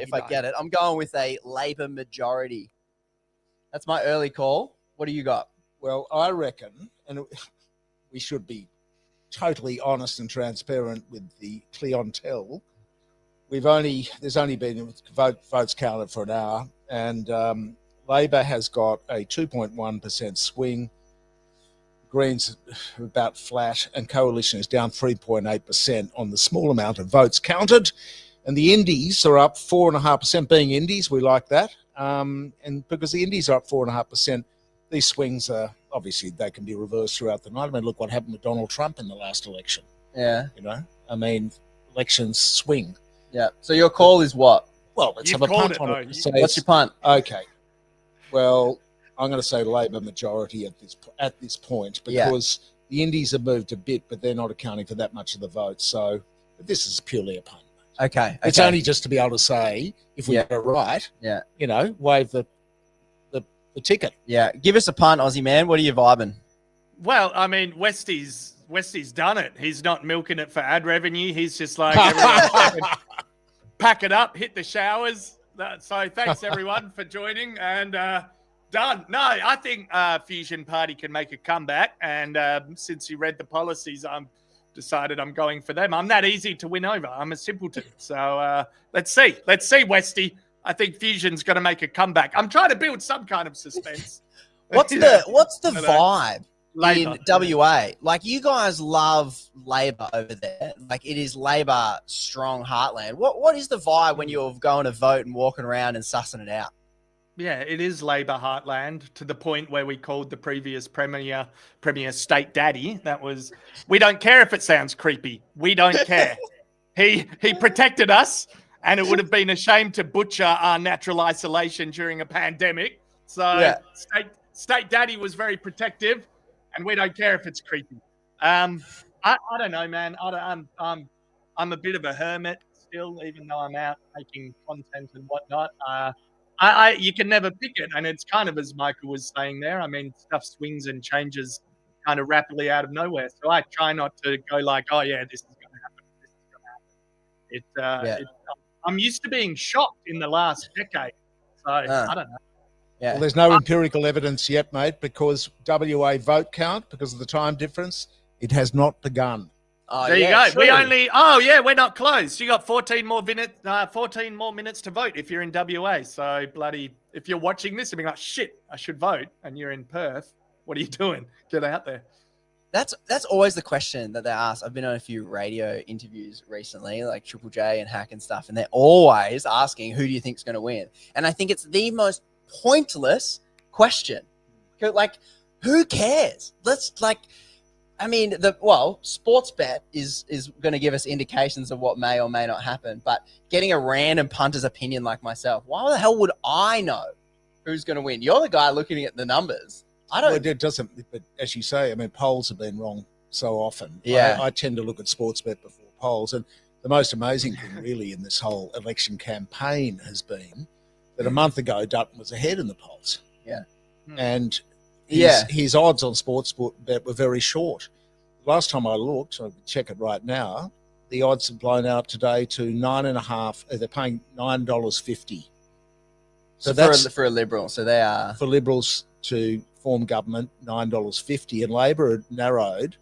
if I get it. I'm going with a Labor majority. That's my early call. What do you got? Well, I reckon, and we should be totally honest and transparent with the clientele. There's only been votes counted for an hour, and Labor has got a 2.1% swing. Greens are about flat, and Coalition is down 3.8% on the small amount of votes counted. And the Indies are up 4.5%. Being Indies, we like that. And because the Indies are up 4.5%, these swings are obviously they can be reversed throughout the night. I mean, look what happened with Donald Trump in the last election. Yeah. I mean, elections swing. Yeah. So your call is what? Well, let's have a punt on it. So what's your punt? Okay. Well, I'm going to say Labor majority at this point because the Indies have moved a bit, but they're not accounting for that much of the vote. So this is purely a punt. Okay. It's only just to be able to say if we get it right. Yeah. Wave the ticket. Yeah. Give us a punt, Aussie man. What are you vibing? Well, I mean, Westy's done it. He's not milking it for ad revenue. He's just like, everyone pack it up, hit the showers. So thanks everyone for joining and done. No, I think Fusion Party can make a comeback. And since you read the policies, I'm decided I'm going for them. I'm that easy to win over. I'm a simpleton. So let's see. Let's see, Westy. I think Fusion's going to make a comeback. I'm trying to build some kind of suspense. What's the vibe in WA? Like, you guys love Labor over there. Like, it is Labor strong heartland. What is the vibe when you're going to vote and walking around and sussing it out? Yeah, it is Labor heartland to the point where we called the previous Premier State Daddy. That was, we don't care if it sounds creepy. We don't care. He protected us, and it would have been a shame to butcher our natural isolation during a pandemic. So State Daddy was very protective, and we don't care if it's creepy. I don't know, man. I'm a bit of a hermit still, even though I'm out making content and whatnot. You can never pick it, and it's kind of as Michael was saying there. I mean, stuff swings and changes kind of rapidly out of nowhere. So I try not to go like, oh yeah, this is going to happen. This is going to happen. I'm used to being shocked in the last decade, so I don't know. Yeah. Well, there's no empirical evidence yet, mate, because WA vote count, because of the time difference, it has not begun. Oh, there you go. True. We're not close. You got 14 more minutes to vote if you're in WA. So if you're watching this, you'll be like, shit, I should vote. And you're in Perth. What are you doing? Get out there. That's always the question that they ask. I've been on a few radio interviews recently, like Triple J and Hack and stuff, and they're always asking, who do you think is going to win? And I think it's the most pointless question. Like, who cares? Sports bet is going to give us indications of what may or may not happen, but getting a random punter's opinion like myself, why the hell would I know who's going to win? You're the guy looking at the numbers. I don't. Well, it doesn't. But as you say, I mean, polls have been wrong so often. Yeah. I tend to look at sports bet before polls, and the most amazing thing really in this whole election campaign has been that a month ago Dutton was ahead in the polls. Yeah. And his odds on sports bet were very short. Last time I looked, I can check it right now, the odds have blown out today to $9.50. They're paying $9.50. So that's for a Liberal. So they are for Liberals to form government, $9.50, and Labor had narrowed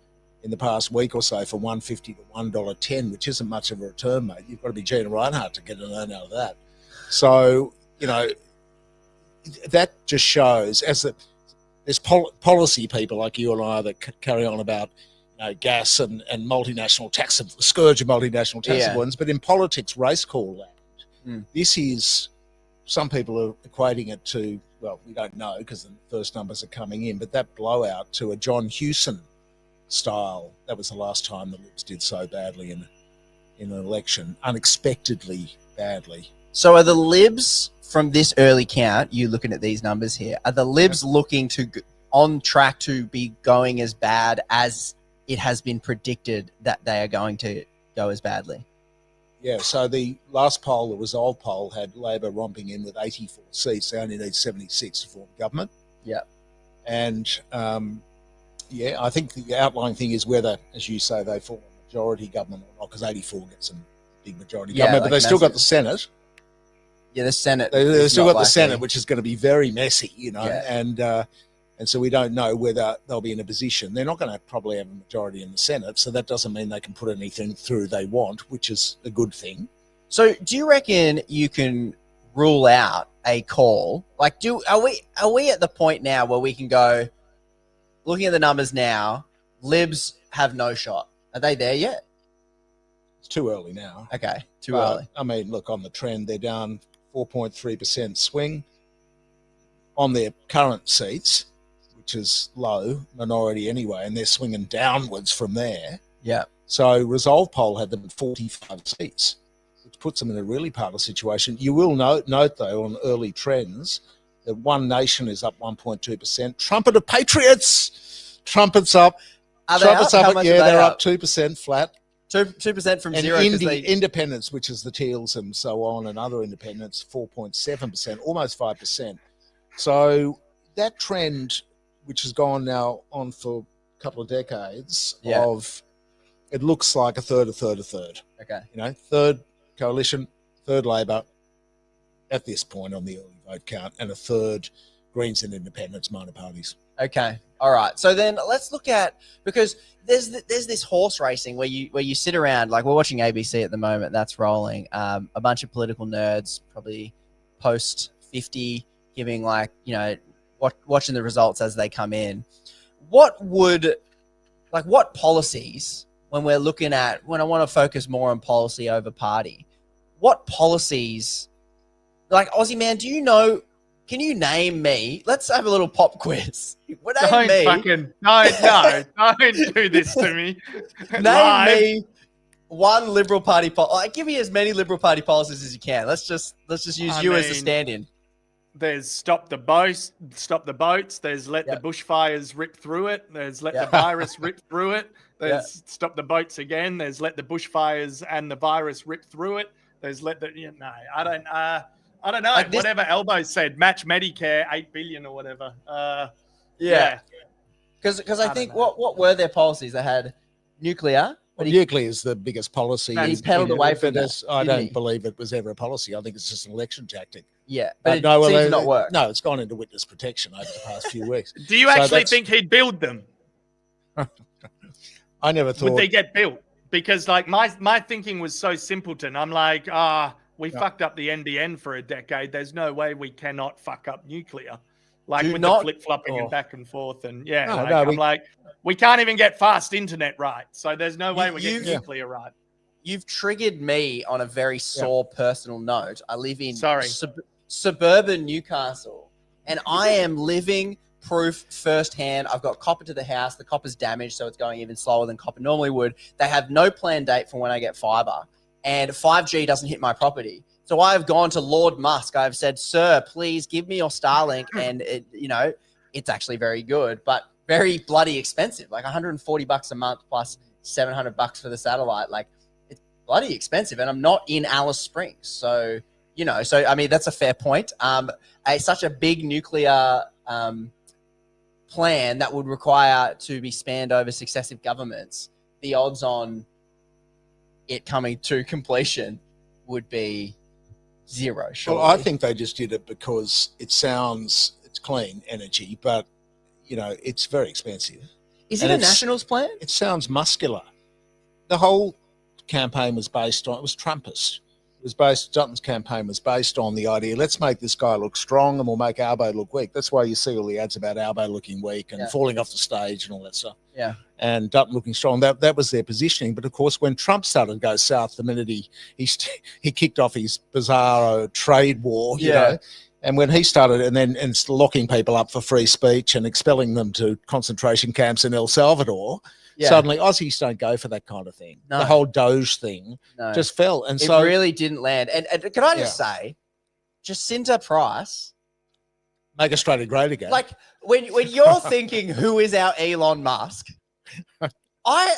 in the past week or so for $1.50 to $1.10, which isn't much of a return, mate. You've got to be Gina Reinhardt to get an earn out of that. So, that just shows there's policy people like you and I that carry on about gas and multinational tax, scourge of multinational tax avoidance, but in politics, race call land. This is, some people are equating it to, well, we don't know because the first numbers are coming in, but that blowout to a John Hewson style, that was the last time the Libs did so badly in an election, unexpectedly badly. So are the Libs, from this early count, you looking at these numbers here, are the Libs looking to on track to be going as bad as it has been predicted that they are going to go as badly? Yeah, so the last poll, the Resolve poll, had Labor romping in with 84 seats. They only need 76 to form government. Yeah. And, I think the outlying thing is whether, as you say, they form a majority government or not, because 84 gets a big majority government, but they've still got the Senate. Yeah, the Senate. They've still not got the likely. Senate, which is going to be very messy, you know, Yeah. and so we don't know whether they'll be in a position. They're not going to probably have a majority in the Senate, so that doesn't mean they can put anything through they want, which is a good thing. So, do you reckon you can rule out a call? Like, are we at the point now where we can go, looking at the numbers now, Libs have no shot? Are they there yet? It's too early now. Okay, too early. I mean, look, on the trend, they're down 4.3% swing on their current seats, which is low, minority anyway, and they're swinging downwards from there. Yeah. So Resolve poll had them at 45 seats, which puts them in a really parlous situation. You will note though, on early trends, that One Nation is up 1.2%. Trumpet of Patriots, Trumpets up. Are they Trumpets up? How up? much Yeah, are they they're up? up 2% flat. 2% from And zero. independents, which is the Teals and so on, and other independents, 4.7%, almost 5%. So that trend, which has gone now on for a couple of decades, of it looks like a third. Okay. You know, third Coalition, third Labor at this point on the early vote count, and a third Greens and Independents, minor parties. Okay. All right. So then let's look at, because there's this horse racing where you sit around, like we're watching ABC at the moment, that's rolling. A bunch of political nerds, probably post 50, giving watching the results as they come in. What policies, when we're looking at, when I want to focus more on policy over party, what policies, like Ozzyman, do you know? Can you name me? Let's have a little pop quiz. Don't do this to me. Name me one Liberal Party give me as many Liberal Party policies as you can. Let's just use you as the stand-in. There's stop the boats. There's let the bushfires rip through it. There's let the virus rip through it. There's stop the boats again. There's let the bushfires and the virus rip through it. There's let the I don't know. Like this, whatever Elbow said, match Medicare, 8 billion or whatever. Because I think what were their policies? They had nuclear. Well, nuclear is the biggest policy. He pedalled away from that. I don't believe it was ever a policy. I think it's just an election tactic. Yeah, but it seems to not work. No, it's gone into witness protection over the past few weeks. Do you actually think he'd build them? I never thought. Would they get built? Because like my thinking was so simpleton. I'm like, we fucked up the NBN for a decade. There's no way we cannot fuck up nuclear. Like the flip-flopping and back and forth. And I'm like, we can't even get fast internet right. So there's no way we get nuclear right. You've triggered me on a very sore personal note. I live in suburban Newcastle, and I am living proof firsthand. I've got copper to the house. The copper's damaged, so it's going even slower than copper normally would. They have no planned date for when I get fiber, and 5G doesn't hit my property. So I have gone to Lord Musk. I've said, sir, please give me your Starlink. And it's actually very good, but very bloody expensive, like $140 a month plus $700 for the satellite. Like, it's bloody expensive. And I'm not in Alice Springs. So, I mean, that's a fair point. Such a big nuclear plan that would require to be spanned over successive governments, the odds on it coming to completion would be zero. Surely. Well, I think they just did it because it's clean energy, but it's very expensive. Is it a Nationals plan? It sounds muscular. The whole campaign was based on, it was Trumpist. Dutton's campaign was based on the idea, let's make this guy look strong and we'll make Albo look weak. That's why you see all the ads about Albo looking weak and falling off the stage and all that stuff. Yeah. And Dutton looking strong. That was their positioning. But of course, when Trump started to go south, the minute he kicked off his bizarro trade war, you know, and when he started and locking people up for free speech and expelling them to concentration camps in El Salvador, suddenly Aussies don't go for that kind of thing. No. The whole Doge thing just fell. And it really didn't land. And can I just say, Jacinta Price, make Australia great again. Like when you're thinking, who is our Elon Musk? I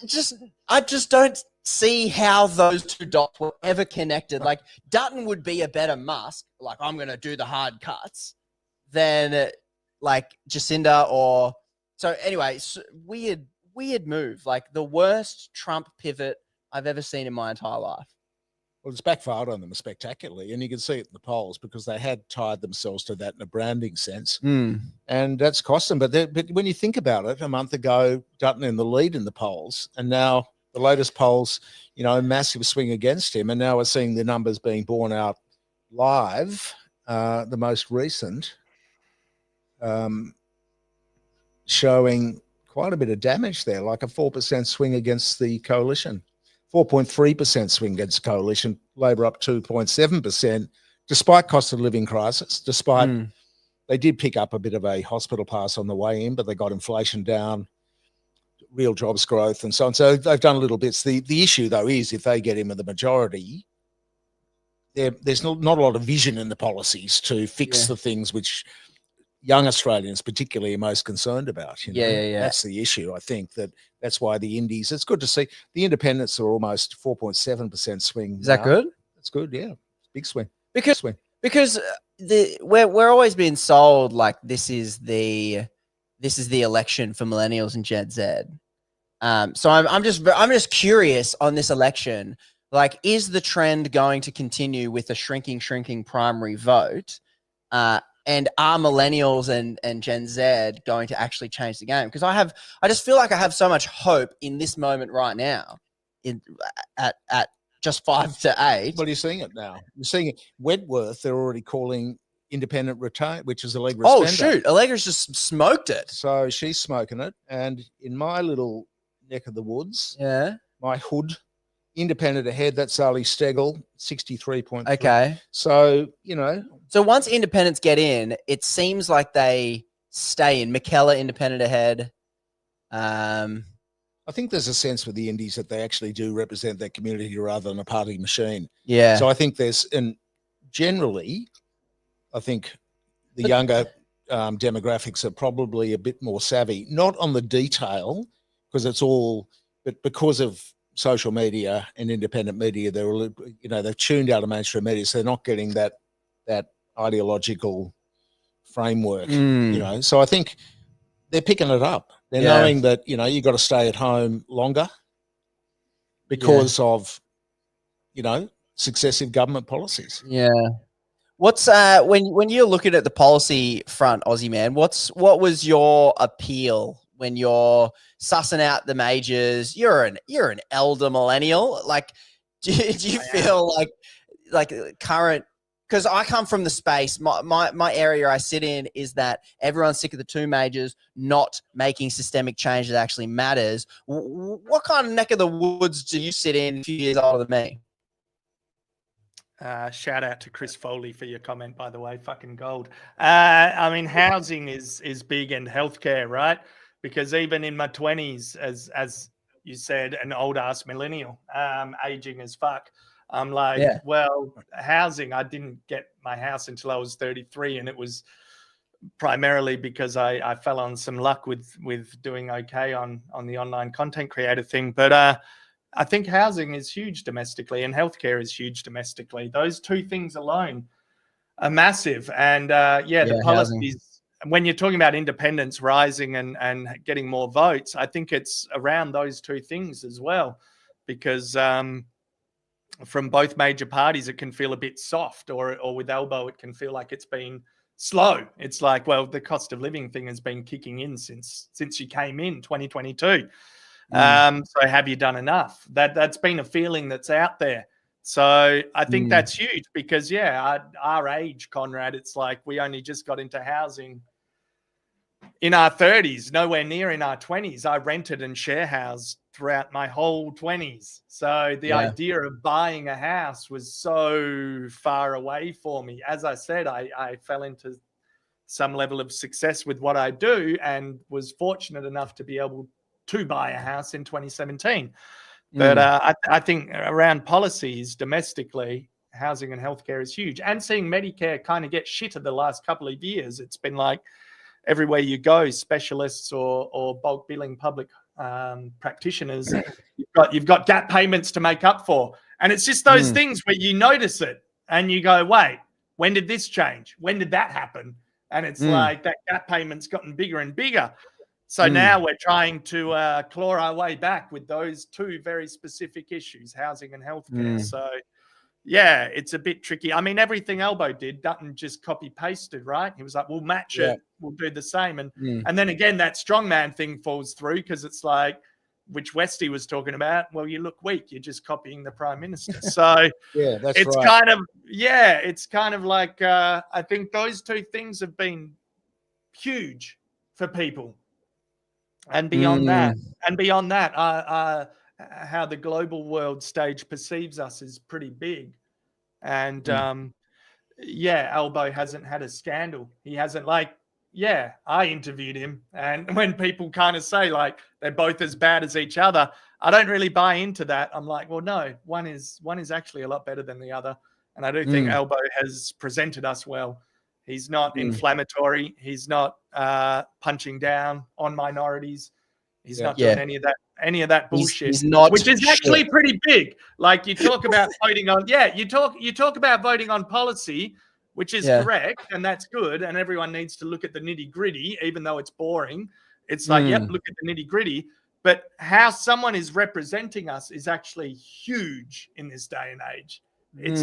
just don't see how those two dots were ever connected. Like Dutton would be a better Musk, like I'm going to do the hard cuts, than like Jacinda or. So anyway, weird move. Like the worst Trump pivot I've ever seen in my entire life. Well, it's backfired on them spectacularly, and you can see it in the polls because they had tied themselves to that in a branding sense, and that's cost them. But when you think about it, a month ago, Dutton in the lead in the polls, and now the latest polls, massive swing against him, and now we're seeing the numbers being borne out live. The most recent showing quite a bit of damage there, like a 4% swing against the coalition. 4.3% swing against coalition, Labor up 2.7%, despite cost of living crisis, despite they did pick up a bit of a hospital pass on the way in, but they got inflation down, real jobs growth and so on. So they've done little bits. The issue, though, is if they get in with the majority, there's not a lot of vision in the policies to fix the things which young Australians particularly are most concerned about. That's the issue. I think that's why the Indies, it's good to see the independents are almost 4.7% swing. Is that good? That's good. Yeah. Big swing. Because we're always being sold like this is the election for millennials and Gen Z. So I'm just curious on this election, like, is the trend going to continue with a shrinking primary vote? And are millennials and Gen Z going to actually change the game? Because I just feel like I have so much hope in this moment right now, at just 5 to 8. Well, you're seeing it now. You're seeing it. Wentworth, they're already calling independent retain, which is Allegra's. Oh shoot, Allegra's just smoked it. So she's smoking it, and in my little neck of the woods, my hood. Independent ahead, that's Ali Stegel, 63.3. Okay. So, So once independents get in, it seems like they stay in. McKellar independent ahead. I think there's a sense with the Indies that they actually do represent their community rather than a party machine. Yeah. So I think and generally, I think the younger demographics are probably a bit more savvy, not on the detail, because it's all, but because of social media and independent media, they've tuned out of mainstream media, so they're not getting that ideological framework. So I think they're picking it up. They're knowing that you got to stay at home longer because of successive government policies. Yeah. What's when you're looking at the policy front, Ozzyman, what was your appeal when you're sussing out the majors? You're an elder millennial. Like, do you feel like current? Because I come from the space. My area I sit in is that everyone's sick of the 2 majors not making systemic change that actually matters. What kind of neck of the woods do you sit in? A few years older than me. Shout out to Chris Foley for your comment, by the way. Fucking gold. I mean, housing is big, and healthcare, right? Because even in my 20s, as you said, an old ass millennial, aging as fuck, I'm like, well, housing, I didn't get my house until I was 33, and it was primarily because I fell on some luck with doing okay on the online content creator thing. But I think housing is huge domestically, and healthcare is huge domestically. Those 2 things alone are massive. And the policies, when you're talking about independence rising and getting more votes, I think it's around those 2 things as well, because from both major parties, it can feel a bit soft, or with Elbow, it can feel like it's been slow. It's like, well, the cost of living thing has been kicking in since you came in 2022. So have you done enough? That's been a feeling that's out there. So I think that's huge because, our age, Conrad, it's like we only just got into housing in our 30s, nowhere near in our 20s. I rented and share housed throughout my whole 20s. So the idea of buying a house was so far away for me. As I said, I fell into some level of success with what I do and was fortunate enough to be able to buy a house in 2017. But I think around policies domestically, housing and healthcare is huge. And seeing Medicare kind of get shitted the last couple of years, it's been like everywhere you go, specialists or bulk billing public practitioners, you've got gap payments to make up for. And it's just those things where you notice it and you go, wait, when did this change? When did that happen? And it's like that gap payment's gotten bigger and bigger. So now we're trying to claw our way back with those 2 very specific issues, housing and healthcare. So yeah, it's a bit tricky. I mean, everything Elbow did, Dutton just copy pasted, right? He was like, we'll match it, we'll do the same. And then again, that strongman thing falls through because it's like, which Westy was talking about, well, you look weak. You're just copying the Prime Minister. So yeah, that's it's right. It's kind of like, I think those two things have been huge for people. And beyond that, how the global world stage perceives us is pretty big. And Elbow hasn't had a scandal. He hasn't I interviewed him. And when people kind of say like they're both as bad as each other, I don't really buy into that. I'm like, well, no, one is actually a lot better than the other. And I do think Elbow has presented us well. He's not inflammatory. He's not punching down on minorities. He's not doing any of that bullshit. He's not, which is actually pretty big. Like you talk about voting on, you talk about voting on policy, which is correct, and that's good. And everyone needs to look at the nitty gritty, even though it's boring. It's like, look at the nitty gritty. But how someone is representing us is actually huge in this day and age. It's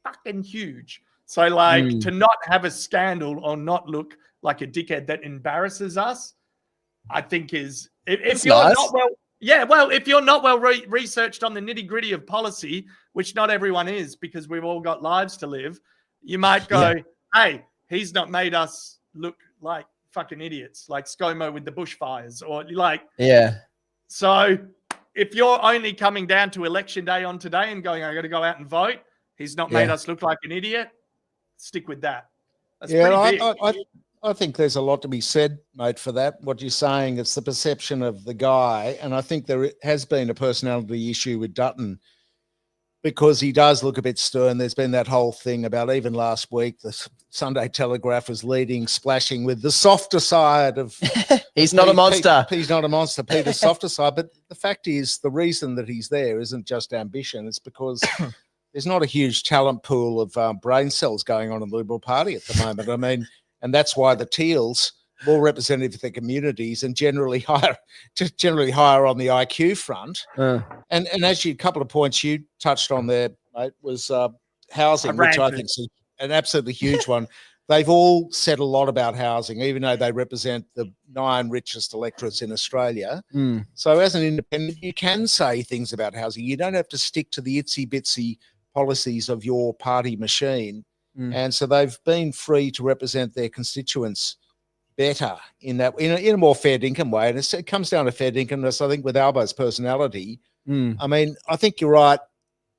fucking huge. So like to not have a scandal or not look like a dickhead that embarrasses us, I think is if you're nice. Not well, if you're not well researched on the nitty gritty of policy, which not everyone is because we've all got lives to live, you might go, hey, he's not made us look like fucking idiots, like ScoMo with the bushfires or like, So if you're only coming down to election day on today and going, I got to go out and vote, he's not made us look like an idiot. Stick with that. That's pretty big. I think there's a lot to be said, mate, for that. What you're saying, it's the perception of the guy. And I think there has been a personality issue with Dutton because he does look a bit stern. There's been that whole thing about even last week, the Sunday Telegraph was splashing with the softer side of... He's not a monster. He's not a monster, Peter's softer side. But the fact is, the reason that he's there isn't just ambition. It's because... there's not a huge talent pool of brain cells going on in the Liberal Party at the moment. I mean... And that's why the Teals, more representative of their communities and generally higher on the IQ front. And as a couple of points you touched on there, mate, was housing, which I think is an absolutely huge one. They've all said a lot about housing, even though they represent the 9 richest electorates in Australia. So as an independent, you can say things about housing. You don't have to stick to the itsy-bitsy policies of your party machine. And so they've been free to represent their constituents better in a more fair dinkum way. And it comes down to fair dinkumness, I think, with Albo's personality. I mean, I think you're right.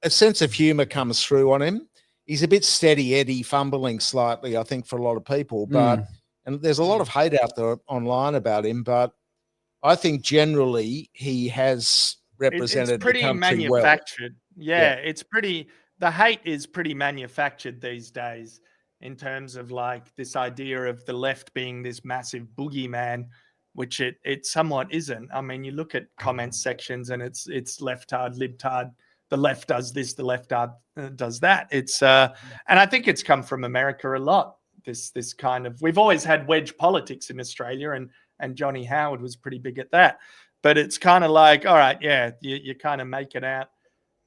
A sense of humour comes through on him. He's a bit steady Eddie, fumbling slightly, I think, for a lot of people. But and there's a lot of hate out there online about him. But I think generally he has represented it's pretty the country manufactured. Well. It's pretty... The hate is pretty manufactured these days in terms of like this idea of the left being this massive boogeyman, which it somewhat isn't. I mean, you look at comment sections and it's leftard, libtard. The left does this, the leftard does that. It's and I think it's come from America a lot. This kind of, we've always had wedge politics in Australia, and Johnny Howard was pretty big at that. But it's kind of like, all right, you kind of make it out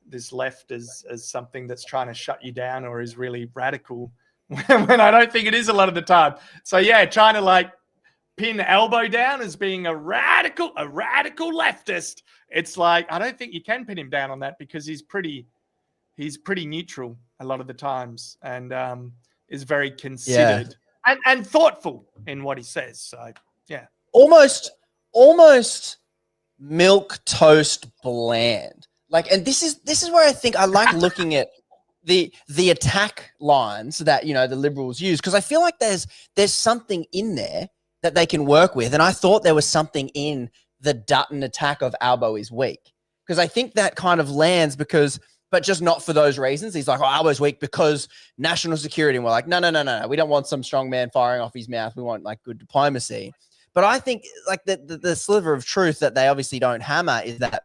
this left as something that's trying to shut you down or is really radical when I don't think it is a lot of the time. So trying to like pin Elbow down as being a radical leftist. It's like, I don't think you can pin him down on that because he's pretty neutral a lot of the times and is very considered and thoughtful in what he says. So almost milk toast bland. Like, and this is where I think I like looking at the attack lines that, the Liberals use, because I feel like there's something in there that they can work with. And I thought there was something in the Dutton attack of Albo is weak, because I think that kind of lands but just not for those reasons. He's like, Albo's weak because national security. And we're like, no. We don't want some strong man firing off his mouth. We want like good diplomacy. But I think like the sliver of truth that they obviously don't hammer is that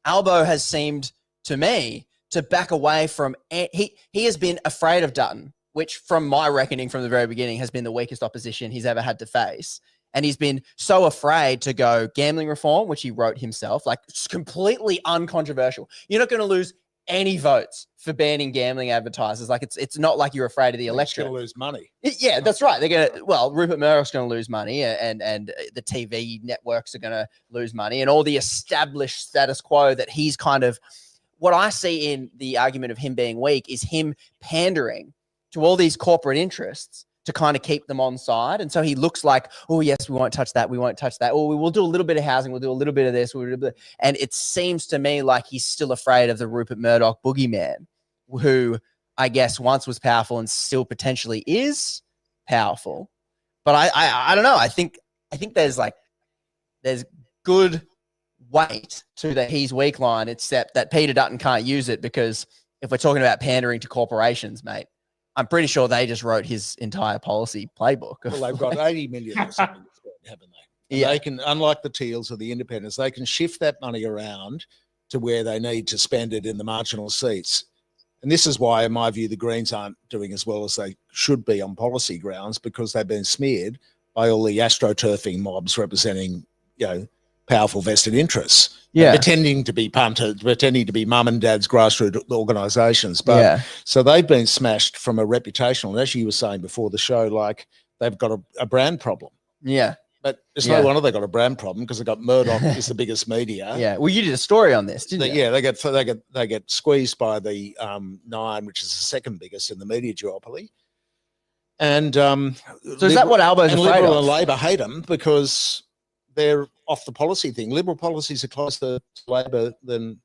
Albo has seemed to me to back away from he has been afraid of Dutton, which from my reckoning from the very beginning has been the weakest opposition he's ever had to face. And he's been so afraid to go gambling reform, which he wrote himself, like it's completely uncontroversial. You're not going to lose any votes for banning gambling advertisers. Like it's not like you're afraid of the electorate. Going to lose money. Yeah, that's right. They're gonna. Well, Rupert Murdoch's going to lose money, and the TV networks are going to lose money, and all the established status quo that he's kind of. What I see in the argument of him being weak is him pandering to all these corporate interests to kind of keep them on side. And so he looks like, oh, yes, we won't touch that. We won't touch that. Or we will do a little bit of housing. We'll do a little bit of this. And it seems to me like he's still afraid of the Rupert Murdoch boogeyman, who I guess once was powerful and still potentially is powerful. But I don't know. I think there's good weight to the he's weak line, except that Peter Dutton can't use it because if we're talking about pandering to corporations, mate, I'm pretty sure they just wrote his entire policy playbook. Well, they've got 80 million or something, haven't they? Yeah. They can, unlike the Teals or the Independents, they can shift that money around to where they need to spend it in the marginal seats. And this is why, in my view, the Greens aren't doing as well as they should be on policy grounds, because they've been smeared by all the astroturfing mobs representing, powerful vested interests. Yeah. Pretending to be punters, pretending to be mum and dad's grassroots organisations. But so they've been smashed from a reputational, and as you were saying before the show, like they've got a brand problem. Yeah. But it's no wonder they got a brand problem because they got Murdoch is the biggest media. Yeah. Well, you did a story on this, didn't you? Yeah, they get squeezed by the Nine, which is the second biggest in the media duopoly. And so is that what Albo's afraid Liberal of? and Labor hate them because they're off the policy thing. Liberal policies are closer to Labor than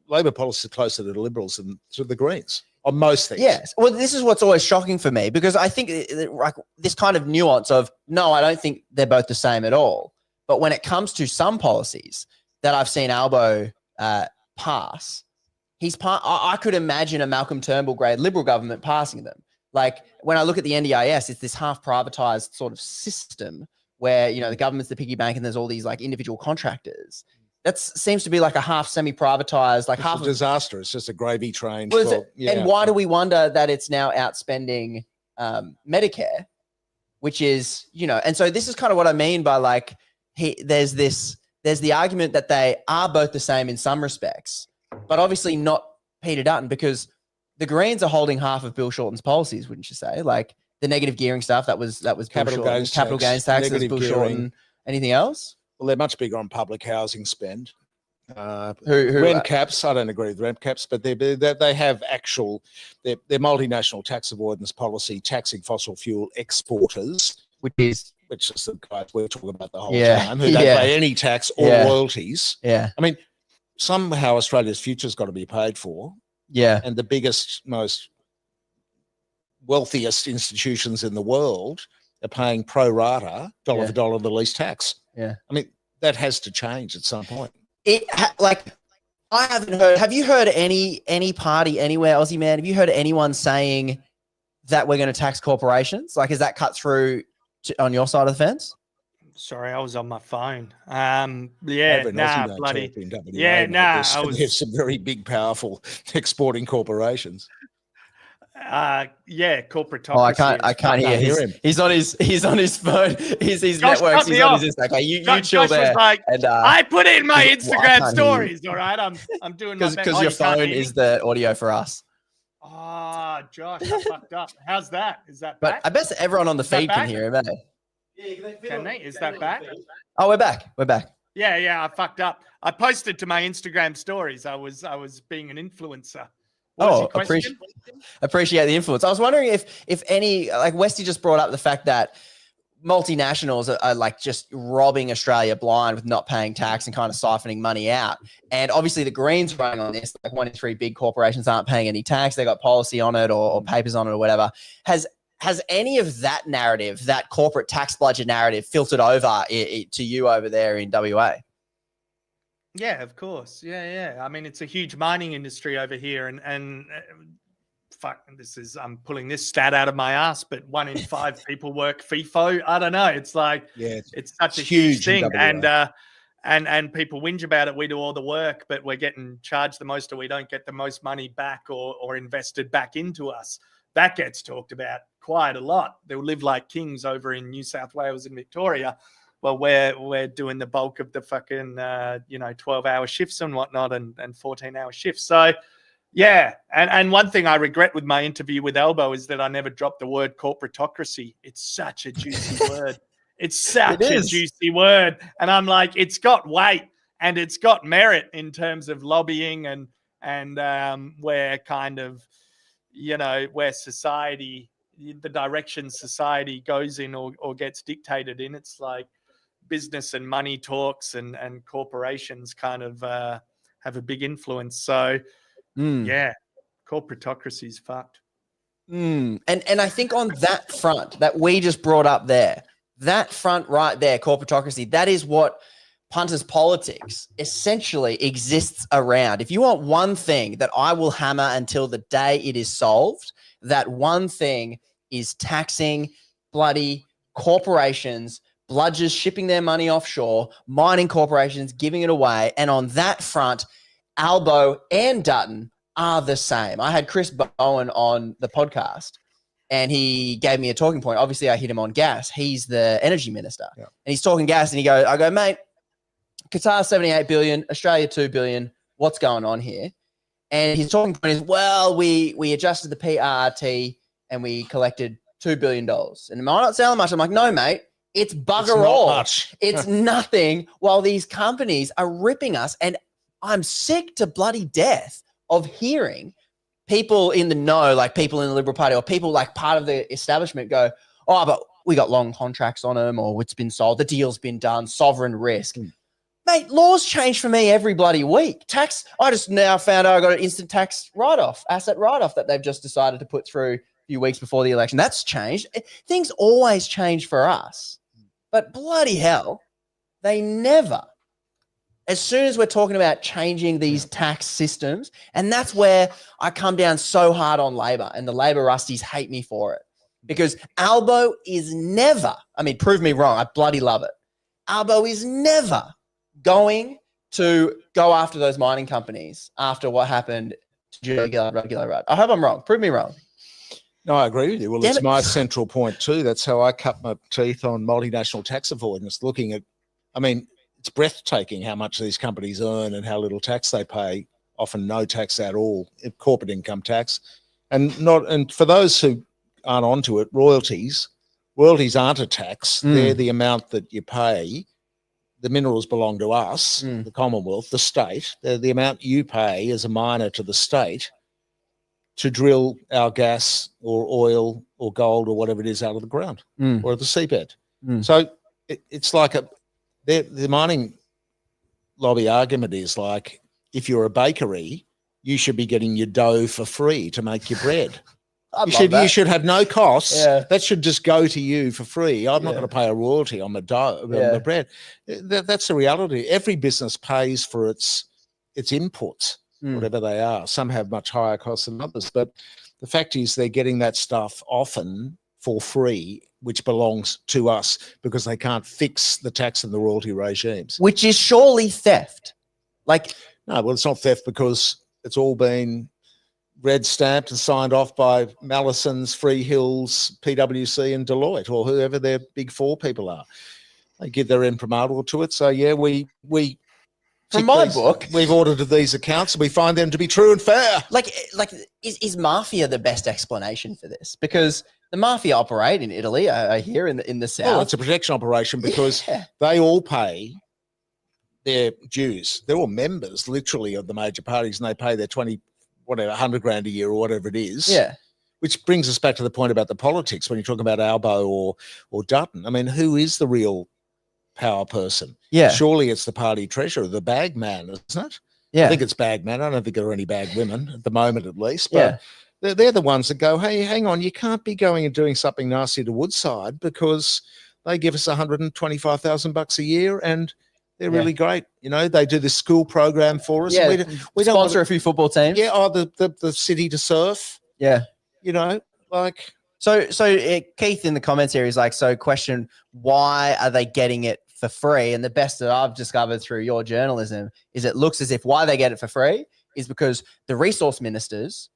Labor policies are closer to the Liberals than to the Greens on most things. Yes. Well, this is what's always shocking for me, because I think like this kind of nuance of, no, I don't think they're both the same at all. But when it comes to some policies that I've seen Albo pass, I could imagine a Malcolm Turnbull grade Liberal government passing them. Like when I look at the NDIS, it's this half privatized sort of system where, the government's the piggy bank and there's all these like individual contractors. That seems to be like a half semi-privatized, like half a disaster. It's just a gravy train. And why do we wonder that it's now outspending Medicare, which is, and so this is kind of what I mean by like, there's the argument that they are both the same in some respects, but obviously not Peter Dutton, because the Greens are holding half of Bill Shorten's policies, wouldn't you say? Like the negative gearing stuff that was capital gains tax, Bill Shorten. Anything else? Well, they're much bigger on public housing spend. Who rent caps? I don't agree with rent caps, but they have actual. They're multinational tax avoidance policy, taxing fossil fuel exporters, which is the guys we're talking about the whole time, who don't pay any tax or royalties. Yeah, I mean, somehow Australia's future's got to be paid for. Yeah, and the biggest, most wealthiest institutions in the world are paying pro rata, dollar for dollar, the least tax. Yeah. I mean, that has to change at some point. I haven't heard, have you heard any party anywhere, Aussie man, have you heard anyone saying that we're going to tax corporations? Like, is that cut through on your side of the fence? Sorry, I was on my phone. Bloody. Yeah, nah. There's some very big, powerful exporting corporations. Corporatocracy. Oh, I can't hear him. He's on his phone. His networks. He's on his. Okay, you chill Josh there. Was like, and, I put in my Instagram stories. All right, I'm doing my best. Because your phone is the audio for us. Ah, Josh, I fucked up. How's that? Is that back? But I bet everyone on the feed can hear him. Eh? Can they? Is that back? Oh, we're back. Yeah, I fucked up. I posted to my Instagram stories. I was being an influencer. Appreciate the influence. I was wondering if any, like Westy just brought up the fact that multinationals are like just robbing Australia blind with not paying tax and kind of siphoning money out. And obviously the Greens running on this, like 1 in 3 big corporations aren't paying any tax. They got policy on it or papers on it or whatever. Has any of that narrative, that corporate tax budget narrative, filtered over to you over there in WA? Yeah, of course. Yeah. I mean, it's a huge mining industry over here, and fuck, I'm pulling this stat out of my ass, but 1 in 5 people work FIFO. I don't know. It's like, it's such a huge thing, and people whinge about it. We do all the work, but we're getting charged the most, or we don't get the most money back or invested back into us. That gets talked about quite a lot. They'll live like kings over in New South Wales and Victoria. Well, we're doing the bulk of the fucking 12-hour shifts and whatnot and 14-hour shifts. So Yeah, and one thing I regret with my interview with Elbow is that I never dropped the word corporatocracy. It's such a juicy word. It's such a juicy word. And I'm like, it's got weight and it's got merit in terms of lobbying and where kind of, where society, the direction society goes in or gets dictated in. It's like business and money talks and corporations kind of have a big influence. So, yeah, corporatocracy is fucked. And I think on that front that we just brought up there, that front right there, corporatocracy, that is what Punters politics essentially exists around. If you want one thing that I will hammer until the day it is solved, that one thing is taxing bloody corporations, bludgers shipping their money offshore, mining corporations, giving it away. And on that front, Albo and Dutton are the same. I had Chris Bowen on the podcast and he gave me a talking point. Obviously, I hit him on gas. He's the energy minister. Yeah. And he's talking gas and I go, mate, Qatar 78 billion, Australia 2 billion. What's going on here? And his talking point is, well, we adjusted the PRRT and we collected $2 billion. And it might not sound much. I'm like, no, mate, it's bugger all. Much. It's nothing while these companies are ripping us. And I'm sick to bloody death of hearing people in the know, like people in the Liberal Party or people like part of the establishment go, oh, but we got long contracts on them or it's been sold. The deal's been done. Sovereign risk. Mate, laws change for me every bloody week. Tax, I just now found out I got an instant tax write-off, asset write-off that they've just decided to put through a few weeks before the election. That's changed. Things always change for us. But bloody hell, they never. As soon as we're talking about changing these tax systems, and that's where I come down so hard on Labor, and the Labor Rusties hate me for it. Because Albo is never, I mean, prove me wrong, I bloody love it. Albo is never going to go after those mining companies after what happened to Regular Road. I hope I'm wrong. Prove me wrong. No, I agree with you. Well, it's my central point too. That's how I cut my teeth on multinational tax avoidance, looking at, I mean, it's breathtaking how much these companies earn and how little tax they pay, often no tax at all, corporate income tax. And for those who aren't onto it, royalties aren't a tax. They're the amount that you pay. The minerals belong to us, the Commonwealth, the state. They're the amount you pay as a miner to the state to drill our gas or oil or gold or whatever it is out of the ground or the seabed. So it's like the mining lobby argument is like, if you're a bakery, you should be getting your dough for free to make your bread. You should have no costs. Yeah. That should just go to you for free. I'm not going to pay a royalty on the dough, on the bread. That's the reality. Every business pays for its inputs, whatever they are. Some have much higher costs than others, but the fact is they're getting that stuff often for free, which belongs to us because they can't fix the tax and the royalty regimes. Which is surely theft. No, well, it's not theft because it's all been red stamped and signed off by Mallisons, Freehills, PwC and Deloitte or whoever their big four people are. They give their imprimatur to it. So, yeah, we from my book, we've audited these accounts and we find them to be true and fair. Is mafia the best explanation for this? Because the mafia operate in Italy, I hear, in the south. Well, it's a protection operation because they all pay their dues. They're all members, literally, of the major parties, and they pay their 100 grand a year or whatever it is. Yeah. Which brings us back to the point about the politics when you're talking about Albo or Dutton. I mean, who is the real power person? Yeah. Surely it's the party treasurer, the bag man, isn't it? Yeah. I think it's bag man. I don't think there are any bag women at the moment, at least. But they're the ones that go, hey, hang on, you can't be going and doing something nasty to Woodside because they give us $125,000 a year and they're really great. You know, they do this school program for us. Yeah. We don't sponsor a few football teams. Yeah. Oh, the city to surf. Yeah. You know, like. So Keith in the comments here is like, so question, why are they getting it for free? And the best that I've discovered through your journalism is it looks as if why they get it for free is because the resource ministers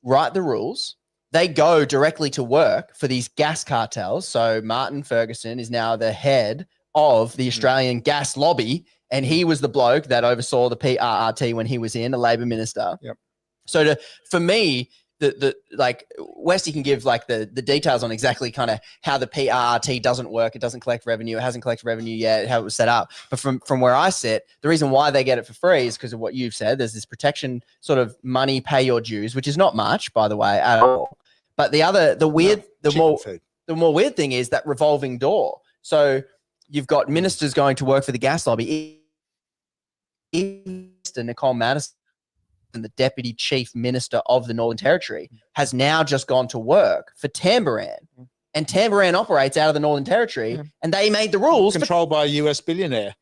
write the rules. They go directly to work for these gas cartels. So Martin Ferguson is now the head of the Australian gas lobby, and he was the bloke that oversaw the PRRT when he was a Labor minister. Yep. So for me, the like Westy can give like the details on exactly kind of how the PRRT doesn't work. It doesn't collect revenue. It hasn't collected revenue yet, how it was set up. But from where I sit, the reason why they get it for free is because of what you've said. There's this protection sort of money, pay your dues, which is not much, by the way, at all. But the more weird thing is that revolving door. So you've got ministers going to work for the gas lobby. Nicole Madison, and the deputy chief minister of the Northern Territory, has now just gone to work for Tamboran. And Tamboran operates out of the Northern Territory, and they made the rules. Controlled by a US billionaire.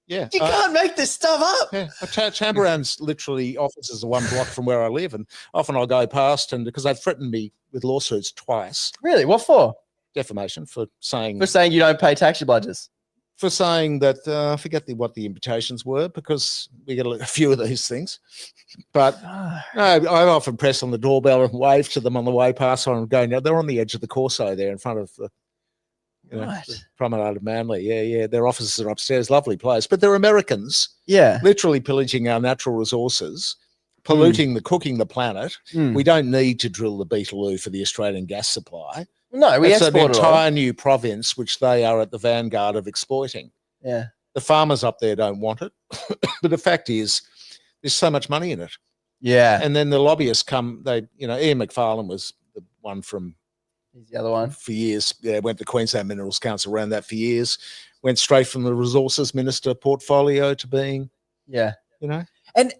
Yeah. You can't make this stuff up. Yeah. Tamboran's literally offices are 1 block from where I live, and often I'll go past, and because they've threatened me with lawsuits twice. Really? What for? Defamation for saying you don't pay tax obligers. For saying that, I forget what the invitations were, because we get a few of these things. But I often press on the doorbell and wave to them on the way past. So I'm going, they're on the edge of the Corso there in front of the, the Promenade of Manly. Yeah. Their offices are upstairs, lovely place. But they're Americans, literally pillaging our natural resources, polluting cooking the planet. We don't need to drill the Beetaloo for the Australian gas supply. No, it's an entire new province which they are at the vanguard of exploiting. Yeah. The farmers up there don't want it. But the fact is, there's so much money in it. Yeah. And then the lobbyists come, Ian McFarlane was the one from... He's the other one. For years. Yeah, went to Queensland Minerals Council, ran that for years. Went straight from the Resources Minister portfolio to being... Yeah. And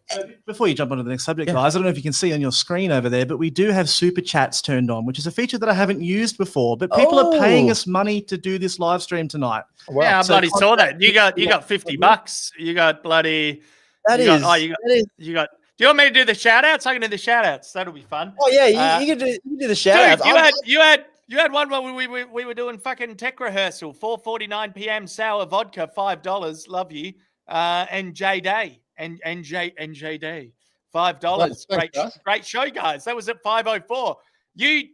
before you jump onto the next subject, guys, I don't know if you can see on your screen over there, but we do have super chats turned on, which is a feature that I haven't used before. But people are paying us money to do this live stream tonight. Wow. Yeah, I bloody saw that. You got $50. You got bloody. Do you want me to do the shout outs? I can do the shout outs. That'll be fun. Oh yeah, you can do the shout outs. You had one where we were doing fucking tech rehearsal. 4:49 p.m. Sour vodka, $5. Love you. And J Day. And J Day, $5. Great show, guys. That was at 5:04.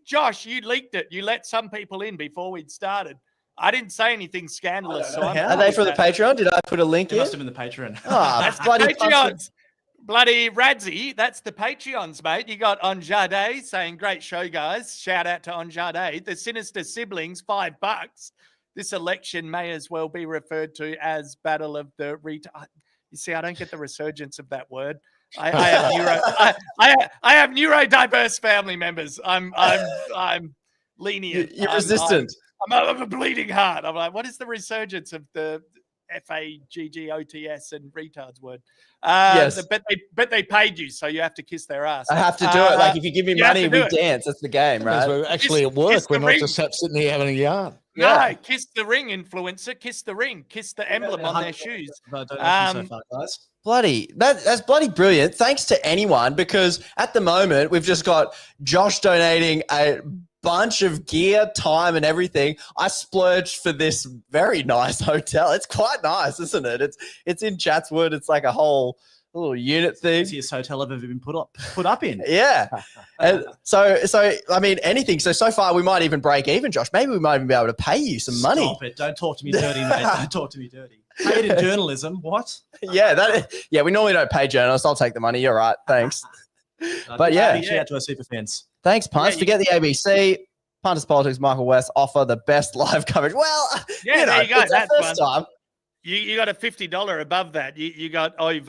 Josh, you leaked it. You let some people in before we'd started. I didn't say anything scandalous. So are they for the Patreon? Did I put a link in? Must have been the Patreon. That's bloody Patreons. Bloody Radzi, that's the Patreons, mate. You got Anjade saying, great show, guys. Shout out to Anjade. The Sinister Siblings, $5. This election may as well be referred to as Battle of the You see, I don't get the resurgence of that word. I have neurodiverse family members. I'm lenient. You're resistant. I'm a bleeding heart. I'm like, what is the resurgence of the FAGGOTS and retards word? Yes. But they paid you, so you have to kiss their ass. I have to do it. Like if you give me money, we dance. That's the game, right? We're actually at work. We're not just sitting here having a yarn. No, kiss the ring, influencer. Kiss the ring. Kiss the emblem on their shoes. Guys. That's bloody brilliant. Thanks to anyone, because at the moment we've just got Josh donating a bunch of gear, time, and everything. I splurged for this very nice hotel. It's quite nice, isn't it? It's in Chatswood. It's like a whole little unit thing. Easiest hotel I've ever been put up in. Yeah. And so I mean anything. So far we might even break even, Josh. Maybe we might even be able to pay you some money. Stop it. Don't talk to me dirty, mate. Don't talk to me dirty. Paid in journalism. What? Yeah, we normally don't pay journalists. I'll take the money. You're right. Thanks. But yeah. Shout out to our super fans. Thanks, Punch. Forget the ABC. Punters Politics, Michael West offer the best live coverage. Well, there you go. It's That's first time. You got a $50 above that. You got Ove.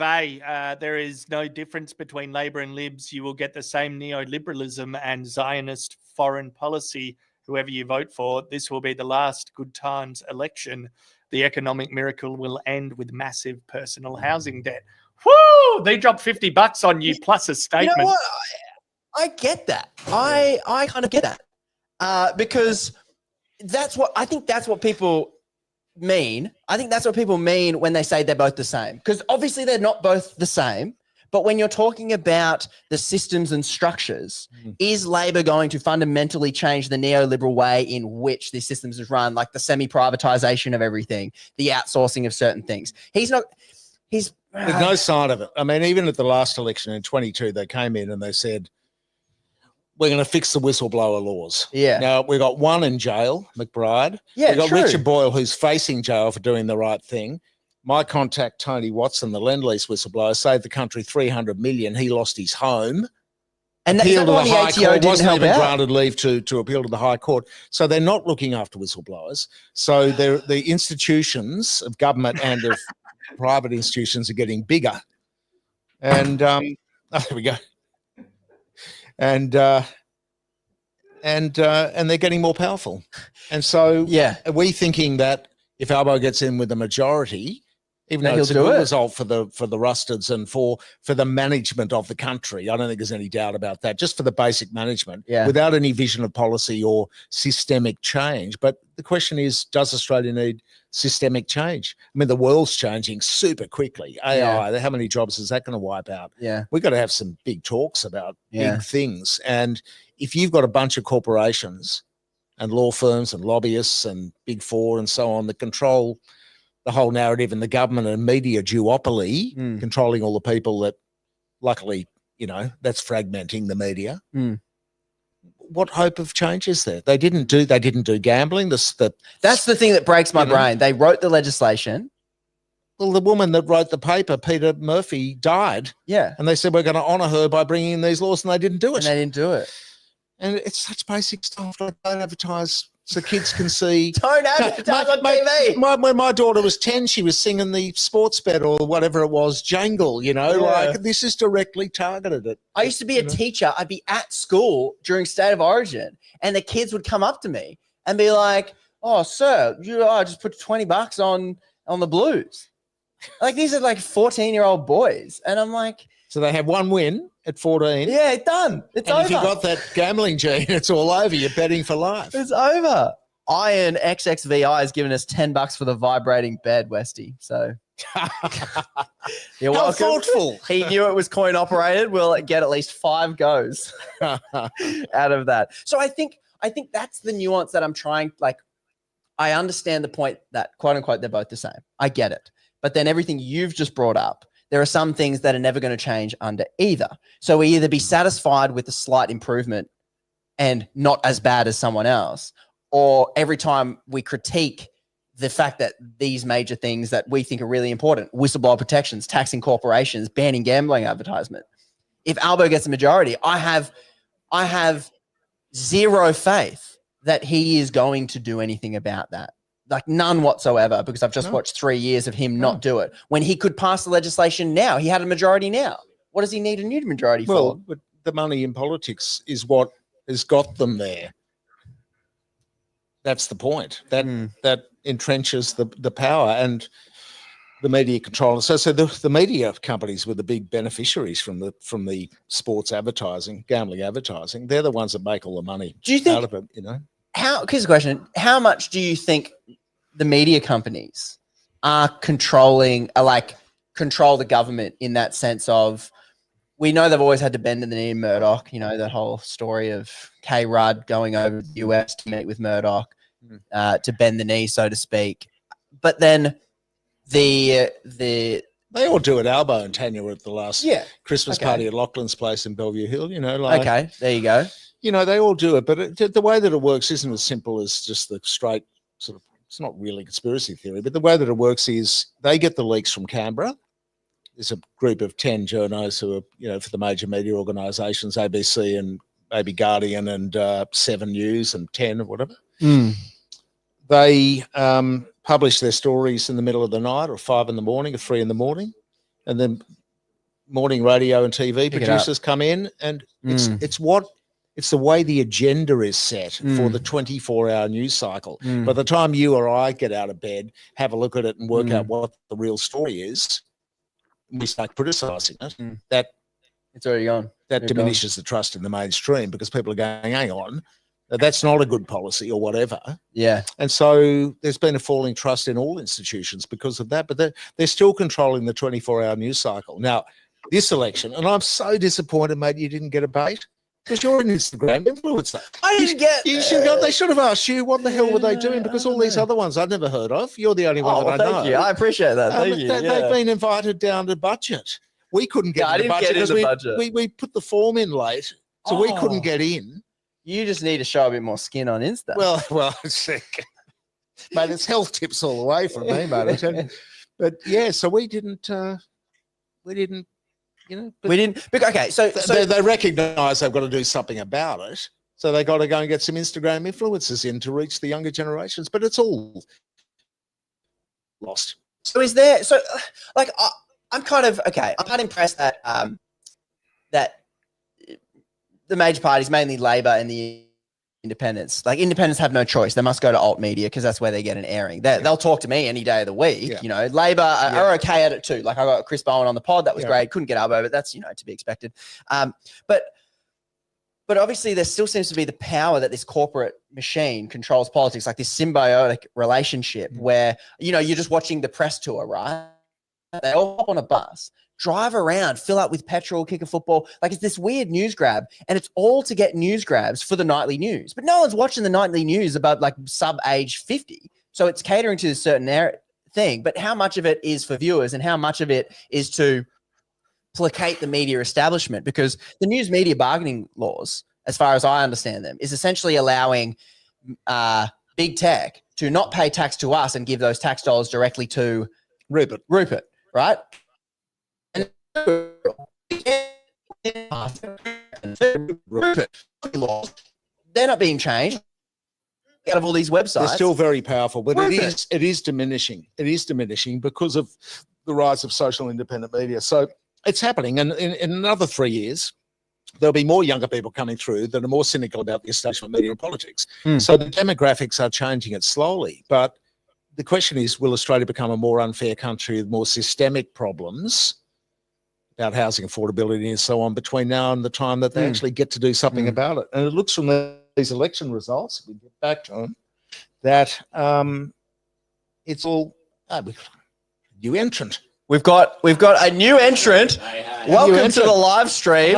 There is no difference between Labor and Libs. You will get the same neoliberalism and Zionist foreign policy, whoever you vote for. This will be the last good times election. The economic miracle will end with massive personal housing debt. Woo! They dropped $50 on you plus a statement. You know what? I get that. I kind of get that. Because I think that's what people mean. I think that's what people mean when they say they're both the same. Because obviously they're not both the same. But when you're talking about the systems and structures, is Labor going to fundamentally change the neoliberal way in which these systems is run, like the semi-privatization of everything, the outsourcing of certain things? There's no sign of it. I mean, even at the last election in 22, they came in and they said, we're going to fix the whistleblower laws. Yeah. Now, we've got one in jail, McBride. Yeah, we've got true. Richard Boyle, who's facing jail for doing the right thing. My contact, Tony Watson, the Lend-Lease whistleblower, saved the country $300 million. He lost his home And appeal to the the High ATO Court, didn't wasn't help even out. granted leave to appeal to the High Court. So they're not looking after whistleblowers. So the institutions of government and of private institutions are getting bigger. And oh, there we go. And they're getting more powerful. And so are we thinking that if Albo gets in with the majority, even though it's a good result for the Rusteds and for the management of the country, I don't think there's any doubt about that, just for the basic management, without any vision of policy or systemic change. But the question is, does Australia need systemic change? I mean, the world's changing super quickly. AI, how many jobs is that going to wipe out? We've got to have some big talks about big things. And if you've got a bunch of corporations and law firms and lobbyists and Big Four and so on that control the whole narrative, and the government and media duopoly controlling all the people that, luckily, that's fragmenting the media. What hope of change is there? They didn't do gambling. That's the thing that breaks my brain. They wrote the legislation. Well, the woman that wrote the paper, Peter Murphy, died. And they said, we're going to honour her by bringing in these laws, and they didn't do it. And it's such basic stuff. Like, don't advertise so kids can see. Don't advertise on TV. When my daughter was 10, she was singing the sports bet or whatever it was, Jangle, like this is directly targeted at. I used to be a teacher. I'd be at school during State of Origin, and the kids would come up to me and be like, oh, sir, I just put $20 on the Blues. Like, these are like 14-year-old boys. And I'm like, so they have one win at 14. Yeah, it's done. It's over. If you got that gambling gene, it's all over. You're betting for life. It's over. Iron XXVI has given us $10 for the vibrating bed, Westy. So you're welcome. How thoughtful. He knew it was coin operated. We'll get at least 5 goes out of that. So I think that's the nuance that I'm trying. Like, I understand the point that, quote unquote, they're both the same. I get it. But then everything you've just brought up, there are some things that are never going to change under either. So we either be satisfied with a slight improvement and not as bad as someone else, or every time we critique the fact that these major things that we think are really important, whistleblower protections, taxing corporations, banning gambling advertisement, if Albo gets a majority, I have zero faith that he is going to do anything about that. Like, none whatsoever, because I've just watched 3 years of him not do it. When he could pass the legislation now, he had a majority now. What does he need a new majority for? Well, but the money in politics is what has got them there. That's the point. That entrenches the power and the media control. So the media companies were the big beneficiaries from the sports advertising, gambling advertising. They're the ones that make all the money out of it, Here's a question. How much do you think the media companies are control the government in that sense of, we know they've always had to bend the knee in Murdoch, the whole story of K. Rudd going over to the US to meet with Murdoch to bend the knee, so to speak. But then they all do it. Albo and Tanya were at the last Christmas party at Lachlan's place in Bellevue Hill, okay, there you go. They all do it, but the way that it works isn't as simple as just the straight sort of, it's not really conspiracy theory, but the way that it works is they get the leaks from Canberra. There's a group of 10 journos who are, for the major media organisations, ABC and maybe Guardian and 7 News and 10 or whatever. They publish their stories in the middle of the night or 5 in the morning or 3 in the morning, and then morning radio and TV producers come in, and it's the way the agenda is set for the 24-hour news cycle. By the time you or I get out of bed, have a look at it and work out what the real story is, we start criticising it. That it's already gone. That diminishes the trust in the mainstream, because people are going, hang on, that's not a good policy or whatever. Yeah. And so there's been a falling trust in all institutions because of that, but they're still controlling the 24-hour news cycle. Now, this election, and I'm so disappointed, mate, you didn't get a bait. Because you're an Instagram influencer. I didn't get. They should have asked you what the hell were they doing, because all these other ones I'd never heard of. You're the only one that I know. Thank you. I appreciate that. Thank you. They've been invited down to budget. We couldn't get in the budget because we put the form in late, so we couldn't get in. You just need to show a bit more skin on Insta. Well, mate, it's health tips all the way from me, mate. But yeah, so we didn't but We didn't. Okay, so they recognise they've got to do something about it. So they got to go and get some Instagram influencers in to reach the younger generations. But it's all lost. So is there? So like I'm kind of okay. I'm not impressed that that the major parties, mainly Labor and the Independents, like Independents have no choice. They must go to alt media because that's where they get an airing. They'll talk to me any day of the week. Yeah. You know, Labor are okay at it too. Like I got Chris Bowen on the pod. That was great. Couldn't get Albo, but that's, to be expected. But obviously there still seems to be the power that this corporate machine controls politics, like this symbiotic relationship where, you're just watching the press tour, right? They all hop on a bus, drive around, fill up with petrol, kick a football. Like it's this weird news grab, and it's all to get news grabs for the nightly news. But no one's watching the nightly news about like sub age 50. So it's catering to a certain thing. But how much of it is for viewers and how much of it is to placate the media establishment? Because the news media bargaining laws, as far as I understand them, is essentially allowing big tech to not pay tax to us and give those tax dollars directly to Rupert, right? And they're not being changed out of all these websites. They're still very powerful, but it is diminishing. It is diminishing because of the rise of social independent media. So it's happening. And in another 3 years, there'll be more younger people coming through that are more cynical about the establishment media and politics. So the demographics are changing it slowly. But the question is, will Australia become a more unfair country with more systemic problems about housing affordability and so on between now and the time that they actually get to do something about it? And it looks from these election results, we get back to them, that it's all new entrant. We've got a new entrant. Welcome to the live stream,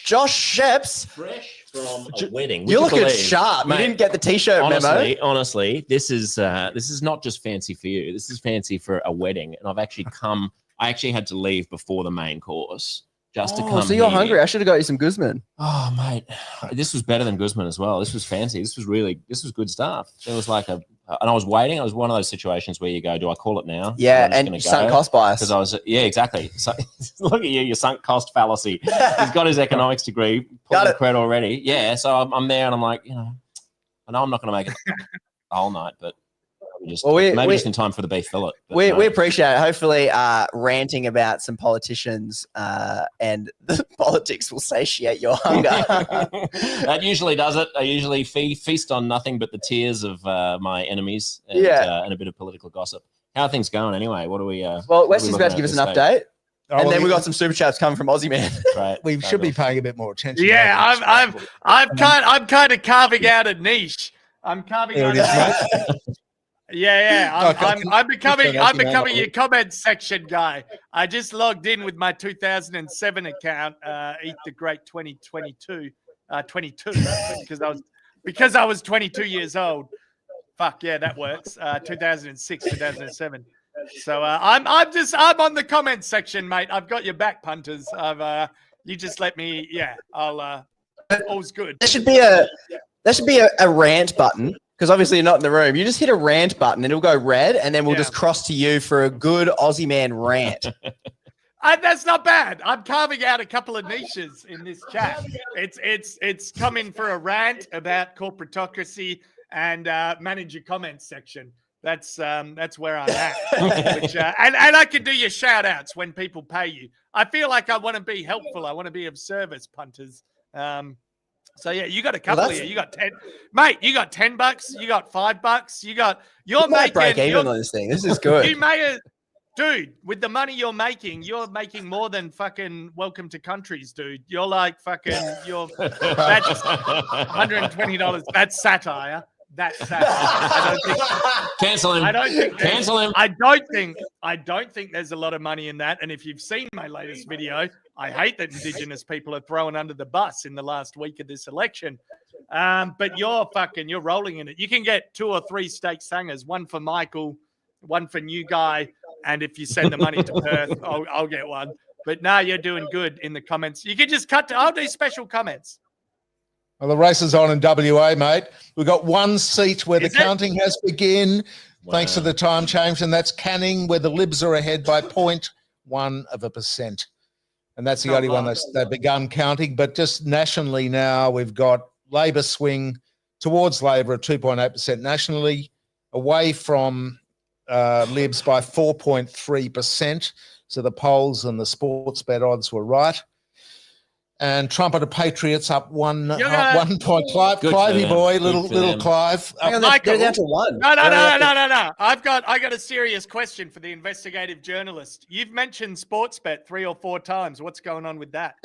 Josh Sheps. Fresh from a wedding. You're looking sharp. Mate, you didn't get the t-shirt memo. Honestly, this is not just fancy for you. This is fancy for a wedding, and I've actually come. I actually had to leave before the main course just to come. So you're here. hungry. I should have got you some Guzman. Oh, mate, this was better than Guzman as well. This was fancy. This was good stuff. It was like and I was waiting. It was one of those situations where you go, do I call it now? Yeah, and sunk cost bias. Because exactly. So, look at you, your sunk cost fallacy. He's got his economics degree, pulling credit already. Yeah, so I'm there and I'm like, I know I'm not going to make it the whole night, but maybe just in time for the beef fillet. We appreciate it. Hopefully, ranting about some politicians and the politics will satiate your hunger. That usually does it. I usually feast on nothing but the tears of my enemies and a bit of political gossip. How are things going anyway? What are we? Well, Wesley's about to give us an update. And then we got some super chats coming from Ozzyman. Right, we should be paying a bit more attention. Yeah, I'm kind of carving out a niche. I'm carving out a niche. Yeah. I'm becoming your comment section guy. I just logged in with my 2007 account, Eat the Great 2022, 22, because I was 22 years old. Fuck yeah, that works. 2006, 2007. So I'm on the comment section, mate. I've got your back, punters. You just let me. Yeah, all's good. There should be a rant button. Because obviously you're not in the room. You just hit a rant button and it'll go red, and then we'll just cross to you for a good Ozzyman rant. That's not bad. I'm carving out a couple of niches in this chat. It's coming for a rant about corporatocracy and manage your comments section. That's where I'm at. Which, and I can do your shout outs when people pay you. I feel like I want to be helpful. I want to be of service, punters. So yeah, you got a couple here. You got 10, mate. You got $10. You got $5. You're making break even on this thing. This is good. Dude, with the money you're making more than fucking Welcome to Countries, dude. You're like fucking. That's $120. That's satire. That's satire. Cancel him. Cancel him. I don't think there's a lot of money in that. And if you've seen my latest video, I hate that Indigenous people are thrown under the bus in the last week of this election. But you're rolling in it. You can get 2 or 3 steak sangers, one for Michael, one for new guy. And if you send the money to Perth, I'll get one. But now you're doing good in the comments. You can just I'll do special comments. Well, the race is on in WA, mate. We've got one seat where the counting has begun, thanks to the time change, and that's Canning, where the Libs are ahead by 0.1%. And that's the Not only one long. they've begun counting. But just nationally now, we've got Labor swing towards Labor at 2.8% nationally, away from Libs by 4.3%. So the polls and the sports bet odds were right. And Trump and the Patriots up 1 point. Good for Clivey them. boy, Good little for them. Clive. Hang on, Michael. they're down to 1. No. I got a serious question for the investigative journalist. You've mentioned Sportsbet 3 or 4 times. What's going on with that?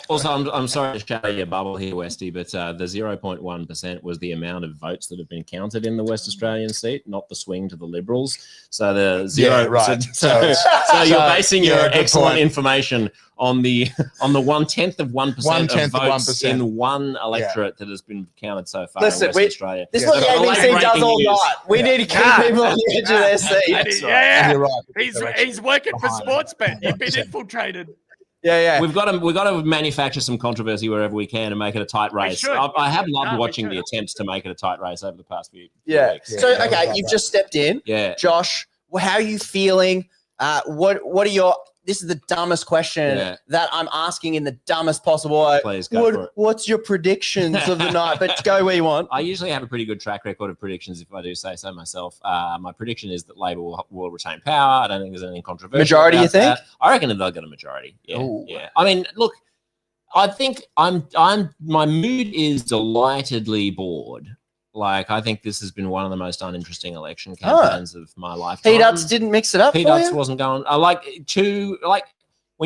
Also, I'm sorry to shatter your bubble here, Westy, but the 0.1% was the amount of votes that have been counted in the West Australian seat, not the swing to the Liberals. So the zero, Yeah, right. So you're basing your good excellent point. information on the 1/10 of 1% of 1/10 of votes 1%. in one electorate that has been counted so far Listen, in West Australia. This is what the Yeah. ABC does Breaking all news. night. We need to keep people on the edge of their seat. Yeah. You're right. He's working for Behind. Sportsbet. You've been infiltrated. Yeah. We've got to manufacture some controversy wherever we can and make it a tight race. should. I have loved No, we watching should. the attempts to make it a tight race over the past few Yeah. weeks. So, Yeah, okay, right, you've right. just stepped in. Yeah. Josh, how are you feeling? What are your... This is the dumbest question that I'm asking in the dumbest possible way. Please go for it. What's your predictions of the night? But go where you want. I usually have a pretty good track record of predictions, if I do say so myself. My prediction is that Labor will retain power. I don't think there's anything controversial. Majority, about you think? that. I reckon they'll get a majority. Yeah, Ooh. yeah. I mean, look, I think my mood is delightedly bored. Like, I think this has been one of the most uninteresting election campaigns of my lifetime. Peanuts didn't mix it up. Peanuts wasn't going. When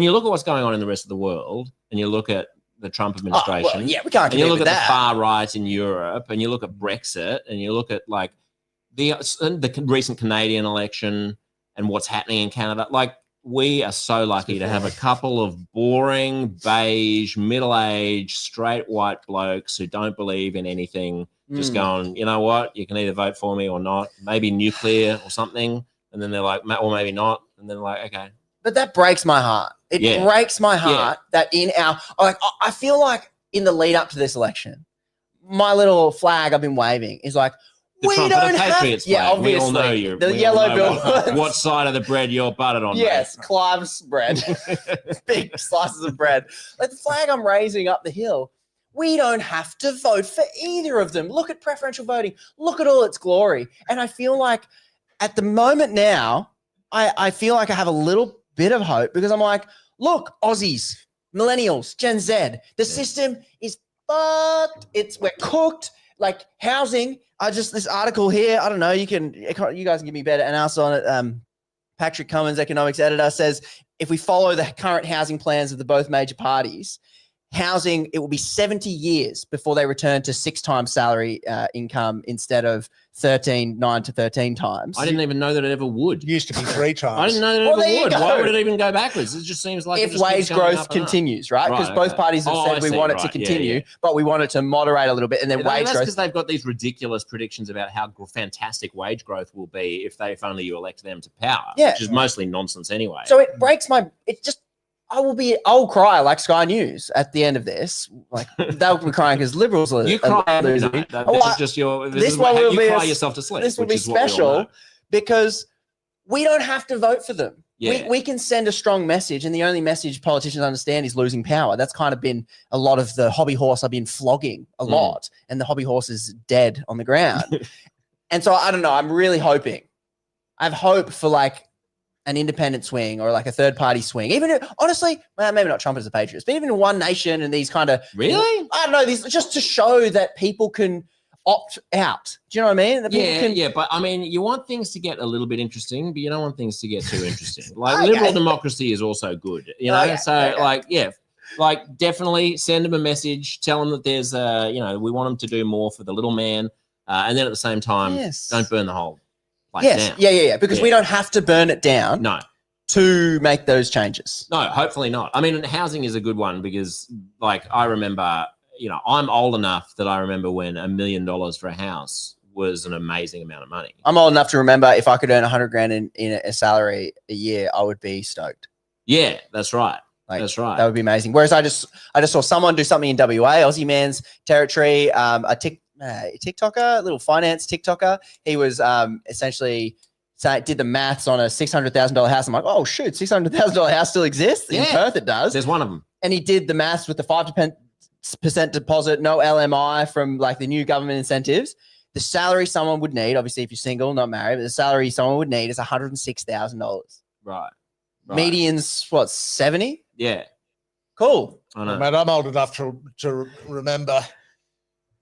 you look at what's going on in the rest of the world, and you look at the Trump administration, we can't and you compete look with at the that. far right in Europe, and you look at Brexit, and you look at like the recent Canadian election and what's happening in Canada, like we are so lucky to have a couple of boring, beige, middle-aged, straight white blokes who don't believe in anything. Just going, you know what? You can either vote for me or not. Maybe nuclear or something. And then they're like, or maybe not. And then like, okay. But that breaks my heart. It breaks my heart that I feel like in the lead up to this election, my little flag I've been waving is like, The we Trump don't and the have. Patriots flag. Yeah, obviously. We all know you. The We yellow all know bill. what side of the bread you're buttered on. Yes, Clive's bread. Big slices of bread. Like the flag I'm raising up the hill. We don't have to vote for either of them. Look at preferential voting. Look at all its glory. And I feel like at the moment now, I feel like I have a little bit of hope because I'm like, look, Aussies, millennials, Gen Z, the system is fucked. We're cooked. Like housing. This article here, I don't know, you guys can give me better analysis on it. Patrick Cummins, economics editor, says if we follow the current housing plans of the both major parties, housing, it will be 70 years before they return to 6 times salary income instead of 9 to 13 times. I didn't even know that it ever would. It used to be 3 times. I didn't know that Well, it there you ever would. go. Why would it even go backwards? It just seems like if wage growth continues, right? Because both parties have said we want it to continue, but we want it to moderate a little bit, and then wage that's growth. because they've got these ridiculous predictions about how fantastic wage growth will be if only you elect them to power, which is mostly nonsense anyway. So it breaks my. I'll cry like Sky News at the end of this. Like they'll be crying because Liberals are. You cry. losing. This is just your. This is one will you be cry yourself to sleep. This will which be is what we all special know. because we don't have to vote for them. Yeah. We can send a strong message, and the only message politicians understand is losing power. That's kind of been a lot of the hobby horse I've been flogging a lot, and the hobby horse is dead on the ground. And so I don't know. I'm really hoping. I have hope for like an independent swing or like a third party swing. Even honestly, well, maybe not Trump as the Patriots, but even One Nation and these kind of Really? I don't know. These just to show that people can opt out. Do you know what I mean? That people Yeah. But I mean, you want things to get a little bit interesting, but you don't want things to get too interesting. Like Okay. liberal democracy is also good, you know. Okay. Like definitely send them a message, tell them that there's we want them to do more for the little man, and then at the same time, don't burn the whole place down. Yeah. Because we don't have to burn it down. No. To make those changes. No, hopefully not. I mean, housing is a good one because, like, I remember, I'm old enough that I remember when $1 million for a house was an amazing amount of money. I'm old enough to remember if I could earn $100,000 in a salary a year, I would be stoked. Yeah, that's right. Like, that's right. That would be amazing. Whereas I just saw someone do something in WA, Ozzyman's territory, a TikToker, a little finance TikToker. He was essentially So I did the maths on a $600,000 house. I'm like, oh shoot, $600,000 house still exists in Perth. It does. There's one of them. And he did the maths with the 5% deposit, no LMI from like the new government incentives. The salary someone would need, obviously, if you're single, not married, but the salary someone would need is $106,000. Right. Median's what, 70? Yeah. Cool. I know. Mate, I'm old enough to remember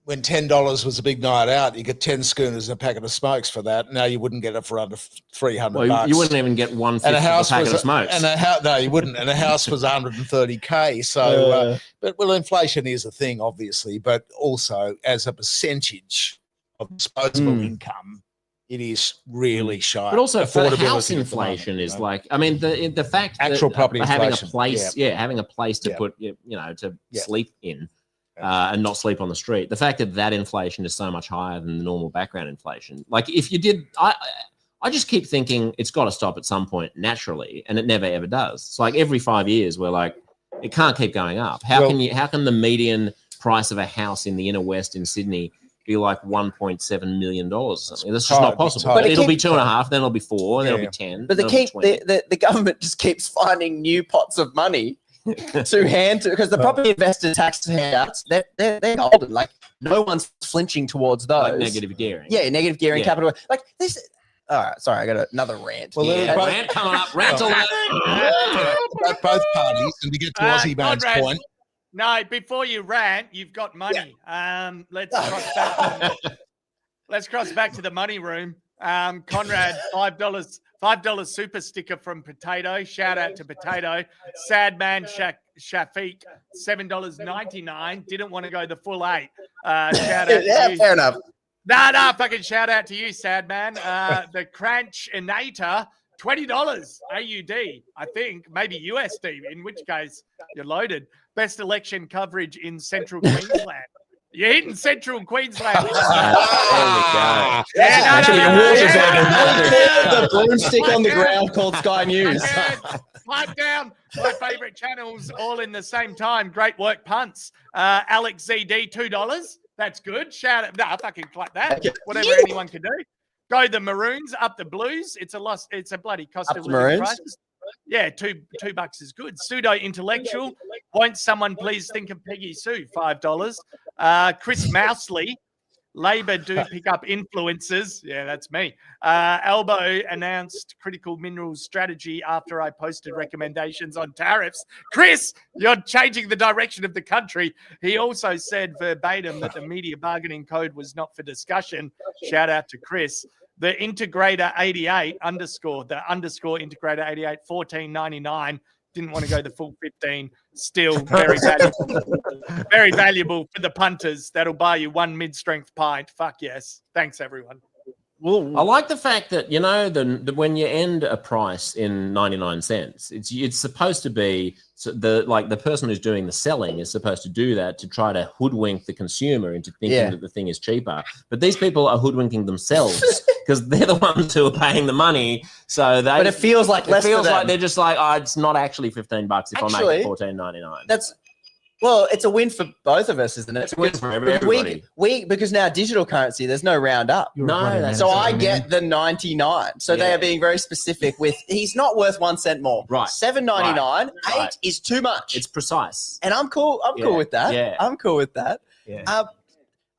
when $10 was a big night out. You get 10 schooners and a packet of smokes for that. Now you wouldn't get it for under $300. Well, you wouldn't even get one fifth of a packet of smokes. No, you wouldn't. And a house was 130K. So, but inflation is a thing, obviously, but also as a percentage of disposable income, it is really shy. But also, for house affordability inflation is like, I mean, the fact actual that property having inflation, a place, having a place to Yeah. put, to sleep in, and not sleep on the street. The fact that inflation is so much higher than the normal background inflation. Like, if you did, I just keep thinking it's got to stop at some point naturally, and it never ever does. It's like every 5 years we're like, it can't keep going up. How can the median price of a house in the inner west in Sydney be like $1.7 million or something? That's just not possible. But it'll be 2.5, then it'll be 4, then it'll be 10. But the government just keeps finding new pots of money to hand to, because the property investor tax handouts, they're golden. Like, no one's flinching towards those. Like negative gearing. Yeah, negative gearing, capital. Like this. All right, sorry, I got another rant. Well, rant coming up. Rant alert. Both parties, and to get to Ozzyman's point. No, before you rant, you've got money. Let's cross back. Let's cross back to the money room. Conrad, $5 super sticker from Potato. Shout out to Potato. Sad man Shafiq, $7.99. Didn't want to go the full 8. Shout out to you. Fair enough. No, fucking shout out to you, sad man. The Crunchinator, $20 AUD, I think, maybe USD, in which case you're loaded. Best election coverage in central Queensland. You're hitting central Queensland. There we go. The broomstick on the ground called Sky News. Pipe down. My favourite channels all in the same time. Great work, punts. Alex ZD, $2. That's good. Shout out. No, fucking clap that. Whatever anyone can do. Go the Maroons, up the Blues. It's a bloody cost Up of the living Maroons? crisis. Yeah, $2 is good. Pseudo intellectual. Won't someone please think of Peggy Sue? $5. Chris Mousley. Labor do pick up influencers. Yeah, that's me. Albo announced critical minerals strategy after I posted recommendations on tariffs. Chris, you're changing the direction of the country. He also said verbatim that the media bargaining code was not for discussion. Shout out to Chris. The Integrator 88 the underscore Integrator 88, $14.99. Didn't want to go the full 15. Still very valuable. Very valuable for the punters. That'll buy you one mid-strength pint. Fuck yes. Thanks, everyone. I like the fact that, when you end a price in 99 cents, it's supposed to be the person who's doing the selling is supposed to do that to try to hoodwink the consumer into thinking that the thing is cheaper. But these people are hoodwinking themselves because they're the ones who are paying the money. But it feels like less. It feels like they're just like, it's not actually $15 if I make it $14.99. Well, it's a win for both of us, isn't it? It's a win for everybody. Because now digital currency, there's no round up. So I get the 99. So they are being very specific with, he's not worth 1 cent more. Right. $7.99. Right. 8 is too much. It's precise. And I'm cool. I'm cool with that. Yeah. I'm cool with that. Yeah.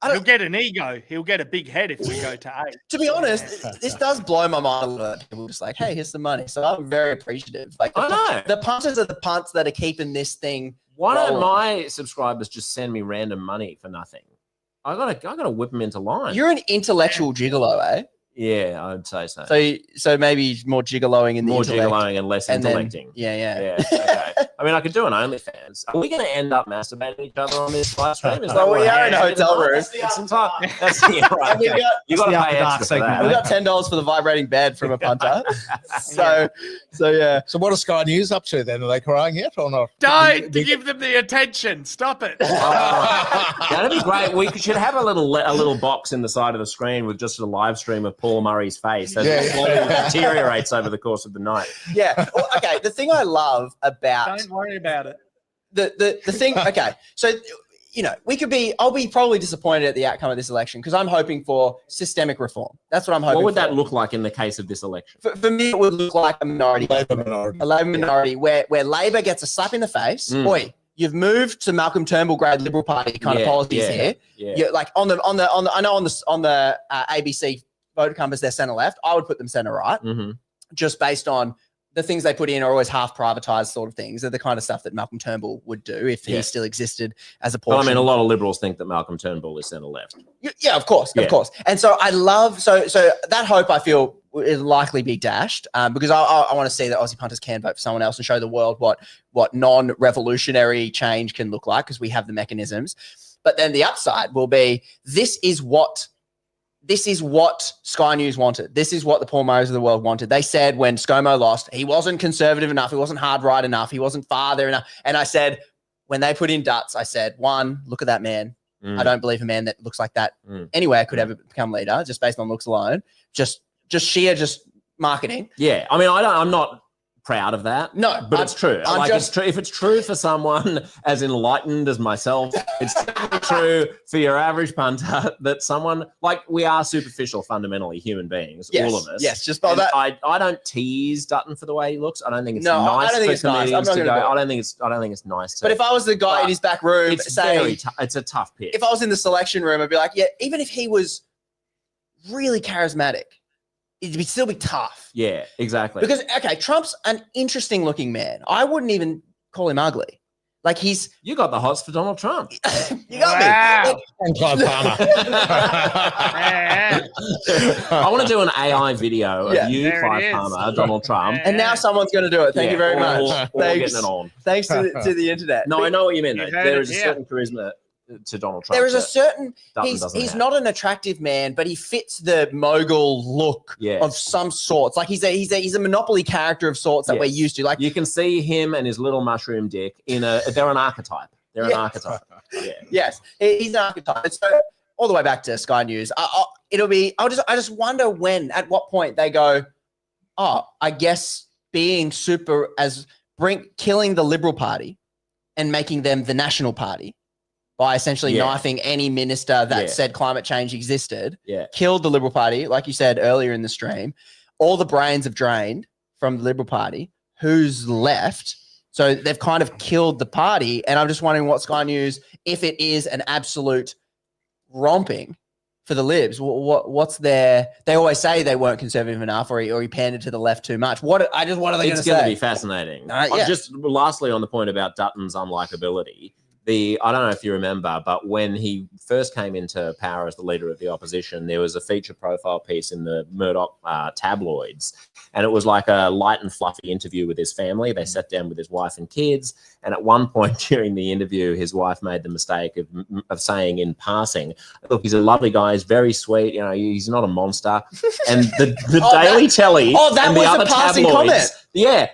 He'll get an ego. He'll get a big head if we go to 8. To be honest, this does blow my mind a little bit. People just like, hey, here's some money. So I'm very appreciative. Like, I know. The punters are the punts that are keeping this thing. Why don't my subscribers just send me random money for nothing? I gotta whip them into line. You're an intellectual gigolo, eh? Yeah, I'd say so. So maybe more gigoloing in the more intellect. gigoloing and less intellecting. Yeah. Okay. I mean, I could do an OnlyFans. Are we going to end up masturbating each other on this live stream? Is Well, we are in a hotel room. That's right. You got to pay extra for that. We got $10 for the vibrating bed from a punter. So yeah. So what are Sky News up to then? Are they crying yet or not? Don't give them the attention. Stop it. That'd be great. We should have a little box in the side of the screen with just a live stream of Paul Murray's face as it slowly deteriorates over the course of the night. Yeah. Well, okay. The thing I love about Don't worry about it. the thing. Okay. So you know, I'll be probably disappointed at the outcome of this election because I'm hoping for systemic reform. That's what I'm hoping What would for. that look like in the case of this election? For me, it would look like a minority. Labor minority. A Labor minority where Labor gets a slap in the face. Oi, you've moved to Malcolm Turnbull grade Liberal Party kind of policies here. Yeah. You're like on the I know on the ABC voter compass they're centre left. I would put them centre right, just based on the things they put in are always half privatized sort of things. They're the kind of stuff that Malcolm Turnbull would do if he still existed as a portion. Well, I mean, a lot of Liberals think that Malcolm Turnbull is centre left. Yeah, of course. And so I love so that hope I feel is likely be dashed because I want to see that Aussie punters can vote for someone else and show the world what non-revolutionary change can look like because we have the mechanisms. But then the upside will be this is what Sky News wanted. This is what the Paul Murrays of the world wanted. They said when ScoMo lost, he wasn't conservative enough. He wasn't hard right enough. He wasn't father enough. And I said, when they put in Dutts, I said, one, look at that man. I don't believe a man that looks like that anywhere could ever become leader just based on looks alone. Just sheer marketing. Yeah. I mean, I'm not proud of that. No, but it's true. It's true. If it's true for someone as enlightened as myself, it's true for your average punter that someone like we are superficial, fundamentally human beings, all of us. Yes, just by that. I don't tease Dutton for the way he looks. I don't think it's nice. I don't think it's nice. I don't think it's nice. To, but if I was the guy in his back room saying, it's a tough pick. If I was in the selection room, I'd be like, yeah, even if he was really charismatic, it'd still be tough. Yeah, exactly. Because, okay, Trump's an interesting looking man. I wouldn't even call him ugly. Like You got the hots for Donald Trump. You got me. And Clive Palmer. I want to do an AI video of you, there Clive it is. Palmer, Donald Trump. And now someone's going to do it. Thank you very much. All Thanks. getting it on. Thanks to the internet. No, I know what you mean, though. You heard There it is a here. certain charisma to Donald Trump. There is a certain Dutton he's doesn't have. not an attractive man, but he fits the mogul look of some sorts. Like he's a monopoly character of sorts that we're used to. Like you can see him and his little mushroom dick they're an archetype. They're an archetype. Yeah. Yes, he's an archetype. And so all the way back to Sky News, I just wonder at what point they go, oh, I guess being killing the Liberal Party and making them the National Party by essentially knifing any minister that said climate change existed, killed the Liberal Party, like you said earlier in the stream. All the brains have drained from the Liberal Party. Who's left? So they've kind of killed the party. And I'm just wondering what Sky News, if it is an absolute romping for the Libs, what's their? They always say they weren't conservative enough, or he pandered to the left too much. What are they going to say? It's going to be fascinating. Just lastly on the point about Dutton's unlikability, I don't know if you remember, but when he first came into power as the leader of the opposition, there was a feature profile piece in the Murdoch tabloids, and it was like a light and fluffy interview with his family. They sat down with his wife and kids, and at one point during the interview, his wife made the mistake of saying in passing, "Look, he's a lovely guy. He's very sweet. You know, he's not a monster." And the Daily Telly and the other tabloids,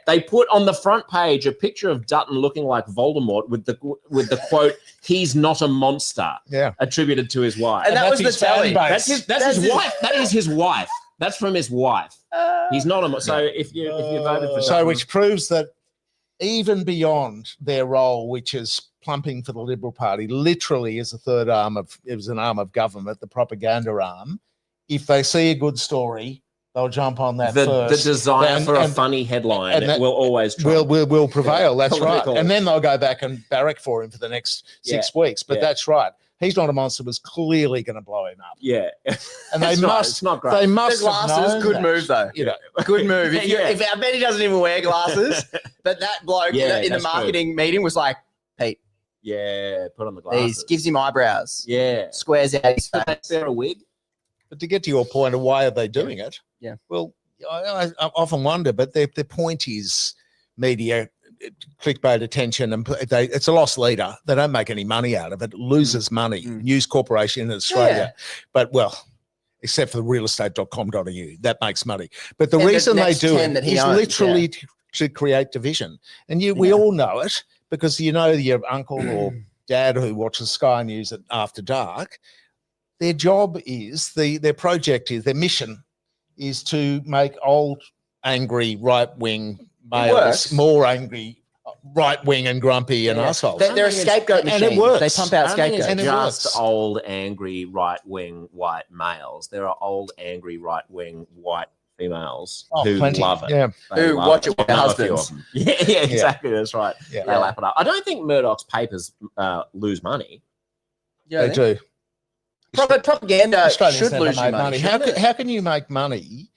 they put on the front page a picture of Dutton looking like Voldemort with the quote, "He's not a monster," attributed to his wife. And that was the Telly. That's his wife. That is his wife. That's from his wife. He's not a so if you voted for Dutton, which proves that even beyond their role, which is plumping for the Liberal Party, literally is an arm of government, the propaganda arm. If they see a good story, they'll jump on that first. The desire for a funny headline will always trump. will prevail. That's right. Political. And then they'll go back and barrack for him for the next 6 weeks. But that's right. He's not a monster was clearly going to blow him up. Yeah. And they must. It's not great. They must the have glasses. known Good that. move though. You know, good move. If I bet he doesn't even wear glasses, but that bloke in the marketing meeting was like, Pete. Yeah, put on the glasses. Gives him eyebrows. Yeah. Squares out his face. Wear a wig. But to get to your point of why are they doing it? Yeah. Well, I often wonder, but their point is media clickbait attention, and it's a lost leader. They don't make any money out of it. It loses money. News Corporation in Australia, but except for the realestate.com.au, that makes money. But the reason they do it is literally to create division. And we all know it because your uncle or dad who watches Sky News after dark. Their job is their project is their mission is to make old, angry, right-wing males more angry right wing and grumpy and Yeah. assholes. They're a scapegoat and machine. it works. They pump out I don't think scapegoats. And it's it just works. old, angry, right-wing white males. There are old, angry, right-wing white females who plenty. love it. Yeah. They Who love watch it with their I know a few of husbands. them. Yeah, exactly. That's right. Yeah. They lap it up. I don't think Murdoch's papers lose money. Yeah, They do. propaganda Australians should never lose you made money. How can you make money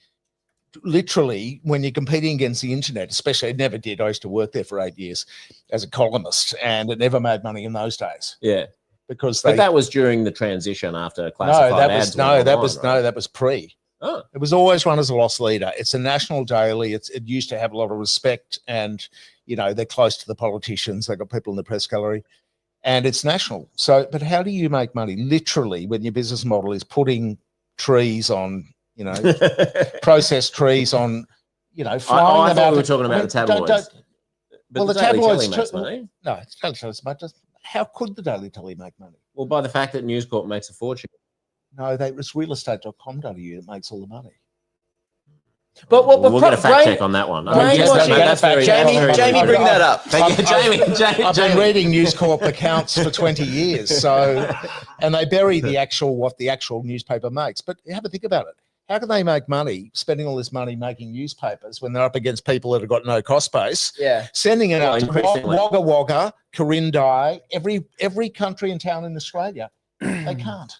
literally when you're competing against the internet? Especially, it never did. I used to work there for 8 years as a columnist, and it never made money in those days Yeah. because But that was during the transition after classified ads. went online, right? that was pre. Oh. It was always run as a loss leader. It's a national daily. It used to have a lot of respect, and they're close to the politicians. They got people in the press gallery, and it's national. So, but how do you make money? Literally, when your business model is putting trees on, processed trees on, I flying them thought out. we were talking about the tabloids. But well, the Daily tabloids Telly makes too- money. No, it's Daily Telly much. How could the Daily Telly make money? Well, by the fact that News Corp makes a fortune. No, it's realestate.com.au that makes all the money. But We'll get a fact check on that one. brainwashing- That's very Jamie, bring that up. Thank you, Jamie. I've been reading News Corp accounts for 20 years, and they bury what the actual newspaper makes. But have a think about it. How can they make money spending all this money making newspapers when they're up against people that have got no cost base? Yeah. Sending it out to increasingly. Wagga Wagga, Corindai, every country and town in Australia. They can't.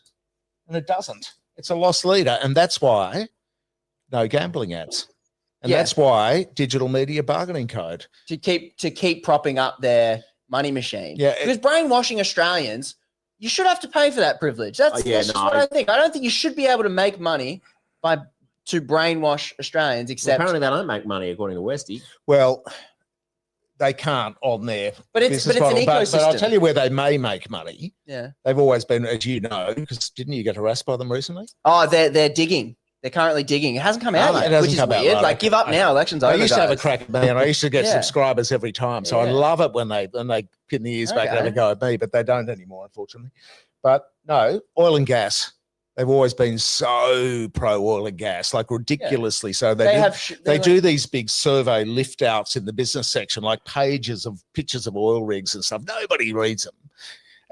And it doesn't. It's a loss leader. And that's why no gambling ads. And Yeah. that's why digital media bargaining code. To keep propping up their money machine. Yeah, Because brainwashing Australians, you should have to pay for that privilege. That's just what I think. I don't think you should be able to make money to brainwash Australians, Well, except apparently they don't make money according to Westy. Well, they can't on their but it's business an model. ecosystem. But I'll tell you where they may make money. Yeah. They've always been, as you know, because didn't you get harassed by them recently? Oh, they're digging. They're currently digging. It hasn't come out No, yet, it hasn't which is come out, weird. right, Like, okay. give up now. Election's over. I used to have a guys. crack at me, and I used to get Yeah. subscribers every time. So I Yeah. love it when they pin the ears back and have a Okay. go at me, but they don't anymore, unfortunately. But no, oil and gas. They've always been so pro oil and gas, like ridiculously. So they do these big survey lift outs in the business section, like pages of pictures of oil rigs and stuff. Nobody reads them.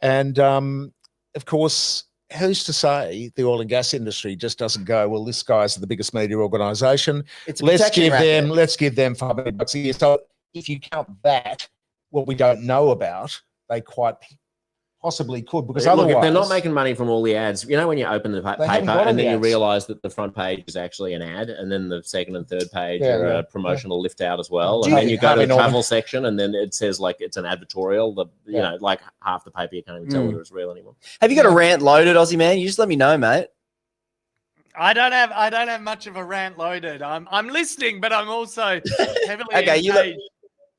And of course, who's to say the oil and gas industry just doesn't go, well, this guy's the biggest media organization. It's a Let's protection give them $500 a year. So if you count that, what we don't know about, they quite possibly could, because Look, otherwise if they're not making money from all the ads, when you open the They haven't paper got and any then you ads. realize that the front page is actually an ad, and then the second and third page Yeah, are yeah, a promotional lift out as well, Do and you- then you go to Harvey the Norman- travel section, and then it says like it's an advertorial. Like half the paper you can't even tell whether it's real anymore. Have you got a rant loaded, Aussie man? You just let me know, mate. I don't have much of a rant loaded. I'm listening, but I'm also heavily Okay, engaged.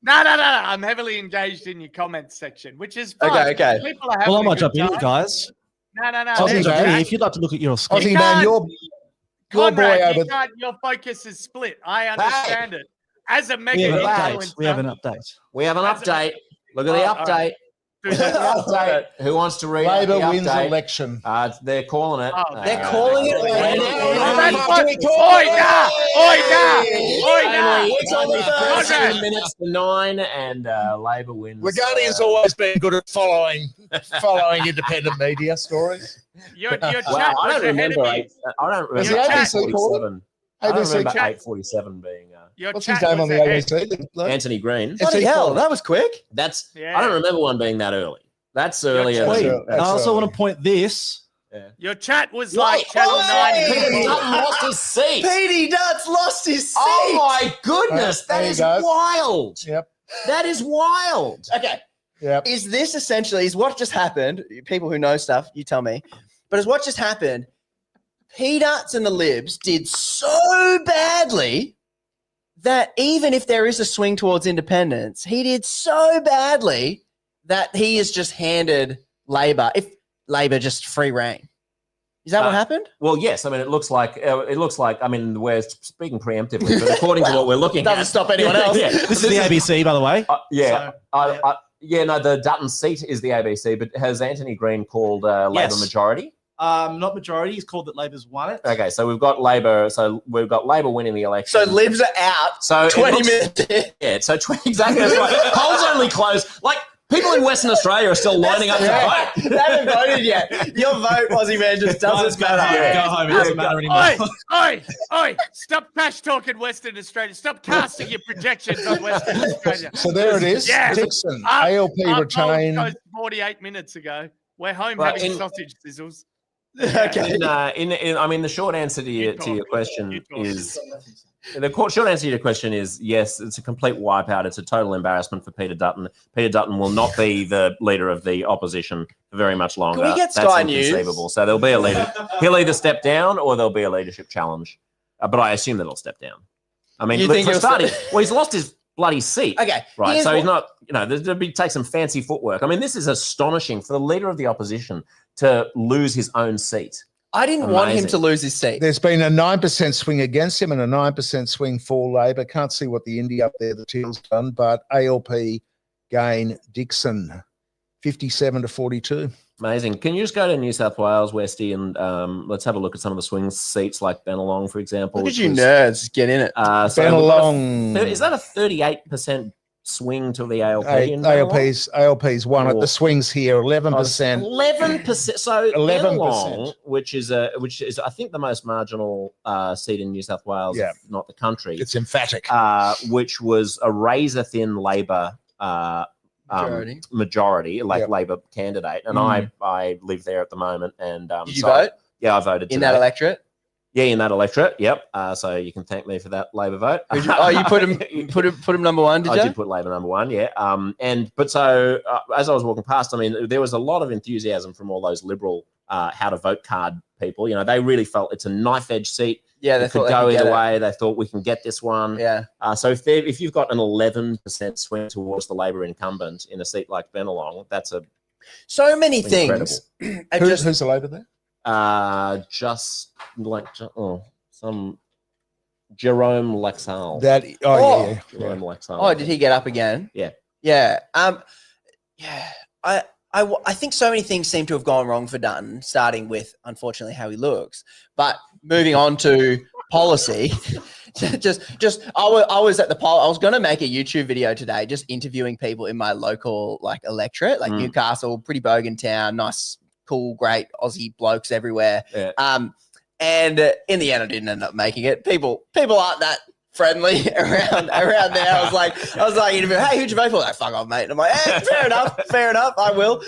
No. I'm heavily engaged in your comments section, which is fine. Okay. People are Well, I having a might good jump in, time. guys. No. Aussie there's man, man, chat. if you'd like to look at your screen. Aussie You man, can't- your Conrad, boy you over can't- your focus is split. I understand it. As a mega We have an Relax. update. We have an update. We have an update. Look at the Oh, all update. right. Update. Who wants to read Labor the wins update? election. They're calling it. Oh, They're calling it Oi, right now. It's only Conrad. 13 minutes to 9, and Labor wins. Guardian's always been good at following independent media stories. Your chat Wow, I was don't ahead remember. of me. I don't Is remember the ABC 847. I don't ABC remember chat. 847 being Your What's his chat name was on the ahead. ABC? Anthony Green. Bloody hell, that was quick. That's. Yeah. I don't remember one being that early. That's earlier. That's Wait, early. I also want to point this. Your chat was like Channel 9. Peter Dutton lost his seat. Petey Dutt's lost his seat. Oh my goodness, There that you is go. wild. Yep. That is wild. Okay. Yep. Is this essentially what just happened? People who know stuff, you tell me. But is what just happened? P-Duts and the Libs did so badly that even if there is a swing towards independence, he did so badly that he has just handed Labor, if Labor just free reign. Is that what happened? Well, yes. I mean, it looks like. I mean, we're speaking preemptively, but according to what we're looking Doesn't at, stop anyone else. Yeah, This is the ABC, by the way. yeah. So, No, the Dutton seat is the ABC, but has Anthony Green called Labor Yes. majority? Not majority. He's called that Labor's won it. Okay, so we've got Labor. So we've got Labor winning the election. So Libs are out. So 20 minutes. Yeah, so exactly. That's right. Polls only close. Like, people in Western Australia are still lining up to vote. They haven't voted yet. Your vote, Aussie man, just doesn't matter. Go home. It doesn't matter anymore. Oi! Stop trash talking Western Australia. Stop casting your projections on Western Australia. So there it is. Yes. Dixon, ALP retain. 48 minutes ago. We're home Right, having sausage sizzles. Okay. I mean, the short answer to your question is short answer to your question is yes. It's a complete wipeout. It's a total embarrassment for Peter Dutton. Peter Dutton will not be the leader of the opposition for very much longer. Can we get Sky That's News? inconceivable. So there'll be a leader. He'll either step down or there'll be a leadership challenge. But I assume that he'll step down. I mean, You think for he'll starting, well, he's lost his bloody seat. Okay. Right. So he's not. There'll be take some fancy footwork. I mean, this is astonishing for the leader of the opposition to lose his own seat. I didn't want him to lose his seat. There's been a 9% swing against him and a 9% swing for Labor. Can't see what the Indy up there, the Teal's done, but ALP gain Dixon 57 to 42. Amazing. Can you just go to New South Wales, Westy, and let's have a look at some of the swing seats like Bennelong, for example. Look at you nerds. Get in it. Bennelong. Is that a 38% swing to the ALP? in Bennelong? ALP's won it. The swings here 11%. 11%. So 11%. Bennelong, which is I think the most marginal seat in New South Wales, if not the country. It's emphatic. Which was a razor thin Labor majority, like Labor candidate, and I live there at the moment. And did you vote? Yeah, I voted in that electorate. Yeah, in that electorate. Yep. So you can thank me for that Labor vote. You put him number one, did you? I did put Labor number one. Yeah. So as I was walking past, I mean, there was a lot of enthusiasm from all those Liberal how to vote card people. They really felt it's a knife edge seat. Yeah, they could go either way. They thought we can get this one. Yeah. So if you've got an 11% swing towards the Labor incumbent in a seat like Bennelong, that's so many things. Who's the Labor there? Just like some Jerome Laxale. Jerome Laxale. Oh, did he get up again? Yeah. Yeah. I think so many things seem to have gone wrong for Dutton, starting with, unfortunately, how he looks. But moving on to policy, I was at the poll. I was going to make a YouTube video today, just interviewing people in my local electorate, Newcastle, pretty bogan town, nice, cool, great Aussie blokes everywhere. Yeah. And in the end, I didn't end up making it. People aren't that friendly around there. I was like, interviewing, hey, who'd you vote for? Like, fuck off, mate. And I'm like, fair enough, I will.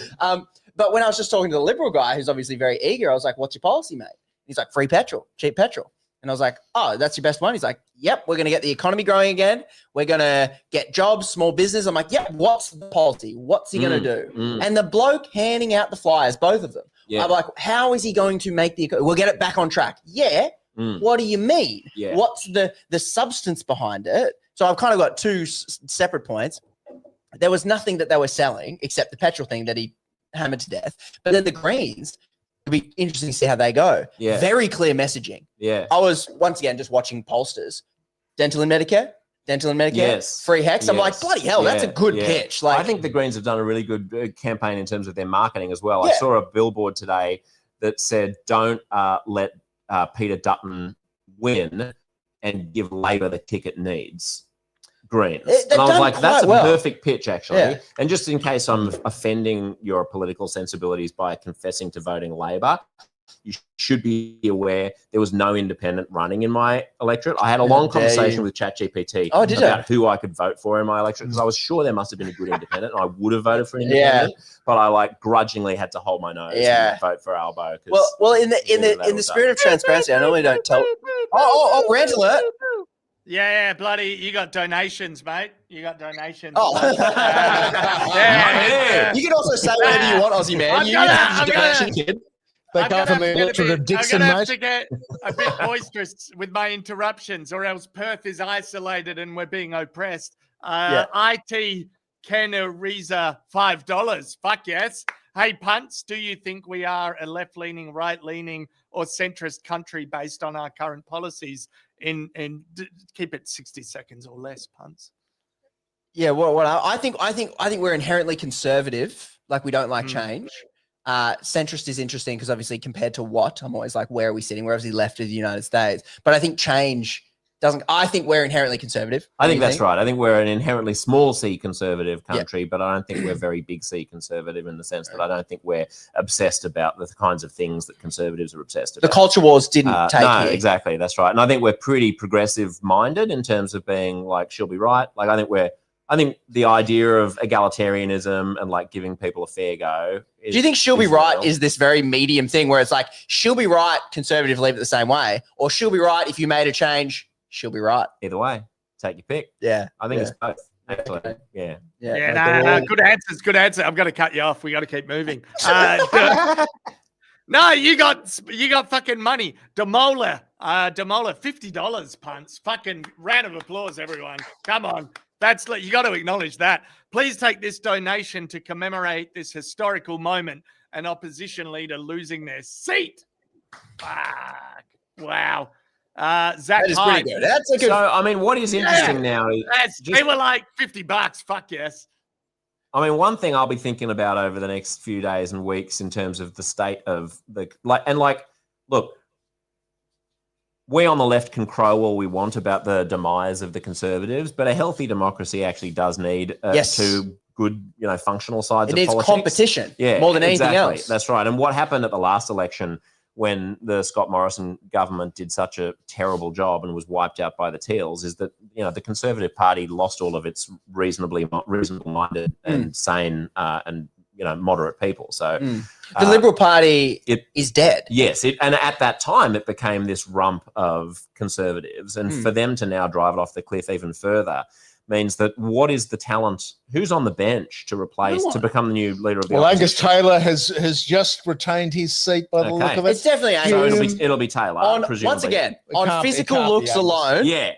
But when I was just talking to the Liberal guy, who's obviously very eager, I was like, what's your policy, mate? He's like, free petrol, cheap petrol. And I was like, oh, that's your best one? He's like, yep, we're going to get the economy growing again. We're going to get jobs, small business. I'm like, yep, what's the policy? What's he going to do? And the bloke handing out the flyers, both of them. Yeah. I'm like, how is he going to make we'll get it back on track? Yeah. What do you mean? Yeah. What's the substance behind it? So I've kind of got two separate points. There was nothing that they were selling except the petrol thing that he hammered to death. But then the Greens, it'll be interesting to see how they go. Yeah. Very clear messaging. Yeah. I was, once again, just watching pollsters. Dental and Medicare. Yes. Free hex. Yes. I'm like, bloody hell, that's a good pitch. I think the Greens have done a really good campaign in terms of their marketing as well. Yeah. I saw a billboard today that said, don't let Peter Dutton win and give Labor the kick it needs. Greens. And I was like, that's a perfect pitch, actually. Yeah. And just in case I'm offending your political sensibilities by confessing to voting Labor, you should be aware there was no independent running in my electorate. I had a long conversation with ChatGPT about who I could vote for in my electorate because I was sure there must have been a good independent and I would have voted for an independent, but I grudgingly had to hold my nose and vote for Albo. Well, in the spirit of transparency, I normally don't tell. Oh, rant alert. Yeah, bloody, you got donations, mate. You got donations. Oh. Yeah. You can also say whatever you want, Aussie man. You have your donation, kid. They come from the electorate of Dixon, I'm going mate. to get a bit boisterous with my interruptions, or else Perth is isolated and we're being oppressed. IT Kenna Reza $5. Fuck yes. Hey, Punts, do you think we are a left-leaning, right-leaning, or centrist country based on our current policies? Keep it 60 seconds or less, Punts. Yeah, I think we're inherently conservative. Like we don't like change. centrist is interesting because obviously compared to what, I'm always like, where are we sitting? We're obviously left of the United States. But I think change doesn't, I think we're inherently conservative. I think that's right. I think we're an inherently small C conservative country, but I don't think we're very big C conservative in the sense that I don't think we're obsessed about the kinds of things that conservatives are obsessed about. The culture wars didn't take No, here. exactly. That's right. And I think we're pretty progressive minded in terms of being like, she'll be right. Like, I think the idea of egalitarianism and like giving people a fair go. Do you think she'll be right is this very medium thing where it's like, she'll be right, conservative, leave it the same way, or she'll be right if you made a change, she'll be right? Either way, take your pick. Yeah. I think it's both. Actually, Yeah. No, good answers. Good answer. I'm going to cut you off. We got to keep moving. No, you got fucking money. Demola, $50 punts. Fucking round of applause, everyone. Come on. You got to acknowledge that. Please take this donation to commemorate this historical moment, an opposition leader losing their seat. Fuck. Wow. Zach, that is pretty good. That's a good. So, I mean, what is interesting now is they were like $50. Fuck yes. I mean, one thing I'll be thinking about over the next few days and weeks in terms of the state of look, we on the left can crow all we want about the demise of the Conservatives, but a healthy democracy actually does need two good, functional sides of politics. It needs competition more than anything else. That's right. And what happened at the last election when the Scott Morrison government did such a terrible job and was wiped out by the Teals is that, the Conservative Party lost all of its reasonable-minded and sane and moderate people. So the Liberal Party is dead. Yes, and at that time it became this rump of conservatives, and for them to now drive it off the cliff even further means that what is the talent? Who's on the bench to replace to become the new leader of the opposition? Angus Taylor has just retained his seat by the look of it. It's definitely Angus. So it'll be Taylor. Presumably. Once again, on physical looks alone. Yeah.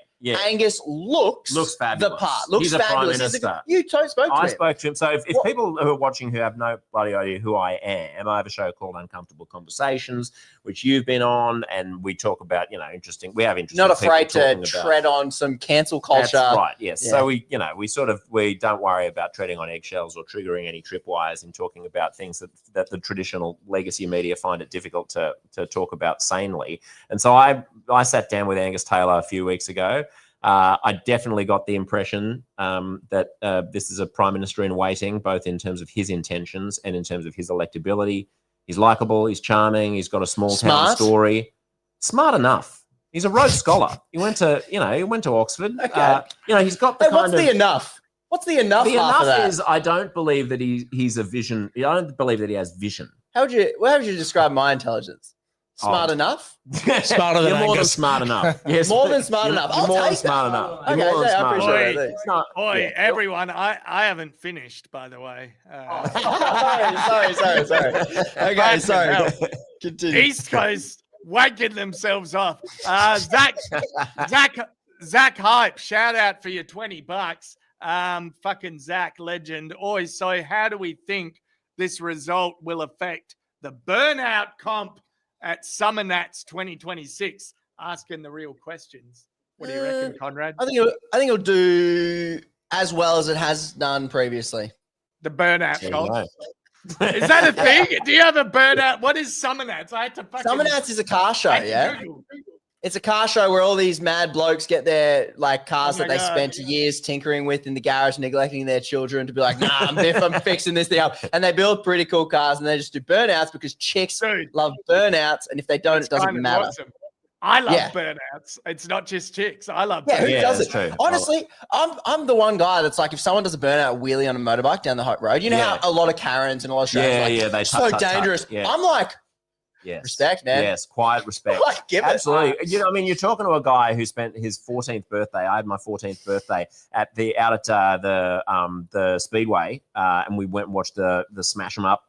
Angus looks fabulous. The part. Looks He's fabulous. a Prime Minister. You spoke to him. I spoke to him. So if people who are watching who have no bloody idea who I am, I have a show called Uncomfortable Conversations, which you've been on, and we talk about, interesting. We have interesting. Not afraid to tread on some cancel culture. That's right. Yes. Yeah. So we don't worry about treading on eggshells or triggering any tripwires in talking about things that the traditional legacy media find it difficult to talk about sanely. And so I sat down with Angus Taylor a few weeks ago. I definitely got the impression that this is a prime minister in waiting, both in terms of his intentions and in terms of his electability. He's likable, he's charming, he's got a small town story. Smart enough. He's a Rhodes Scholar. He went to Oxford. Okay. He's got the what's the enough? What's the enough? The enough of that? Is I don't believe that he's a vision. I don't believe that he has vision. How would you describe my intelligence? Smart enough? Smarter than You're more than Angus. smart enough. Yes, more than smart enough. You're I'll more than take smart that. enough. Okay, You're more than I smart appreciate enough. it. Oi, everyone, I haven't finished, by the way. Sorry. Okay, sorry. Continue. East Coast wanking themselves off. Zach Hype, shout out for your $20. Fucking Zach, legend. Oi, so how do we think this result will affect the burnout comp at Summer Nats 2026? Asking the real questions. What do you reckon, Conrad? I think it'll do as well as it has done previously. The burnout comp. Is that a thing? Do you have a burnout? What is Summer Nats? I had to fucking... Summer Nats is a car show, yeah? It's a car show where all these mad blokes get their cars that they spent years tinkering with in the garage, neglecting their children to be like, nah, I'm fixing this thing up. And they build pretty cool cars and they just do burnouts because chicks love burnouts. And if they don't, it doesn't matter. Awesome. I love burnouts. It's not just chicks. I love burnouts. Who doesn't? True. Honestly, I'm the one guy that's like, if someone does a burnout wheelie on a motorbike down the hot road, you know how a lot of Karens and a lot of shows they so dangerous. Yeah. I'm like, respect, man. Yes, quiet respect. Absolutely. You're talking to a guy who spent his 14th birthday. I had my 14th birthday out at the Speedway, and we went and watched the Smash 'em Up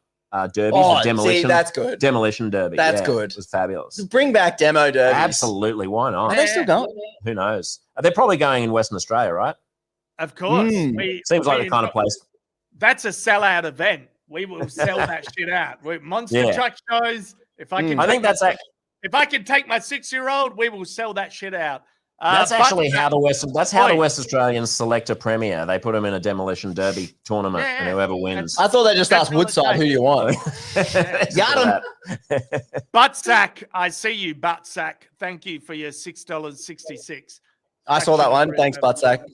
derby. Demolition. See, that's good. Demolition derby. That's good. It was fabulous. Just bring back demo derbies. Absolutely. Why not? Are they still going? Who knows? They're probably going in Western Australia, right? Of course. Seems like the kind of place. That's a sellout event. We will sell that shit out. Monster truck shows. If I can, I think that's if I can take my 6-year-old, we will sell that shit out. That's actually but- how the Oi. West Australians select a premier. They put them in a demolition derby tournament, and whoever wins. I thought they just That's asked all it Woodside, takes. who do you want? Got Buttsack, I see you, Buttsack. Thank you for your $6.66. I saw that one. Thanks, Buttsack.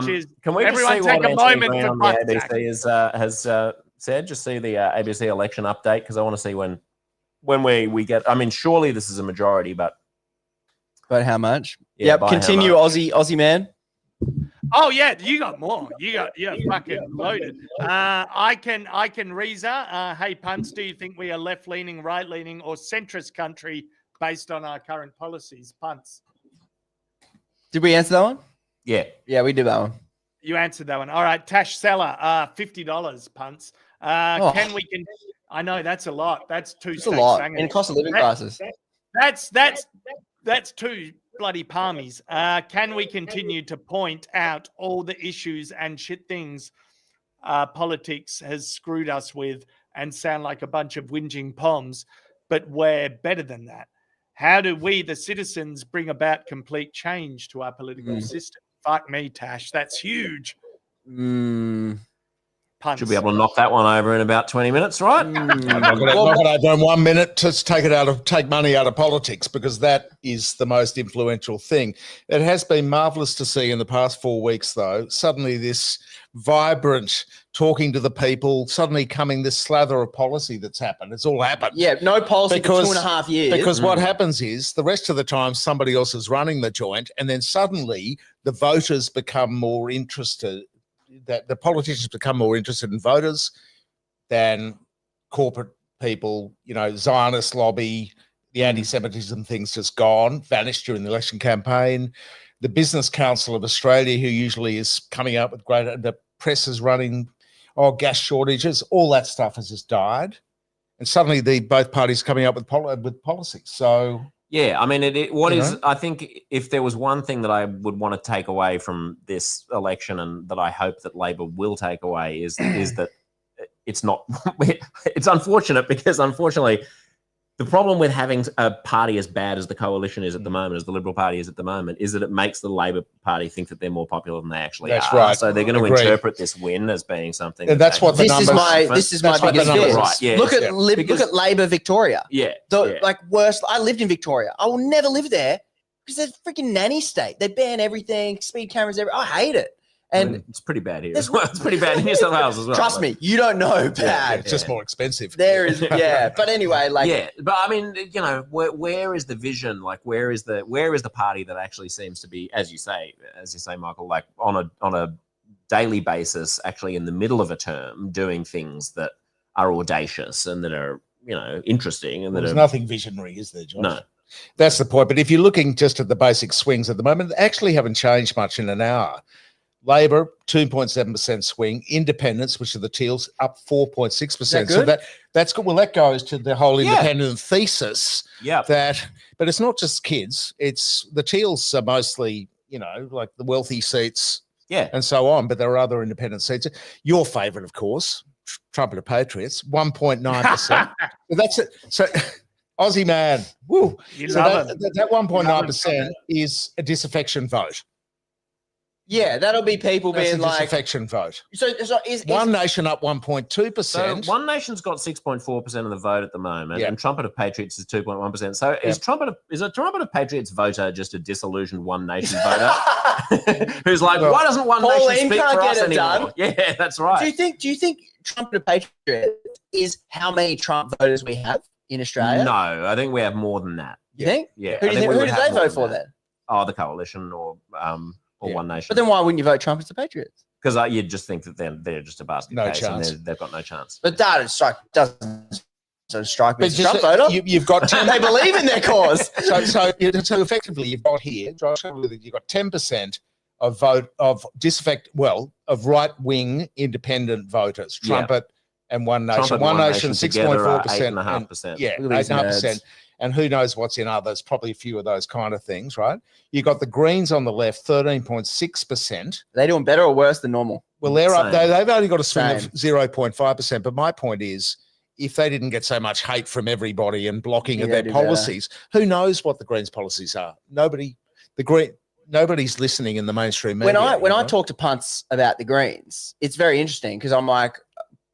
Cheers. Can we just Everyone see take what a Anthony moment Green for on the Buttsack. ABC has said? Just see the ABC election update, because I want to see when we get. I mean, surely this is a majority, but How much? Yeah, Yep. by how Continue, much? Aussie man. Oh yeah, you got more. You're fucking loaded. I can Reza. Hey Punts, do you think we are left leaning, right leaning, or centrist country based on our current policies? Punts. Did we answer that one? yeah, Yeah, we did that one. You answered that one. All right, Tash Seller, $50. Punts. Oh. Can we? I know that's a lot. That's two. It's a lot. In a cost of living crisis. That's two bloody palmies. Can we continue to point out all the issues and shit things politics has screwed us with and sound like a bunch of whinging poms, but we're better than that? How do we, the citizens, bring about complete change to our political system? Fuck me, Tash. That's huge. Punts. should be able to knock that one over in about 20 minutes, right? Knock it over in 1 minute to take money out of politics, because that is the most influential thing. It has been marvellous to see in the past 4 weeks, though, suddenly this vibrant talking to the people, suddenly coming this slather of policy that's happened. It's all happened. Yeah, no policy for 2.5 years. Because what happens is the rest of the time somebody else is running the joint, and then suddenly the voters become more interested, that the politicians become more interested in voters than corporate people. You know, Zionist lobby, the anti-Semitism thing's just gone, vanished during the election campaign. The Business Council of Australia, who usually is coming up with the press is running, gas shortages, all that stuff has just died. And suddenly both parties coming up with policies. So Yeah, I mean, I think if there was one thing that I would want to take away from this election, and that I hope that Labor will take away, is that it's not, it's unfortunate, because unfortunately the problem with having a party as bad as the coalition is at the moment, as the Liberal Party is at the moment, is that it makes the Labor Party think that they're more popular than they actually That's are. right. So they're going to Agree. interpret this win as being something. And that's what the This is numbers. my That's what biggest the fear. numbers- Right, yeah. Look at Yeah. look at Labor Victoria. Yeah. Like worst. I lived in Victoria. I will never live there because it's a freaking nanny state. They ban everything, speed cameras, I hate it. And it's pretty bad here as well. It's pretty bad in New South Wales as well. trust me, you don't know bad. It's just more expensive. There is, But anyway, like, Yeah, but I mean, you know, where is the vision? Like, where is the party that actually seems to be, as you say, Michael, like on a daily basis, actually in the middle of a term, doing things that are audacious and that are, you know, interesting and that There's are nothing visionary, is there, Josh? no. That's the point. But if you're looking just at the basic swings at the moment, they actually haven't changed much in an hour. Labor, 2.7% swing. Independents, which are the Teals, up 4.6%. So that's good. Well, that goes to the whole independent thesis. Yeah. But it's not just kids. It's the Teals are mostly, you know, like the wealthy seats, Yeah. and so on. But there are other independent seats. Your favourite, of course, Trumpeter Patriots, 1.9%. That's it. So Aussie man, woo. You So love that 1.9% is a disaffection vote. yeah, that'll be people That's being a like, disaffection vote. so is One Nation up 1.2%. So One Nation's got 6.4% of the vote at the moment, Yeah. and Trumpet of Patriots is 2.1%. So is a Trumpet of Patriots voter just a disillusioned One Nation voter who's like, Well, why doesn't One Pauline Nation speak can't for get us it anymore? done. Yeah, that's right. Do you think Trump the Patriot is how many Trump voters we have in Australia? No, I think we have more than that. You think? Yeah. Who I do you think think? we Who would did have they more vote than for that. then? Oh, the coalition or One Nation. But then why wouldn't you vote Trump as the Patriots? Because you'd just think that they're just a basket No case chance. and they've got no chance. But that doesn't strike me But as a Trump voter. you've got And they believe in their cause. so effectively you've got here, Josh, you've got 10% of right-wing independent voters, Yeah. Trumpet and One Nation. Trumpet and One One Nation, Nation together are 6.4%. 8.5%. Yeah, Look at these 8.5%. And who knows what's in others, probably a few of those kind of things, right? You got the Greens on the left, 13.6%. Are they doing better or worse than normal? Well, they're up. Same. They've only got a swing of Same. 0.5%. But my point is, if they didn't get so much hate from everybody and blocking of Yeah, their do better. policies, who knows what the Greens' policies are? Nobody. The nobody's listening in the mainstream When media. I talk to punts about the Greens, it's very interesting because I'm like,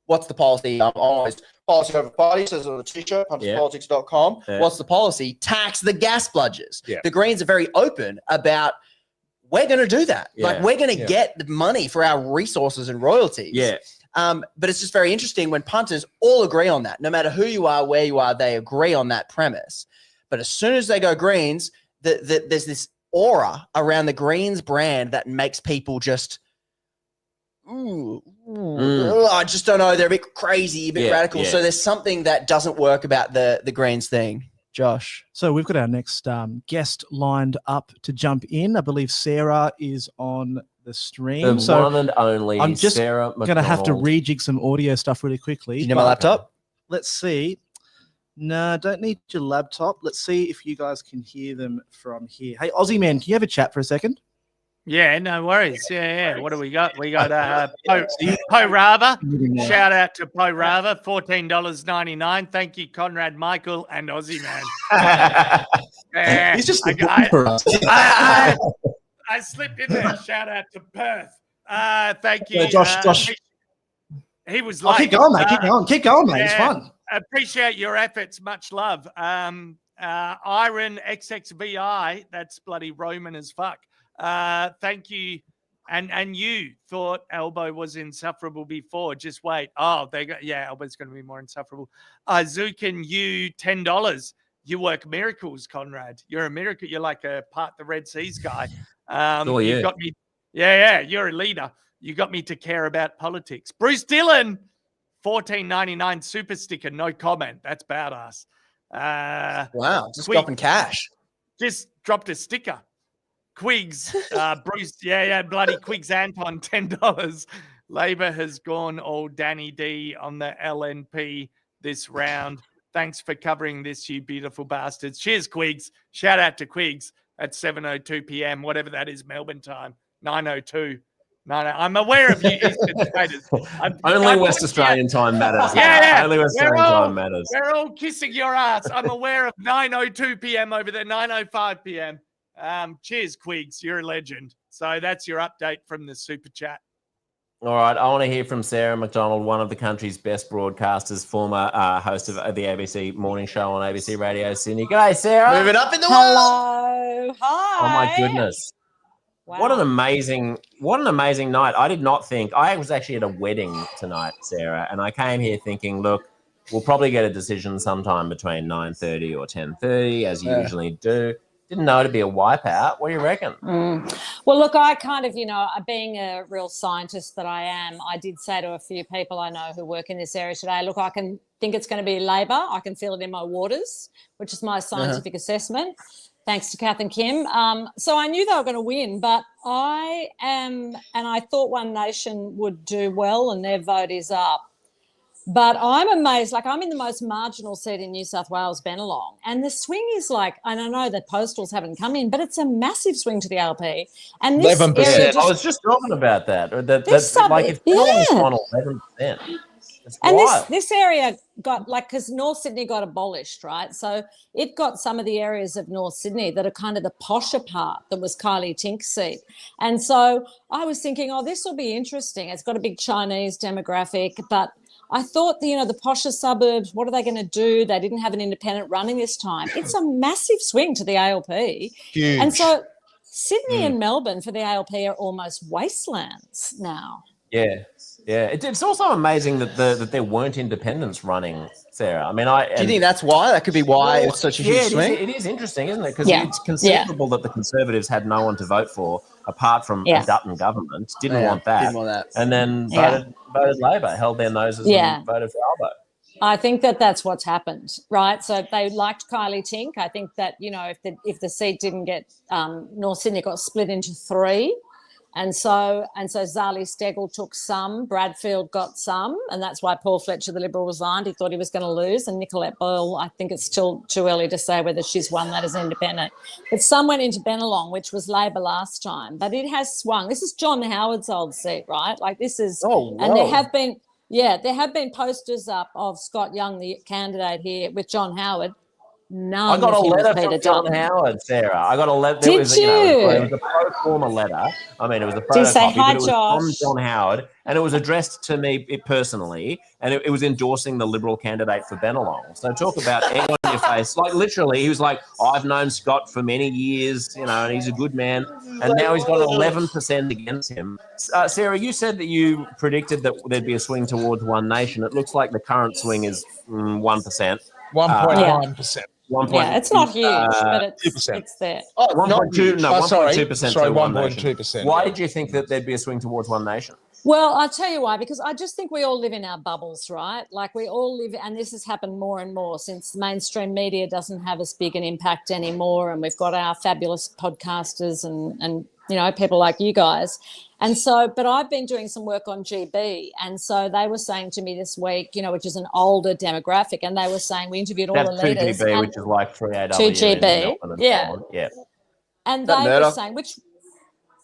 what's the policy? I'm always policy over party, says on the t-shirt, punterspolitics.com. Yeah. What's the policy? Tax the gas bludgers. Yeah. The Greens are very open about we're going to do that. Yeah. Like we're going to get the money for our resources and royalties. Yeah. But it's just very interesting when punters all agree on that. No matter who you are, where you are, they agree on that premise. But as soon as they go Greens, there's this aura around the Greens brand that makes people just, I just don't know. They're a bit crazy, a bit radical. Yeah. So there's something that doesn't work about the Greens thing. Josh. So we've got our next guest lined up to jump in. I believe Sarah is on the stream. The one and only I'm just Sarah going to have to McDonald. rejig some audio stuff really quickly. Do you know my laptop? Let's see. No, don't need your laptop. Let's see if you guys can hear them from here. Hey, Ozzyman, can you have a chat for a second? Yeah, no worries. Yeah. What do we got? We got Po Rava. Shout out to Po Rava, $14.99. Thank you, Conrad Michael and Ozzyman. He's just looking for us. I slipped in there. Shout out to Perth. Thank you. Josh. He was Keep going, mate. Keep going, mate. It's fun. Appreciate your efforts. Much love. Iron XXVI. That's bloody Roman as fuck. Thank you. And you thought Elbow was insufferable before. Just wait. Oh, Elbow's going to be more insufferable. Zukin, you $10. You work miracles, Conrad. You're a miracle. You're like a part the Red Seas guy. You got me. Yeah. You're a leader. You got me to care about politics. Bruce Dillon, $14.99 super sticker. No comment. That's badass. Wow. Just dropping cash. Just dropped a sticker. Quigs, Bruce, bloody Quigs Anton, $10. Labor has gone all Danny D on the LNP this round. Thanks for covering this, you beautiful bastards. Cheers, Quigs. Shout out to Quigs at 7:02 p.m., whatever that is, Melbourne time, 9:02. I'm aware of you Eastern Traders. Only West Australian time matters. Yeah. Only West Australian time matters. We're all kissing your ass. I'm aware of 9:02 p.m. over there, 9:05 p.m. Cheers, Quigs. You're a legend. So that's your update from the super chat. All right. I want to hear from Sarah McDonald, one of the country's best broadcasters, former host of the ABC morning show on ABC Radio Sydney. G'day, Sarah. Moving up in the world. Hello. Hi. Oh my goodness. Wow. What an amazing night. I did not think I was actually at a wedding tonight, Sarah, and I came here thinking, look, we'll probably get a decision sometime between 9:30 or 10:30, as you usually do. Didn't know it'd be a wipeout. What do you reckon? Well, look, I kind of, being a real scientist that I am, I did say to a few people I know who work in this area today, look, I can think it's going to be Labor. I can feel it in my waters, which is my scientific assessment. Thanks to Kath and Kim. So I knew they were going to win, but I thought One Nation would do well and their vote is up. But I'm amazed, like I'm in the most marginal seat in New South Wales, Bennelong, and the swing is like, and I know that postals haven't come in, but it's a massive swing to the LP. And this 11%. I was just talking about that. It's on 11%. And this area got because North Sydney got abolished, right? So it got some of the areas of North Sydney that are kind of the posher part that was Kylie Tink's seat. And so I was thinking, this will be interesting. It's got a big Chinese demographic, but I thought, the posher suburbs, what are they going to do? They didn't have an independent running this time. It's a massive swing to the ALP. Huge. And so Sydney and Melbourne for the ALP are almost wastelands now. Yeah. It's also amazing that there weren't independents running, Sarah. I mean, do you think that's why? That could be why it's such a huge swing? It is interesting, isn't it? Because it's conceivable that the Conservatives had no one to vote for apart from a Dutton government. Didn't want that. And then voted Labor, held their noses and voted for Albo. I think that's what's happened, right? So they liked Kylie Tink. I think that, if the seat didn't get North Sydney got split into three. And so Zali Steggall took some, Bradfield got some, and that's why Paul Fletcher, the Liberal, resigned. He thought he was going to lose. And Nicolette Boyle, I think it's still too early to say whether she's won that as independent. But some went into Bennelong, which was Labor last time. But it has swung. This is John Howard's old seat, right? Like this is, and there have been posters up of Scott Young, the candidate here, with John Howard. none I got a of him letter was Peter from John Dutton. Howard, Sarah. I got a letter. Did It was a you? pro forma letter. I mean, it was a Do you say, photocopy, "Hi, but it was from Josh"? John Howard, and it was addressed to me personally, and it was endorsing the Liberal candidate for Bennelong. So talk about egg on your face. Like literally, he was like, "I've known Scott for many years, and he's a good man, and now he's got 11% against him." Sarah, you said that you predicted that there'd be a swing towards One Nation. It looks like the current swing is 1%. 1.9%. Yeah, it's not huge, but it's 2%. there. Oh, 1.2, no, 1.2%. Sorry, to One Nation. 1.2%. Why did you think that there'd be a swing towards One Nation? Well, I'll tell you why, because I just think we all live in our bubbles, right? Like we all live, and this has happened more and more since mainstream media doesn't have as big an impact anymore. And we've got our fabulous podcasters and people like you guys. And so, but I've been doing some work on GB. And so they were saying to me this week, which is an older demographic, and they were saying, we interviewed all That's the leaders. 2GB, which is like 3AW. 2GB, yeah. So on. Yeah. And that they Murdoch? were saying,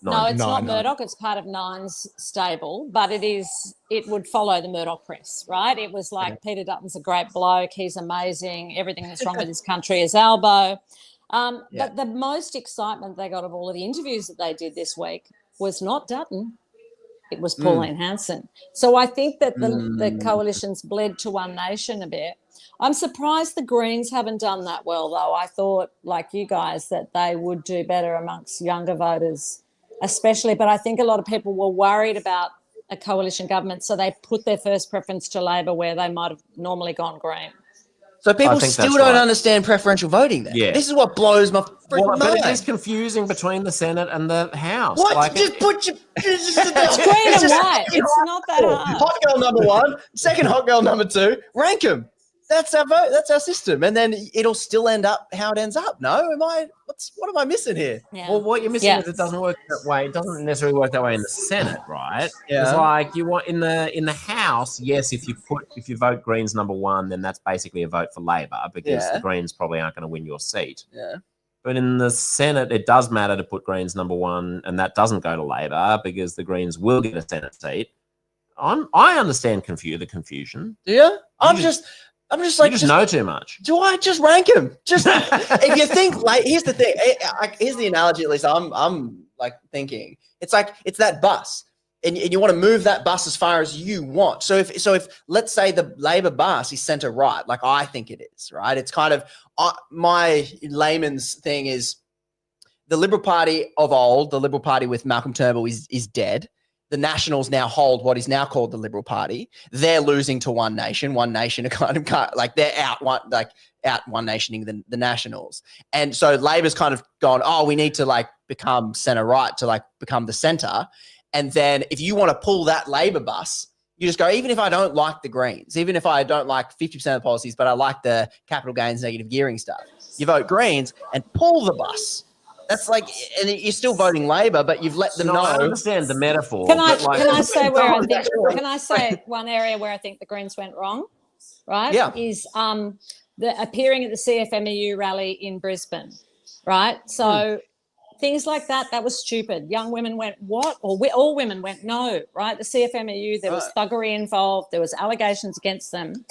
no, it's not Nine. Murdoch. It's part of Nine's stable, but it would follow the Murdoch press, right? It was like, Peter Dutton's a great bloke. He's amazing. Everything that's wrong with this country is elbow. But the most excitement they got of all of the interviews that they did this week was not Dutton. It was Pauline Hanson. So I think that the coalition's bled to One Nation a bit. I'm surprised the Greens haven't done that well, though. I thought, like you guys, that they would do better amongst younger voters, especially. But I think a lot of people were worried about a coalition government, so they put their first preference to Labor where they might have normally gone Green. So people think still that's don't right. understand preferential voting then. Yeah. This is what blows my freaking But mind. it is confusing between the Senate and the House. What? Like, Just put your... It's green and white. It's not that hard. Hot girl number 1, second hot girl number 2, rank them. That's our vote. That's our system. And then it'll still end up how it ends up. No? What am I missing here? Yeah. Well, what you're missing is it doesn't work that way. It doesn't necessarily work that way in the Senate, right? Yeah. It's like you want in the House. Yes, if you vote Greens number 1, then that's basically a vote for Labor because the Greens probably aren't going to win your seat. Yeah. But in the Senate, it does matter to put Greens number 1, and that doesn't go to Labor because the Greens will get a Senate seat. I understand the confusion. Do you? I'm just like, You just know too much. do I just rank them? Just if you think like, here's the thing. Here's the analogy. At least I'm like thinking. It's like it's that bus, and you want to move that bus as far as you want. So if let's say the Labor bus is centre right, like I think it is, right? It's kind of my layman's thing is the Liberal Party of old, the Liberal Party with Malcolm Turnbull is dead. The Nationals now hold what is now called the Liberal Party. They're losing to One Nation. One Nation are kind of like they're out One Nationing the Nationals. And so Labor's kind of gone, oh, we need to like become centre right to like become the centre. And then if you want to pull that Labor bus, you just go, even if I don't like the Greens, even if I don't like 50% of the policies, but I like the capital gains, negative gearing stuff, you vote Greens and pull the bus. That's like, and you're still voting Labor, but you've let them know. I understand the metaphor. Can I say where I think? Can I say one area where I think the Greens went wrong? Right? Yeah. Is the appearing at the CFMEU rally in Brisbane, right? So things like that was stupid. Young women went, what? Or all women went, no, right? The CFMEU, there was thuggery involved. There was allegations against them.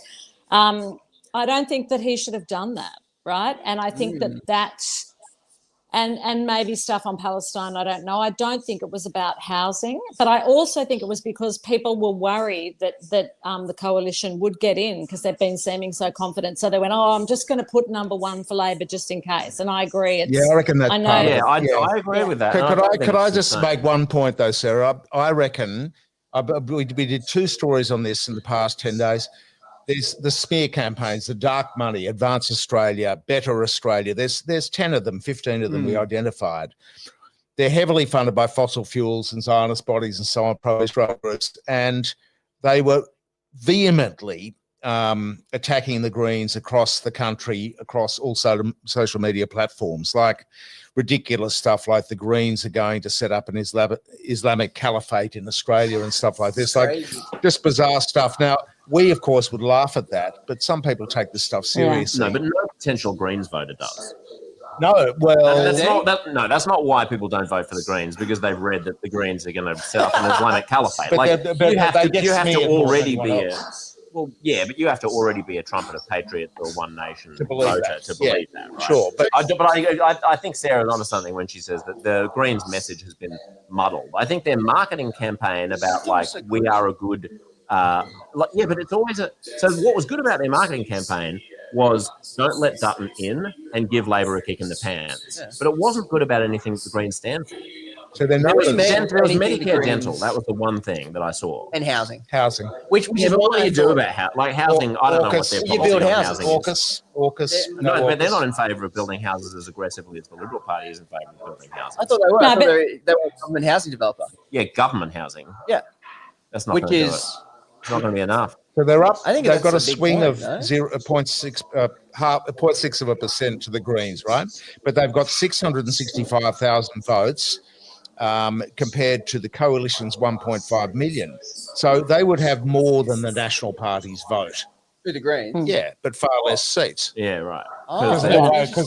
I don't think that he should have done that, right? And I think that's, and maybe stuff on Palestine, I don't know. I don't think it was about housing, but I also think it was because people were worried that the coalition would get in because they've been seeming so confident. So they went, oh, I'm just going to put number 1 for Labor just in case. And I agree. I reckon that's I know. part of it. Yeah, I agree with that. Could I just make one point though, Sarah? I reckon we did 2 stories on this in the past 10 days. There's the smear campaigns, the dark money, Advance Australia, Better Australia. There's 10 of them, 15 of them we identified. They're heavily funded by fossil fuels and Zionist bodies and so on, pro-Israel groups, and they were vehemently attacking the Greens across the country, across all social media platforms, like ridiculous stuff like the Greens are going to set up an Islamic caliphate in Australia and stuff like this, like just bizarre stuff. Now, we, of course, would laugh at that, but some people take this stuff seriously. No, but no potential Greens voter does. No, well... That's not why people don't vote for the Greens, because they've read that the Greens are going to set up an Islamic caliphate. But you have to already be Well, yeah, but you have to already be a trumpet of patriots or One Nation To believe voter that. to believe that, right? Sure, but I think Sarah's onto something when she says that the Greens' message has been muddled. I think their marketing campaign about like we are a good, but it's always a. So what was good about their marketing campaign was don't let Dutton in and give Labor a kick in the pants. Yeah. But it wasn't good about anything that the Greens stand for. so they're There not was, Anything there was the Medicare Greens- dental. That was the one thing that I saw. and housing, housing. which Yeah, is but what what do I you do thought. about housing? I don't know what their AUKUS. You policy build on houses. housing is. AUKUS. No, but they're not in favour of building houses as aggressively as the Liberal Party is in favour of building houses. I thought they were. No, I thought but- they were a government housing developer, Yeah, government housing. Yeah. That's not which going to do it. is It's not going to be enough. So they're up. I think they've that's got a a big swing point, of no? 0.6, 0.6% to the Greens, right? But they've got 665,000 votes compared to the coalition's 1.5 million. So they would have more than the National Party's vote. through the Greens. Yeah, but far less seats. Yeah, right. Oh, Because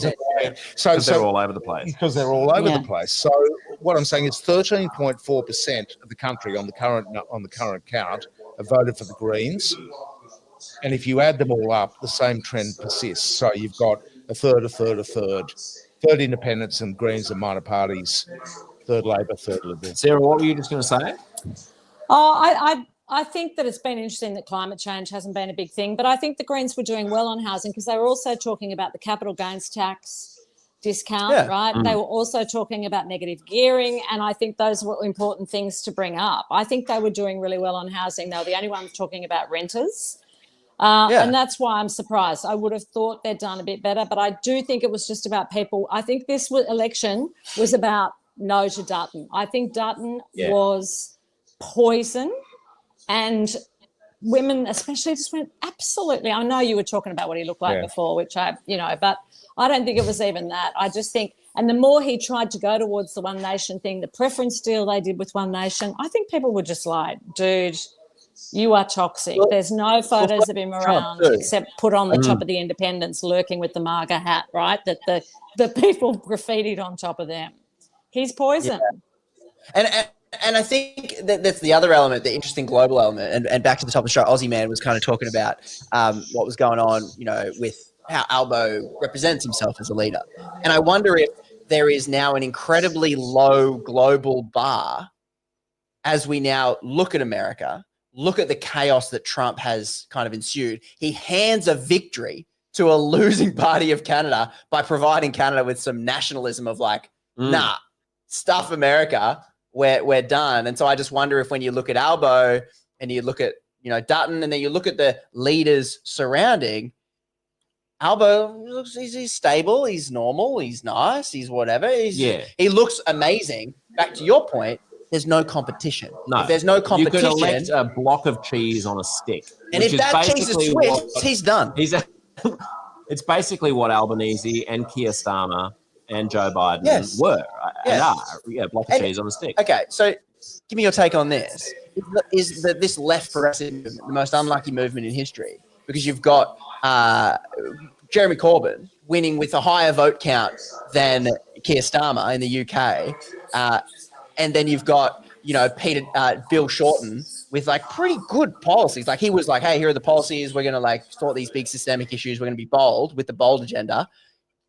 interesting. they're all over the place. because they're all over Yeah. the place. So what I'm saying is 13.4% of the country on the current count have voted for the Greens. And if you add them all up, the same trend persists. So you've got a third, third independents and Greens and minor parties, third Labor, third Liberal. Sarah, what were you just going to say? Oh, I think that it's been interesting that climate change hasn't been a big thing, but I think the Greens were doing well on housing because they were also talking about the capital gains tax discount, Yeah. right? They were also talking about negative gearing, and I think those were important things to bring up. I think they were doing really well on housing. They were the only ones talking about renters. And that's why I'm surprised. I would have thought they'd done a bit better, but I do think it was just about people. I think this election was about no to Dutton. I think Dutton was poison, and women especially just went absolutely. I know you were talking about what he looked like before, which but I don't think it was even that. I just think, and the more he tried to go towards the One Nation thing, the preference deal they did with One Nation, I think people were just like, dude, you are toxic. There's no photos of him around except put on the top of the Independents lurking with the MAGA hat, right? That the people graffitied on top of them. He's poison. Yeah. And I think that's the other element, the interesting global element. And back to the top of the show, Ozzyman was kind of talking about what was going on, with how Albo represents himself as a leader. And I wonder if there is now an incredibly low global bar as we now look at America, look at the chaos that Trump has kind of ensued. He hands a victory to a losing party of Canada by providing Canada with some nationalism of like, nah, stuff America. We're done. And so I just wonder if when you look at Albo and you look at, Dutton, and then you look at the leaders surrounding, Albo he's stable, he's normal, he's nice, he's whatever. He looks amazing. Back to your point, there's no competition. No. If there's no competition, you could elect a block of cheese on a stick. And if that cheese is Swiss, he's done. It's basically what Albanese and Keir Starmer and Joe Biden were and are. Yeah, block of cheese on a stick. Okay, so give me your take on this. Is this left progressive movement the most unlucky movement in history? Because you've got Jeremy Corbyn winning with a higher vote count than Keir Starmer in the UK, and then you've got Bill Shorten with like pretty good policies. Like he was like, hey, here are the policies. We're going to sort these big systemic issues. We're going to be bold with the bold agenda.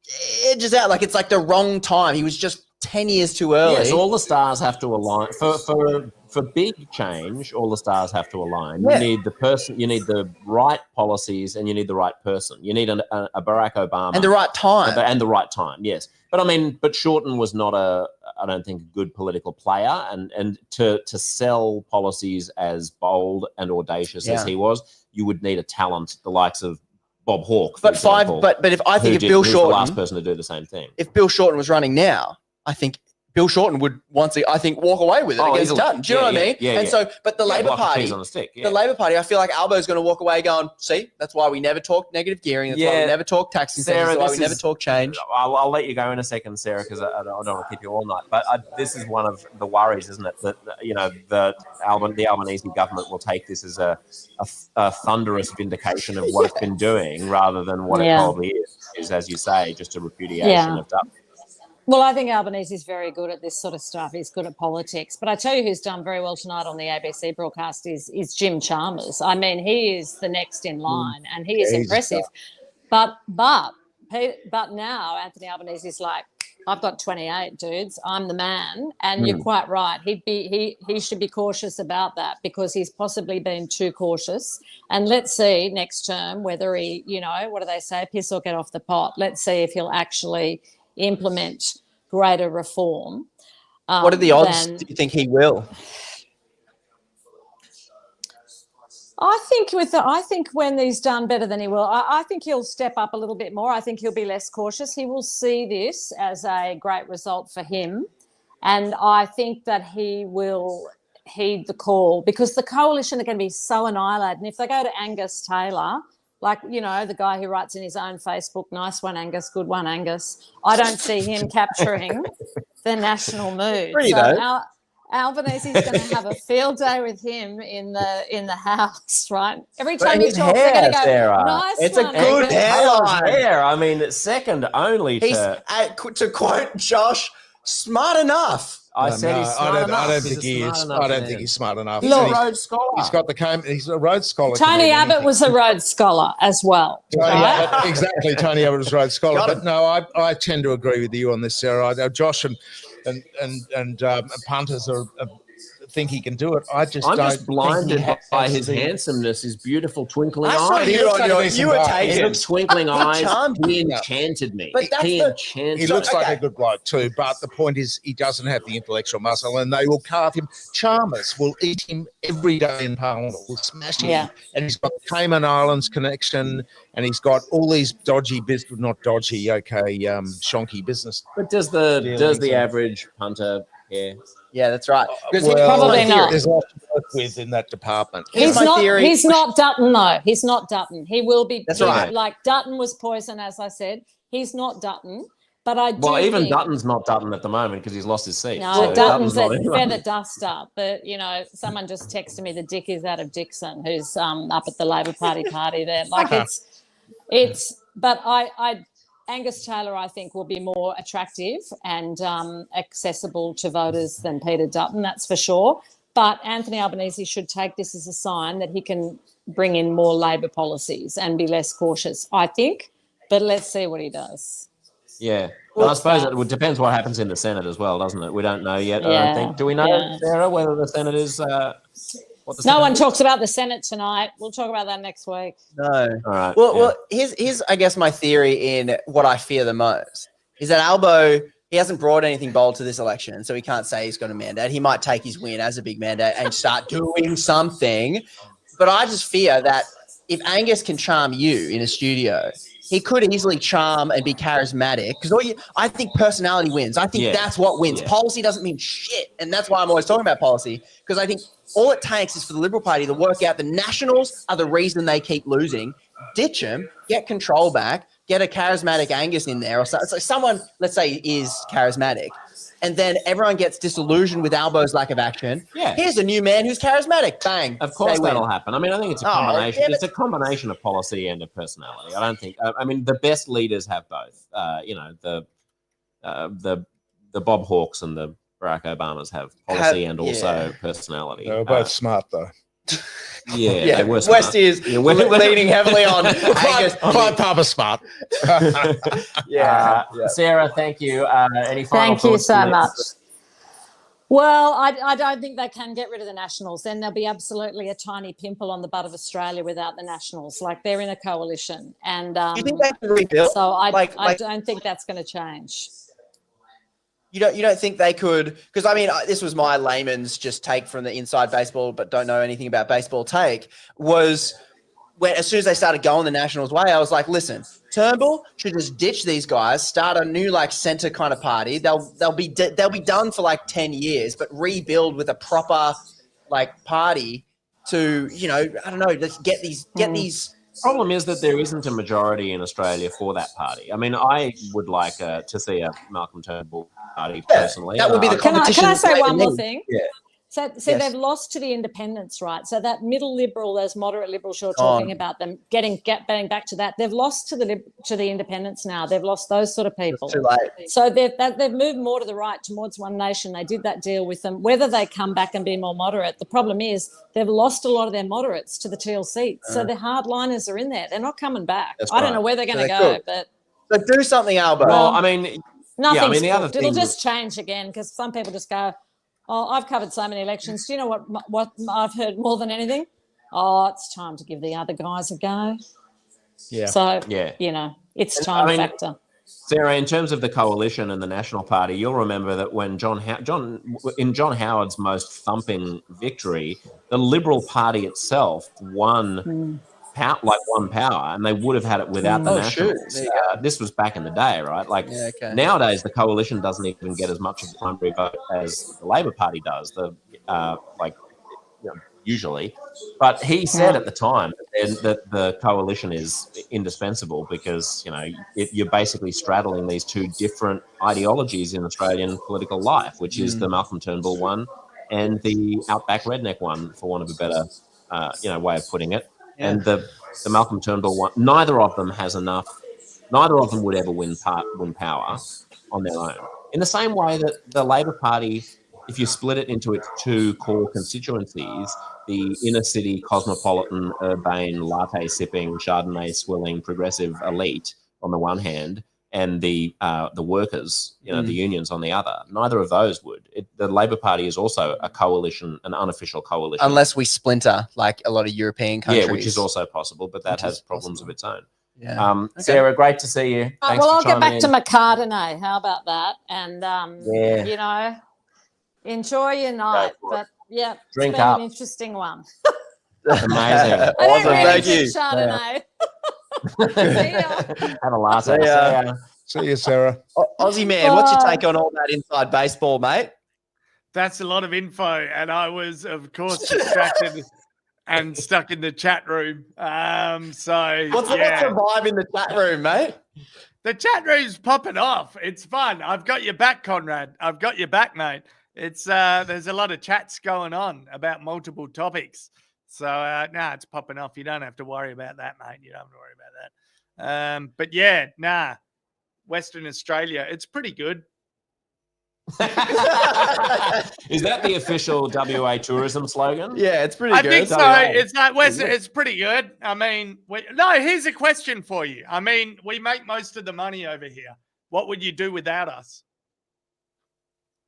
It just out like it's like the wrong time. He was just 10 years too early. Yes, all the stars have to align for big change. All the stars have to align. Yeah. You need the person, you need the right policies, and you need the right person. You need a Barack Obama and the right time. And the right time. Yes, but Shorten was not I don't think, a good political player, and to sell policies as bold and audacious as he was, you would need a talent the likes of Bob Hawke, for example, but if I think if Bill Shorten, the last person to do the same thing, if Bill Shorten was running now, I think Bill Shorten would walk away with it against Dutton. Do you know what I mean? Yeah, and so, but the Labor Party, on the stick, the Labor Party, I feel like Albo's going to walk away going, see, that's why we never talk negative gearing. That's why we never talk tax incentives. That's why we never talk change. I'll let you go in a second, Sarah, because I don't want to keep you all night. But this is one of the worries, isn't it? That the Albanese government will take this as a thunderous vindication of what it's been doing, rather than what it probably is, as you say, just a repudiation of Dutton. Well, I think Albanese is very good at this sort of stuff. He's good at politics. But I tell you who's done very well tonight on the ABC broadcast is Jim Chalmers. I mean, he is the next in line, and he is impressive. But now Anthony Albanese is like, I've got 28 dudes. I'm the man, and you're quite right. He should be cautious about that because he's possibly been too cautious. And let's see next term whether he, what do they say, piss or get off the pot. Let's see if he'll actually implement greater reform. What are the odds? Do you think he will? I think when he's done better than he will, I think he'll step up a little bit more. I think he'll be less cautious. He will see this as a great result for him. And I think that he will heed the call because the coalition are going to be so annihilated. And if they go to Angus Taylor, like, the guy who writes in his own Facebook, nice one, Angus, good one, Angus, I don't see him capturing the national mood. Albanese is going to have a field day with him in the House, right? Every time he talks, they're going to go, Sarah. nice It's one, a good hairline. hair. I mean, it's second only to... To quote Josh, smart enough. I said he's smart enough. I don't think he is. I don't think he's smart enough. He's a Rhodes Scholar. He's a Rhodes Scholar. Tony Abbott was a Rhodes Scholar as well. Exactly. Tony Abbott was a Rhodes Scholar. But no, I tend to agree with you on this, Sarah. Josh and Punters think he can do it. I'm just blinded by his handsomeness, his beautiful twinkling I saw eyes. you were taken. His twinkling eyes. He enchanted me. But He looks like a good bloke too, but the point is he doesn't have the intellectual muscle, and they will carve him. Chalmers will eat him every day in Parliament, will smash him. Yeah. And he's got the Cayman Islands connection, and he's got all these dodgy business, not dodgy, shonky business. But does the average punter care? Yeah, that's right. Probably not. There's a lot to work with in that department. He's not Dutton, though. He's not Dutton. He will be. That's right. Like Dutton was poison, as I said. He's not Dutton. But I do even think, Dutton's not Dutton at the moment because he's lost his seat. No, so Dutton's a not feather duster. But, someone just texted me the dick is out of Dixon, who's up at the Labor Party there. Like but Angus Taylor, I think, will be more attractive and accessible to voters than Peter Dutton, that's for sure. But Anthony Albanese should take this as a sign that he can bring in more Labor policies and be less cautious, I think. But let's see what he does. Yeah. Well, I suppose it depends what happens in the Senate as well, doesn't it? We don't know yet, I don't think. Do we know, Sarah, whether the Senate is... No one talks about the Senate tonight. We'll talk about that next week. No. All right. Well, here's I guess my theory in what I fear the most is that Albo, he hasn't brought anything bold to this election, so he can't say he's got a mandate. He might take his win as a big mandate and start doing something. But I just fear that if Angus can charm you in a studio, he could easily charm and be charismatic because I think personality wins. I think that's what wins. Yeah. Policy doesn't mean shit. And that's why I'm always talking about policy because I think all it takes is for the Liberal Party to work out the Nationals are the reason they keep losing. Ditch them, get control back, get a charismatic Angus in there or so someone, let's say, is charismatic. And then everyone gets disillusioned with Albo's lack of action. Yeah. Here's a new man who's charismatic. Bang. Of course that'll happen. I mean, I think it's a combination. It's a combination of policy and of personality. I don't think. I mean, the best leaders have both. The Bob Hawkes and the Barack Obamas have policy and also personality. They were both smart though. Yeah, they were smart. West is leaning heavily on Angus. Quite Papa smart. Sarah, thank you. Any final Thank you so much. Well, I don't think they can get rid of the Nationals. Then there'll be absolutely a tiny pimple on the butt of Australia without the Nationals. Like they're in a coalition, and you think they can rebuild? So I don't think that's going to change. You don't think they could? Because I mean, this was my layman's just take from the inside baseball, but don't know anything about baseball. Take was when as soon as they started going the Nationals' way, I was like, listen, Turnbull should just ditch these guys, start a new centre kind of party. They'll be done for 10 years, but rebuild with a proper party to I don't know, let's get these. Problem is that there isn't a majority in Australia for that party. I mean, I would like to see a Malcolm Turnbull party personally. That would be the competition. Can I say one more thing? Yeah. So Yes. they've lost to the independents, right? So that middle liberal, those moderate liberals you're talking about them getting back to that, they've lost to the independents now. They've lost those sort of people. It's too late. So they've moved more to the right towards One Nation. They did that deal with them. Whether they come back and be more moderate, the problem is they've lost a lot of their moderates to the teal seats. So the hardliners are in there. They're not coming back. That's I don't right. know where they're going to they're go, cooked. but So do something, Albo. Well, I mean, nothing's the other cooked. It'll thing- just change again because some people just go, oh, I've covered so many elections. Do you know what I've heard more than anything? Oh, it's time to give the other guys a go. Yeah. So, Yeah. it's And, time I mean, factor. Sarah, in terms of the coalition and the National Party, you'll remember that when John Howard's most thumping victory, the Liberal Party itself won power, and they would have had it without the Nationals. There you go. This was back in the day, right? Like Yeah, okay. nowadays, the coalition doesn't even get as much of a primary vote as the Labor Party does. Usually, but he said at the time that the coalition is indispensable because you're basically straddling these two different ideologies in Australian political life, which is the Malcolm Turnbull one and the Outback Redneck one, for want of a better way of putting it. Yeah. And the Malcolm Turnbull one, neither of them has enough. Neither of them would ever win power on their own. In the same way that the Labor Party, if you split it into its two core constituencies, the inner city, cosmopolitan, urbane, latte sipping, Chardonnay swilling, progressive elite on the one hand, and the workers, the unions on the other, neither of those would. The Labor Party is also a coalition, an unofficial coalition. Unless we splinter like a lot of European countries. Yeah, which is also possible, but that has problems of its own. Yeah. Okay. Sarah, great to see you. Thanks Well, for I'll get back chiming to in. my Cardinay. How about that? And, enjoy your night. But, yeah, Drink it's been up. an interesting one. Amazing. I don't Awesome, really thank drink you. Chardonnay. See ya. Have a latte. See ya. See ya. See you, Sarah. Aussie man, what's your take on all that inside baseball, mate? That's a lot of info, and I was, of course, distracted and stuck in the chat room. What's the vibe in the chat room, mate? The chat room's popping off. It's fun. I've got your back, Conrad. I've got your back, mate. It's there's a lot of chats going on about multiple topics. So it's popping off. You don't have to worry about that, mate. You don't have to worry about that. But yeah, Western Australia, it's pretty good. Is that the official WA tourism slogan? Yeah, it's pretty I good. think so. WA. It's like Western. It's pretty good. I mean, here's a question for you. I mean, we make most of the money over here. What would you do without us?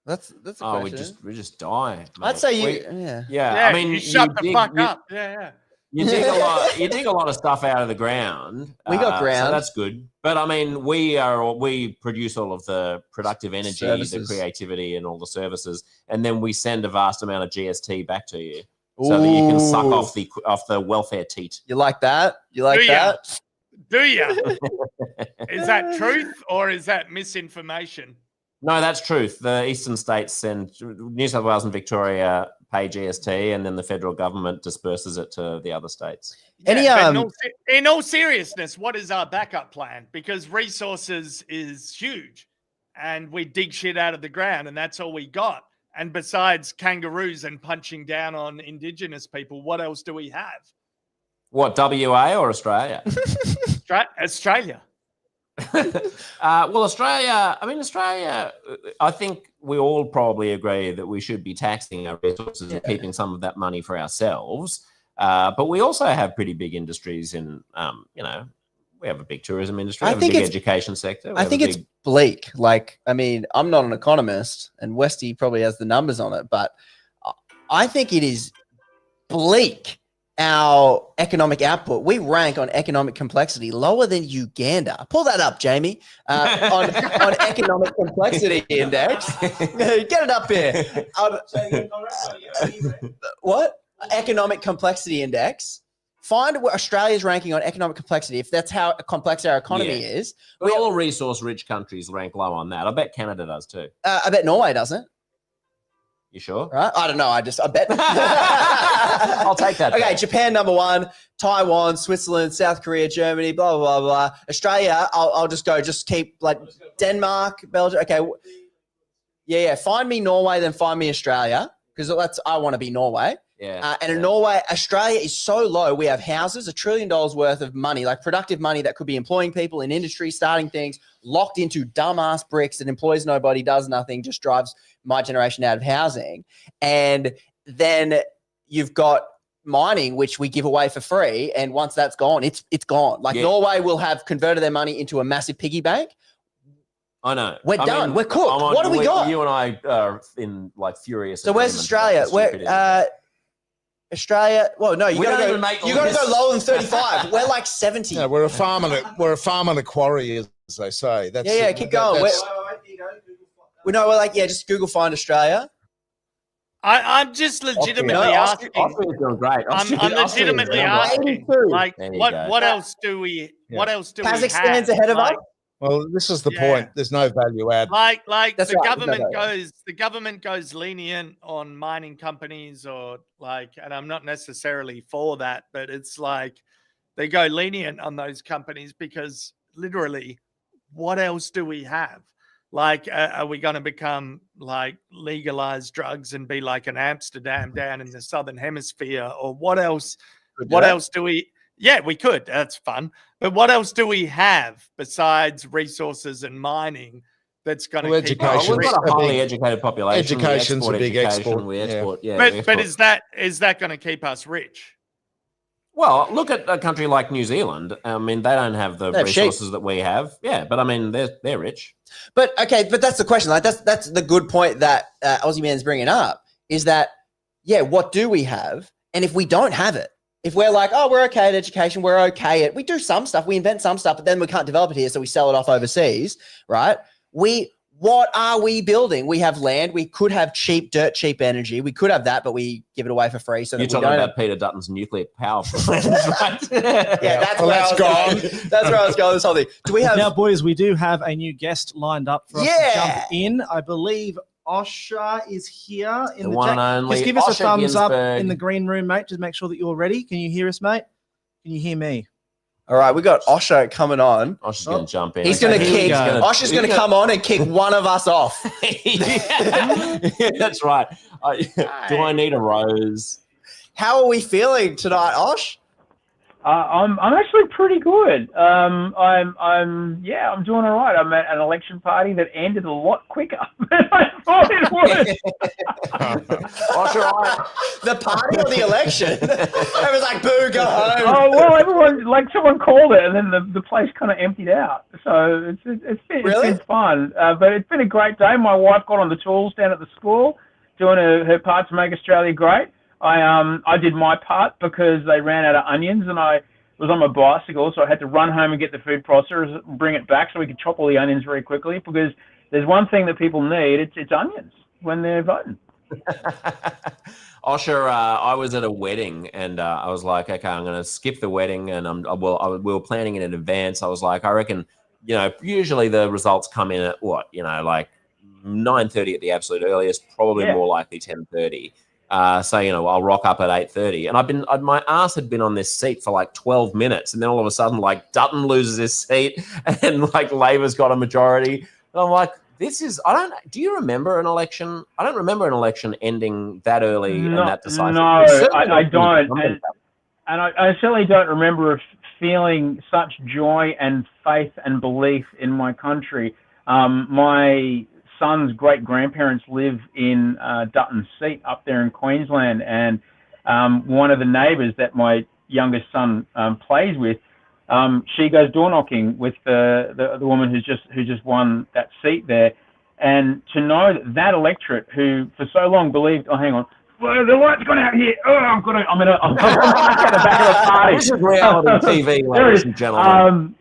That's a Oh, question. we just die. Mate. I'd say yeah. Yeah, I mean, you shut the dig- fuck you- up. Yeah. You dig a lot. You dig a lot of stuff out of the ground. We got ground. so that's good. But I mean, we produce all of the productive energy, Services. the creativity, and all the services, and then we send a vast amount of GST back to you, so that you can suck off the welfare teat. You like that? You like Do ya? that? Do you? Is that truth or is that misinformation? No, that's truth. The eastern states send New South Wales and Victoria pay GST, and then the federal government disperses it to the other states. Any, but in all seriousness, what is our backup plan? Because resources is huge, and we dig shit out of the ground, and that's all we got. And besides kangaroos and punching down on Indigenous people, what else do we have? What, WA or Australia? Australia. Well, Australia, I think we all probably agree that we should be taxing our resources and keeping some of that money for ourselves. But we also have pretty big industries in, we have a big tourism industry, we have a big education sector. I think it's bleak. Like, I mean, I'm not an economist, and Westy probably has the numbers on it, but I think it is bleak. Our economic output, we rank on economic complexity lower than Uganda. Pull that up, Jamie. On economic complexity index. Get it up here. What? Economic complexity index. Find where Australia's ranking on economic complexity. If that's how complex our economy is. But all resource-rich countries rank low on that. I bet Canada does too. I bet Norway doesn't. You sure? Right? I don't know. I bet. I'll take that. Okay, Japan #1, Taiwan, Switzerland, South Korea, Germany, blah blah blah blah. Australia, I'll just keep like Denmark, Belgium. Okay, yeah. Find me Norway, then find me Australia. because I want to be Norway. Yeah. And in Norway, Australia is so low. We have houses, $1 trillion worth of money, like productive money that could be employing people in industry, starting things, locked into dumbass bricks that employs nobody, does nothing, just drives my generation out of housing. And then you've got mining, which we give away for free. And once that's gone, it's gone. Like Norway will have converted their money into a massive piggy bank. I know. We're done. We're cooked. What do we got? You and I are in like furious. So where's Australia? Australia. Well, no, you got to go lower than 35. We're like 70. Yeah, we're a farm and a quarry, as they say. That's keep going. We're like, just Google find Australia. I'm just legitimately asking. Austria's doing great. I'm legitimately asking. Like, what else do we? Yeah. What else do we have? Kazakhstan's ahead of us. Well, this is the point. There's no value add. Like the government goes lenient on mining companies, or like, and I'm not necessarily for that, but it's like they go lenient on those companies because literally, what else do we have? Like, are we going to become like legalized drugs and be like an Amsterdam down in the Southern Hemisphere, or what else? What else do we? Yeah, we could. That's fun. But what else do we have besides resources and mining that's going to keep us We've rich? got a highly educated population. Education's a big export. We export. But is that going to keep us rich? Well, look at a country like New Zealand. I mean, they don't have the resources that we have. Yeah, but I mean, they're rich. But that's the question. Like that's the good point that Ozzyman's bringing up is that what do we have? And if we don't have it, if we're like, oh, we're okay at education, we're okay at, we do some stuff, we invent some stuff, but then we can't develop it here, so we sell it off overseas, right? What are we building? We have land. We could have dirt cheap energy. We could have that, but we give it away for free. So you're talking about Peter Dutton's nuclear power plants, right? That's where I was going. This whole thing. Do we have now, boys? We do have a new guest lined up for us to jump in. I believe Osher is here in the chat. Just give us a thumbs up in the green room, mate. Just make sure that you're ready. Can you hear us, mate? Can you hear me? All right, we got Osher coming on. Osher's going to jump in. He's going to kick. Osher's going to come on and kick one of us off. That's right. Do I need a rose? How are we feeling tonight, Osh? I'm actually pretty good. I'm doing all right. I'm at an election party that ended a lot quicker than I thought it would. The party or the election? It was like, boo, go home. Oh well, everyone someone called it, and then the place kind of emptied out. So it's been fun, but it's been a great day. My wife got on the tools down at the school, doing her part to make Australia great. I did my part because they ran out of onions, and I was on my bicycle, so I had to run home and get the food processor and bring it back so we could chop all the onions very quickly, because there's one thing that people need, it's onions when they're voting. Osher, I was at a wedding, and I was like, okay, I'm going to skip the wedding, and we were planning it in advance. I was like, I reckon, usually the results come in at like 9:30 at the absolute earliest, probably more likely 10:30. So I'll rock up at 8:30, and my ass had been on this seat for like 12 minutes, and then all of a sudden, like, Dutton loses his seat, and like Labor's got a majority, and I'm like, do you remember an election? I don't remember an election ending that early and that decisive. No, I don't, and I certainly don't remember feeling such joy and faith and belief in my country. My son's great-grandparents live in Dutton's seat up there in Queensland, and one of the neighbours that my youngest son plays with, she goes door knocking with the woman who's just won that seat there, and to know that electorate who for so long believed, oh, hang on, well, the light's gone out here. Oh, I'm at the back of the party. This is reality TV, ladies and gentlemen.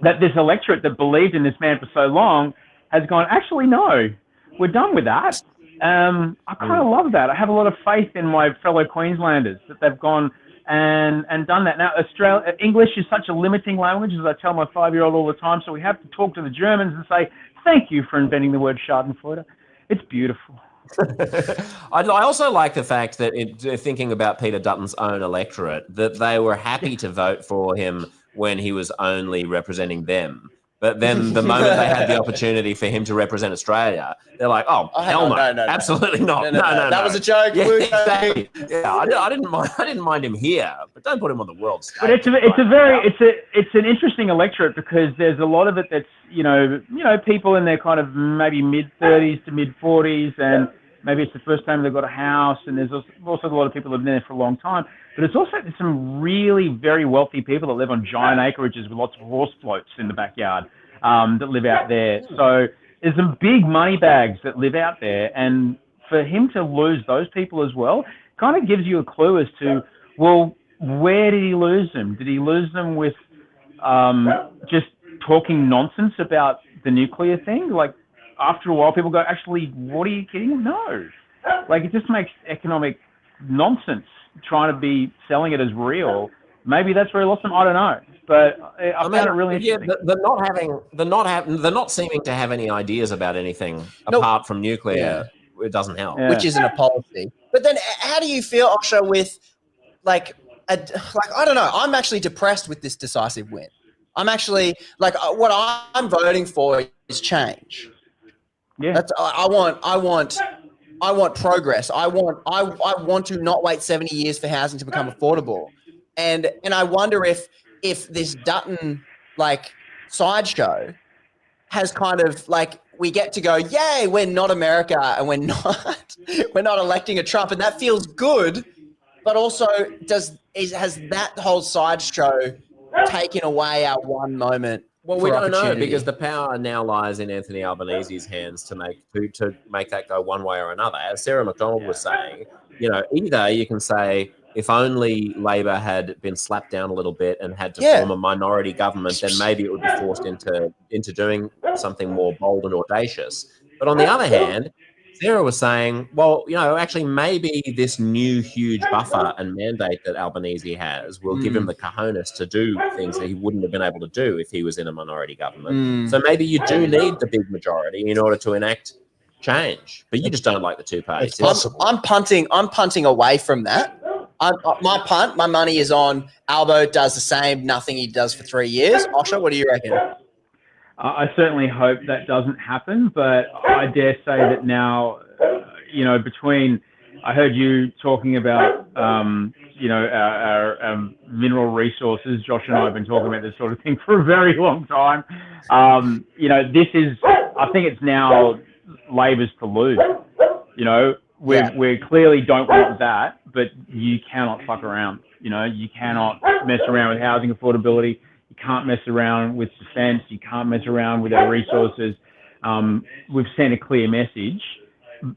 That this electorate that believed in this man for so long has gone, actually, no, we're done with that. I kind of love that. I have a lot of faith in my fellow Queenslanders that they've gone and done that. Now, English is such a limiting language, as I tell my 5-year-old all the time, so we have to talk to the Germans and say, thank you for inventing the word Schadenfreude. It's beautiful. I also like the fact that thinking about Peter Dutton's own electorate, that they were happy to vote for him when he was only representing them. But then the moment they had the opportunity for him to represent Australia, they're like, "Oh, hell no, absolutely not, no, that was a joke." Yeah, exactly. Yeah, I didn't mind him here, but don't put him on the world stage. But it's an interesting electorate because there's a lot of it that's people in their kind of maybe mid-30s to mid-40s, and maybe it's the first time they've got a house, and there's also a lot of people that have been there for a long time. But it's also some really very wealthy people that live on giant acreages with lots of horse floats in the backyard that live out there. So there's some big money bags that live out there. And for him to lose those people as well kind of gives you a clue as to, well, where did he lose them? Did he lose them with just talking nonsense about the nuclear thing? Like, after a while, people go, actually, what are you kidding? No. Like, it just makes economic nonsense trying to be selling it as real. Maybe that's where he lost them. I don't know, but I found it really interesting. They're not seeming to have any ideas about anything apart from nuclear. It doesn't help, which isn't a policy. But then, how do you feel, Osher, with I don't know. I'm actually depressed with this decisive win. I'm actually what I'm voting for is change. Yeah, I want progress. I want to not wait 70 years for housing to become affordable. And I wonder if this Dutton sideshow has kind of we get to go, yay, we're not America and we're not electing a Trump, and that feels good. But also, has that whole sideshow taken away our one moment? Well, we don't know because the power now lies in Anthony Albanese's hands to make that go one way or another. As Sarah McDonald was saying, either you can say if only Labor had been slapped down a little bit and had to form a minority government, then maybe it would be forced into doing something more bold and audacious. But on the other hand, Sarah was saying, well, actually maybe this new huge buffer and mandate that Albanese has will give him the cojones to do things that he wouldn't have been able to do if he was in a minority government. So maybe you do need the big majority in order to enact change, but you just don't like the two parties. I'm punting away from that. My money is on Albo does the same, nothing he does for 3 years. Osher, what do you reckon? I certainly hope that doesn't happen, but I dare say that now, between, I heard you talking about, our mineral resources. Josh and I have been talking about this sort of thing for a very long time. I think it's now Labor's to lose. We clearly don't want that, but you cannot fuck around. You cannot mess around with housing affordability. You can't mess around with defense. You can't mess around with our resources. We've sent a clear message.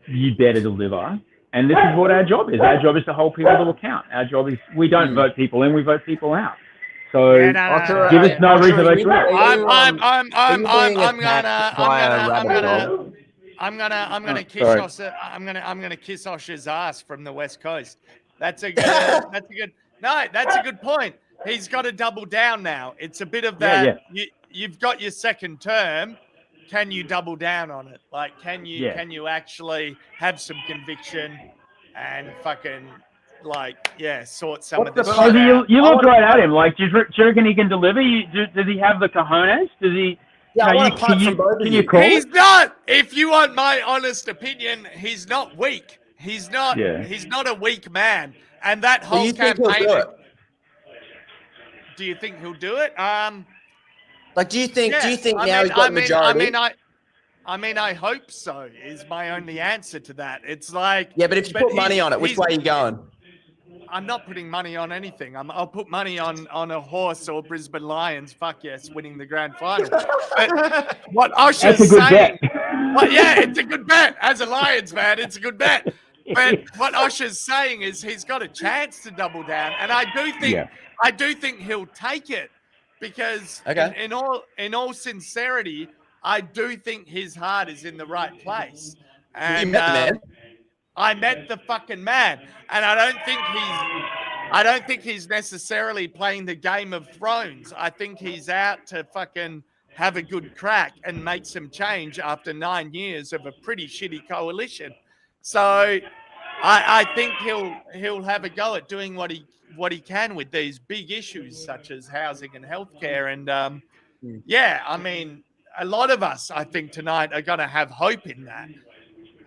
You better deliver. And this is what our job is. Our job is to hold people to account. Our job is we don't vote people in, we vote people out. So give us no reason to vote. I'm gonna kiss Osher's ass from the West Coast. That's a good point. He's got to double down now. It's a bit of that. Yeah. You've got your second term. Can you double down on it? Can you actually have some conviction and fucking sort some of this shit out? You look right at him. Do you reckon he can deliver? Does he have the cojones? Does he? Yeah, can you call? He's not. If you want my honest opinion, he's not weak. He's not. Yeah. He's not a weak man. And that whole campaign. Do you think he'll do it? Do you think now he's got majority? I hope so. Is my only answer to that. It's but if you put money on it, which way are you going? I'm not putting money on anything. I'll put money on a horse or Brisbane Lions. Fuck yes, winning the grand final. But what Osher's saying, it's a good bet. As a Lions fan, it's a good bet. But what Osher's saying is he's got a chance to double down, and I do think he'll take it because in all sincerity, I do think his heart is in the right place. And I met the fucking man, and I don't think he's necessarily playing the Game of Thrones. I think he's out to fucking have a good crack and make some change after 9 years of a pretty shitty coalition. So I think he'll have a go at doing what he can with these big issues such as housing and healthcare. And yeah, I mean, a lot of us, I think, tonight are going to have hope in that.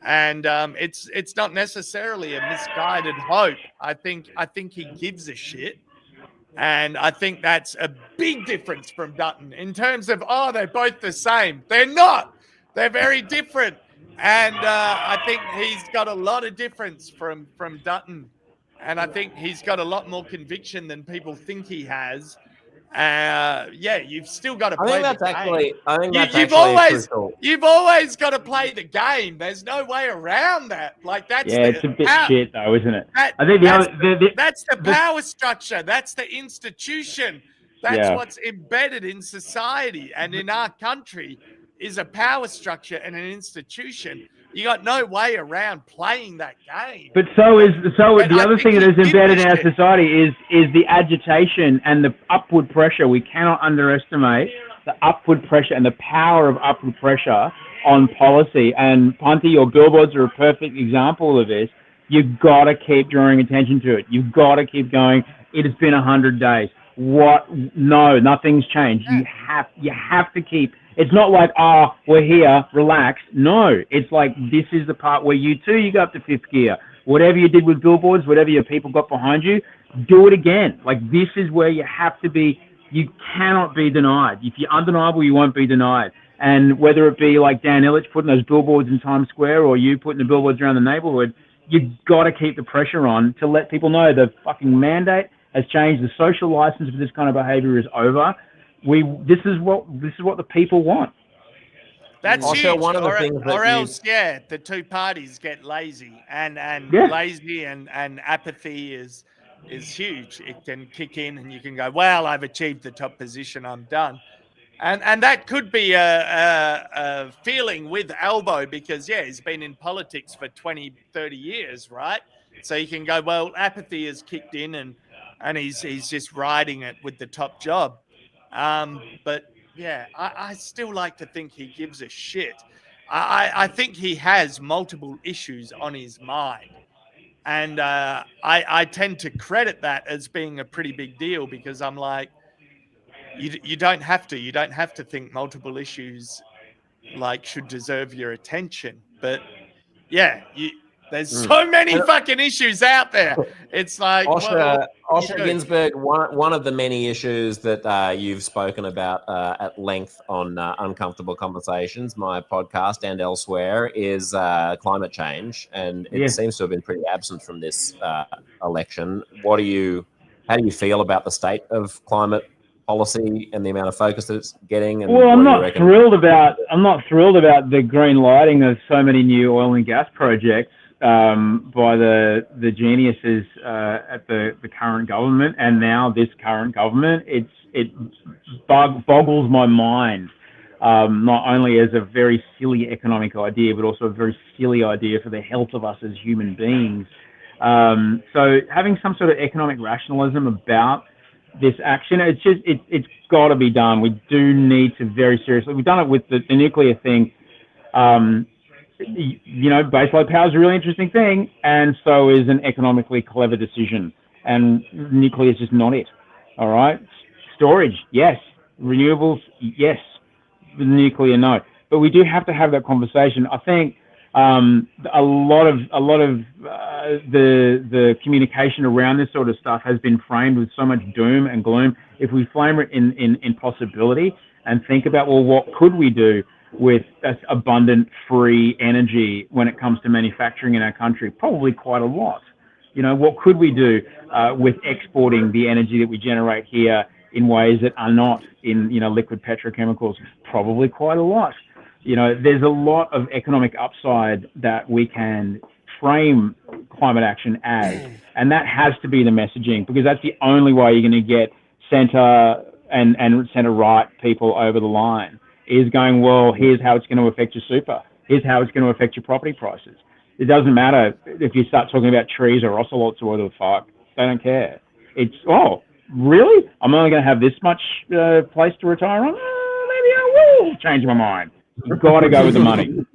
And it's not necessarily a misguided hope. I think he gives a shit. And I think that's a big difference from Dutton in terms of, they're both the same. They're not. They're very different. And I think he's got a lot of difference from Dutton. And I think he's got a lot more conviction than people think he has. You've still got to play the game. I think that's crucial. You've always got to play the game. There's no way around that. Like it's a bit shit though, isn't it? I think that's the power structure. That's the institution. That's what's embedded in society and in our country is a power structure and an institution. You got no way around playing that game. But the other thing that is embedded in our society is the agitation and the upward pressure. We cannot underestimate the upward pressure and the power of upward pressure on policy. And Punty, your billboards are a perfect example of this. You've got to keep drawing attention to it. You've got to keep going. It has been 100 days. What? No, nothing's changed. You have to keep. It's not like, we're here, relax. No, it's like this is the part where you go up to fifth gear. Whatever you did with billboards, whatever your people got behind you, do it again. Like this is where you have to be. You cannot be denied. If you're undeniable, you won't be denied. And whether it be like Dan Illich putting those billboards in Times Square or you putting the billboards around the neighborhood, you've got to keep the pressure on to let people know the fucking mandate has changed. The social license for this kind of behavior is over. This is what the people want. That's also huge. One of the things or else, the two parties get lazy, and lazy and apathy is huge. It can kick in, and you can go, "Well, I've achieved the top position. I'm done," and that could be a feeling with Albo because he's been in politics for 20, 30 years, right? So you can go, "Well, apathy has kicked in, and he's just riding it with the top job." But I still like to think he gives a shit. I think he has multiple issues on his mind. And I tend to credit that as being a pretty big deal because I'm like, you don't have to. You don't have to think multiple issues like should deserve your attention. But there's so many fucking issues out there. It's like Osher Ginsberg. One of the many issues that you've spoken about at length on Uncomfortable Conversations, my podcast, and elsewhere, is climate change, and it seems to have been pretty absent from this election. How do you feel about the state of climate policy and the amount of focus that it's getting? And I'm not thrilled about the green lighting of so many new oil and gas projects by the geniuses at the current government and now this current government. It boggles my mind, not only as a very silly economic idea, but also a very silly idea for the health of us as human beings. So having some sort of economic rationalism about this action, it's got to be done. We do need to very seriously. We've done it with the nuclear thing. Baseload power is a really interesting thing, and so is an economically clever decision. And nuclear is just not it. All right, storage, yes. Renewables, yes. Nuclear, no. But we do have to have that conversation. I think a lot of the communication around this sort of stuff has been framed with so much doom and gloom. If we frame it in possibility and think about, well, what could we do with abundant free energy when it comes to manufacturing in our country? Probably quite a lot. What could we do with exporting the energy that we generate here in ways that are not in liquid petrochemicals? Probably quite a lot. There's a lot of economic upside that we can frame climate action as, and that has to be the messaging, because that's the only way you're going to get center and center right people over the line, is going, well, here's how it's going to affect your super. Here's how it's going to affect your property prices. It doesn't matter if you start talking about trees or ocelots or whatever the fuck. They don't care. It's, really? I'm only going to have this much place to retire on? Maybe I will change my mind. You've got to go with the money.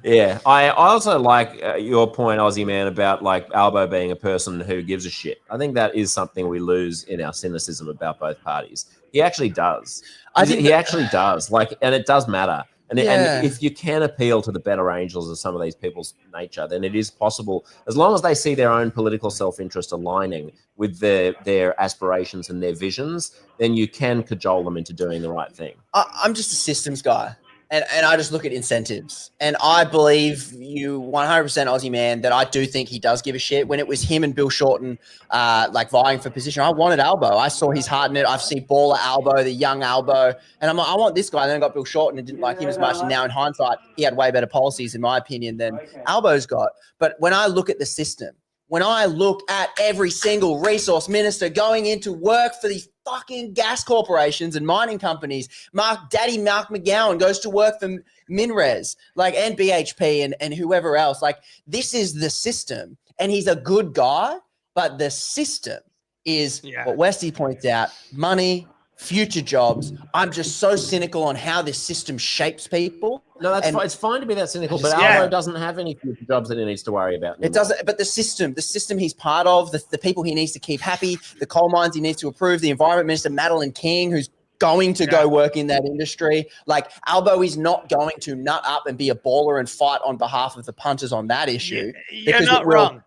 Yeah, I also like your point, Aussie man, about like Albo being a person who gives a shit. I think that is something we lose in our cynicism about both parties. He actually does. I think he actually does. Like, and it does matter. And, Yeah. and if you can appeal to the better angels of some of these people's nature, then it is possible, as long as they see their own political self-interest aligning with their aspirations and their visions, then you can cajole them into doing the right thing. I'm just a systems guy. And I just look at incentives. And I believe you 100% Aussie man that I do think he does give a shit. When it was him and Bill Shorten like vying for position, I wanted Albo. I saw his heart in it. I've seen baller Albo, the young Albo. And I'm like, I want this guy. And then I got Bill Shorten and didn't like him as much. And now in hindsight, he had way better policies, in my opinion, than Albo's got. But when I look at the system, when I look at every single resource minister going into work for these fucking gas corporations and mining companies, Mark McGowan goes to work for Minres, like, and BHP and whoever else. Like, this is the system, and he's a good guy, but the system is what Westy points out: money, future jobs. I'm just so cynical on how this system shapes people. No, that's fine. It's fine to be that cynical, but Albo doesn't have any future jobs that he needs to worry about anymore. It doesn't, but the system he's part of, the people he needs to keep happy, the coal mines he needs to approve, the environment minister, Madeline King, who's going to go work in that industry. Like, Albo is not going to nut up and be a baller and fight on behalf of the punters on that issue. You're not wrong.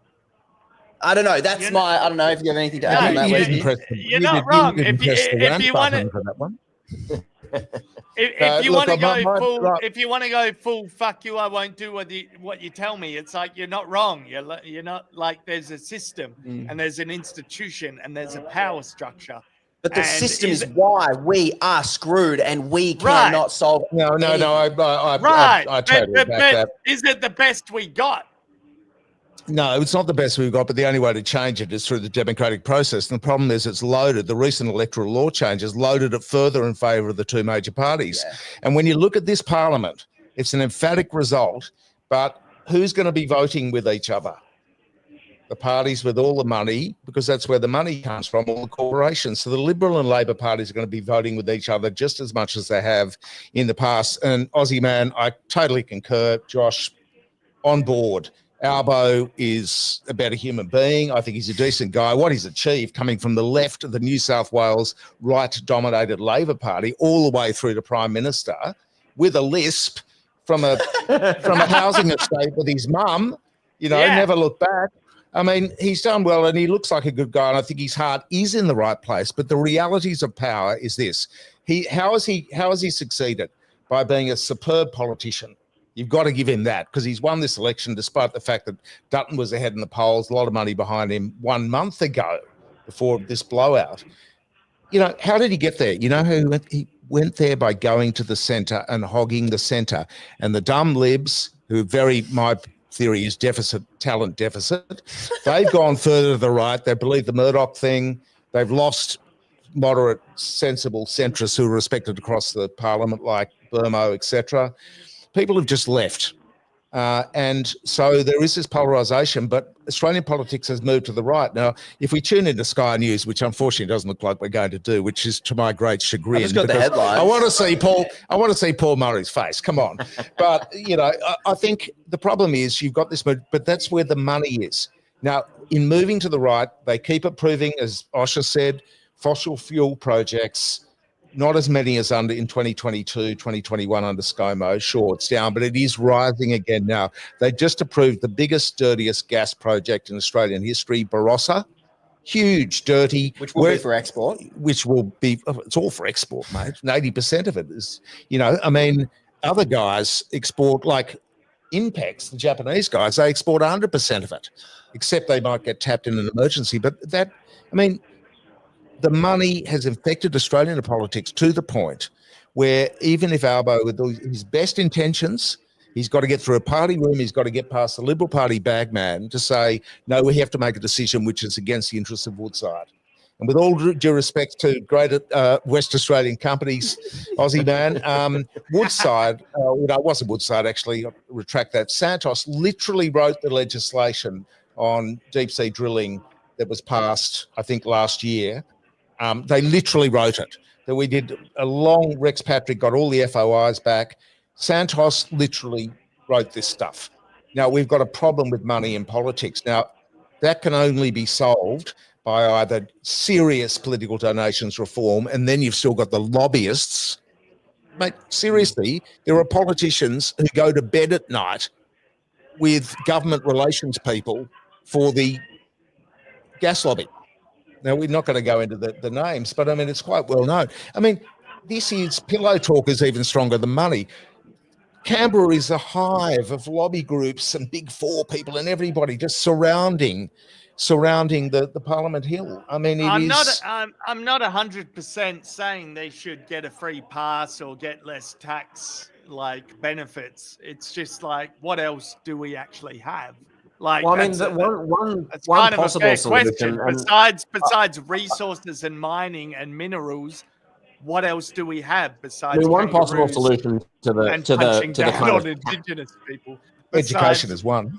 I don't know. I don't know if you have anything to add on that. You're not wrong. If you want to, if you want to go full, if you want to go full, fuck you, I won't do what you tell me. It's like, you're not wrong. You're not, like, there's a system and there's an institution and there's a power structure. But the system is why we are screwed and we cannot solve it. No. I totally back that. Is it the best we got? No, it's not the best we've got, but the only way to change it is through the democratic process. And the problem is it's loaded. The recent electoral law changes loaded it further in favour of the two major parties. Yeah. And when you look at this parliament, it's an emphatic result, but who's going to be voting with each other? The parties with all the money, because that's where the money comes from, all the corporations. So the Liberal and Labor parties are going to be voting with each other just as much as they have in the past. And Aussie man, I totally concur. Josh, on board. Albo is a better human being. I think he's a decent guy. What he's achieved, coming from the left of the New South Wales right-dominated Labor Party all the way through to Prime Minister, with a lisp from a housing estate with his mum, never looked back. I mean, he's done well and he looks like a good guy, and I think his heart is in the right place. But the realities of power is this. How has he succeeded? By being a superb politician. You've got to give him that, because he's won this election despite the fact that Dutton was ahead in the polls, a lot of money behind him 1 month ago before this blowout. How did he get there? He went there by going to the centre and hogging the centre. And the dumb libs, who my theory is talent deficit, they've gone further to the right. They believe the Murdoch thing. They've lost moderate, sensible centrists who are respected across the parliament, like Burmo, etc. People have just left. And so there is this polarisation, but Australian politics has moved to the right. Now, if we tune into Sky News, which unfortunately doesn't look like we're going to do, which is to my great chagrin. I just got the headlines. I want to see Paul Murray's face. Come on. But, I think the problem is you've got this, but that's where the money is. Now, in moving to the right, they keep approving, as Osher said, fossil fuel projects. Not as many as in 2022, 2021 under ScoMo. Sure, it's down, but it is rising again now. They just approved the biggest, dirtiest gas project in Australian history, Barossa. Huge, dirty. Which will be for export. It's all for export, mate. And 80% of it is, other guys export, like Inpex, the Japanese guys, they export 100% of it, except they might get tapped in an emergency. But the money has infected Australian politics to the point where even if Albo, with his best intentions, he's got to get through a party room, he's got to get past the Liberal Party bagman to say, no, we have to make a decision which is against the interests of Woodside. And with all due respect to great West Australian companies, Aussie man, Woodside, it wasn't Woodside actually, I'll retract that. Santos literally wrote the legislation on deep sea drilling that was passed, I think, last year. They literally wrote it. That we did a long, Rex Patrick got all the FOIs back. Santos literally wrote this stuff. Now, we've got a problem with money in politics. Now, that can only be solved by either serious political donations reform, and then you've still got the lobbyists. Mate, seriously, there are politicians who go to bed at night with government relations people for the gas lobby. Now, we're not going to go into the names, but I mean, it's quite well known. I mean, this is, pillow talk is even stronger than money. Canberra is a hive of lobby groups and Big Four people and everybody just surrounding the Parliament Hill. I mean, I'm not 100% saying they should get a free pass or get less tax like benefits. It's just like, what else do we actually have? Like, well, I mean, one possible solution, besides resources and mining and minerals, what else do we have besides? I mean, one possible solution to the kind of Indigenous people. Education is one.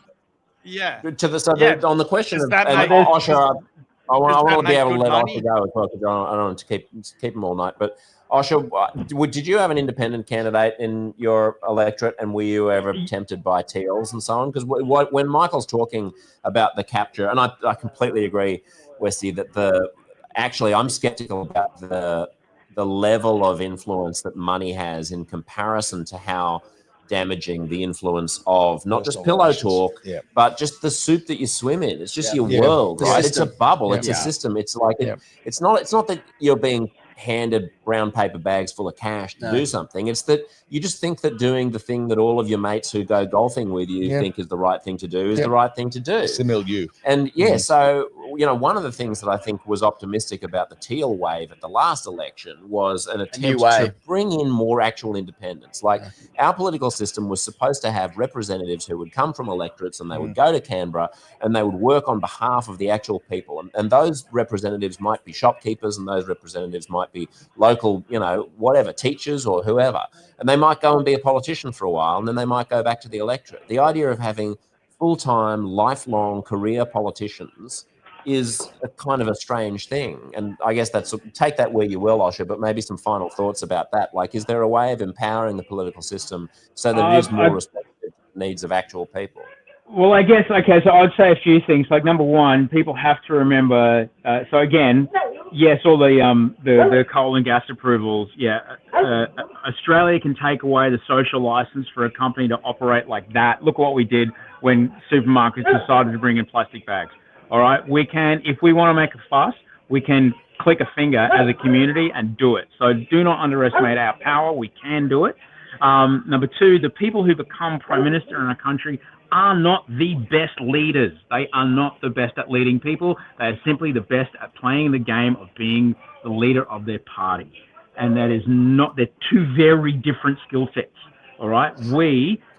Yeah. On the question of Osher, I want to be able to let Osher go as well, because I don't want to keep him all night. But Osher, did you have an independent candidate in your electorate, and were you ever tempted by Teals and so on? Because when Michael's talking about the capture, and I completely agree, Westy, that I'm skeptical about the level of influence that money has in comparison to how damaging the influence of not just pillow talk, but just the soup that you swim in. It's just your world, right? It's a bubble. It's a system. It's like it's not that you're being handed brown paper bags full of cash to do something. It's that you just think that doing the thing that all of your mates who go golfing with you think is the right thing to do is the right thing to do. Simil you. And so, one of the things that I think was optimistic about the Teal wave at the last election was an attempt to bring in more actual independence. Like, our political system was supposed to have representatives who would come from electorates, and they would go to Canberra and they would work on behalf of the actual people. And those representatives might be shopkeepers, and those representatives might be local, whatever, teachers or whoever. And they might go and be a politician for a while, and then they might go back to the electorate. The idea of having full-time, lifelong career politicians is a kind of a strange thing. And I guess take that where you will, Osher, but maybe some final thoughts about that. Like, is there a way of empowering the political system so that it is more responsive to the needs of actual people? Well, I guess, okay, so I'd say a few things. Like, number one, people have to remember, so again, yes, all the coal and gas approvals, Australia can take away the social license for a company to operate like that. Look what we did when supermarkets decided to bring in plastic bags. All right, we can, if we want to make a fuss, we can click a finger as a community and do it. So do not underestimate our power. We can do it. Number two, the people who become prime minister in a country are not the best leaders. They are not the best at leading people. They are simply the best at playing the game of being the leader of their party. And that is not, they're two very different skill sets. All right,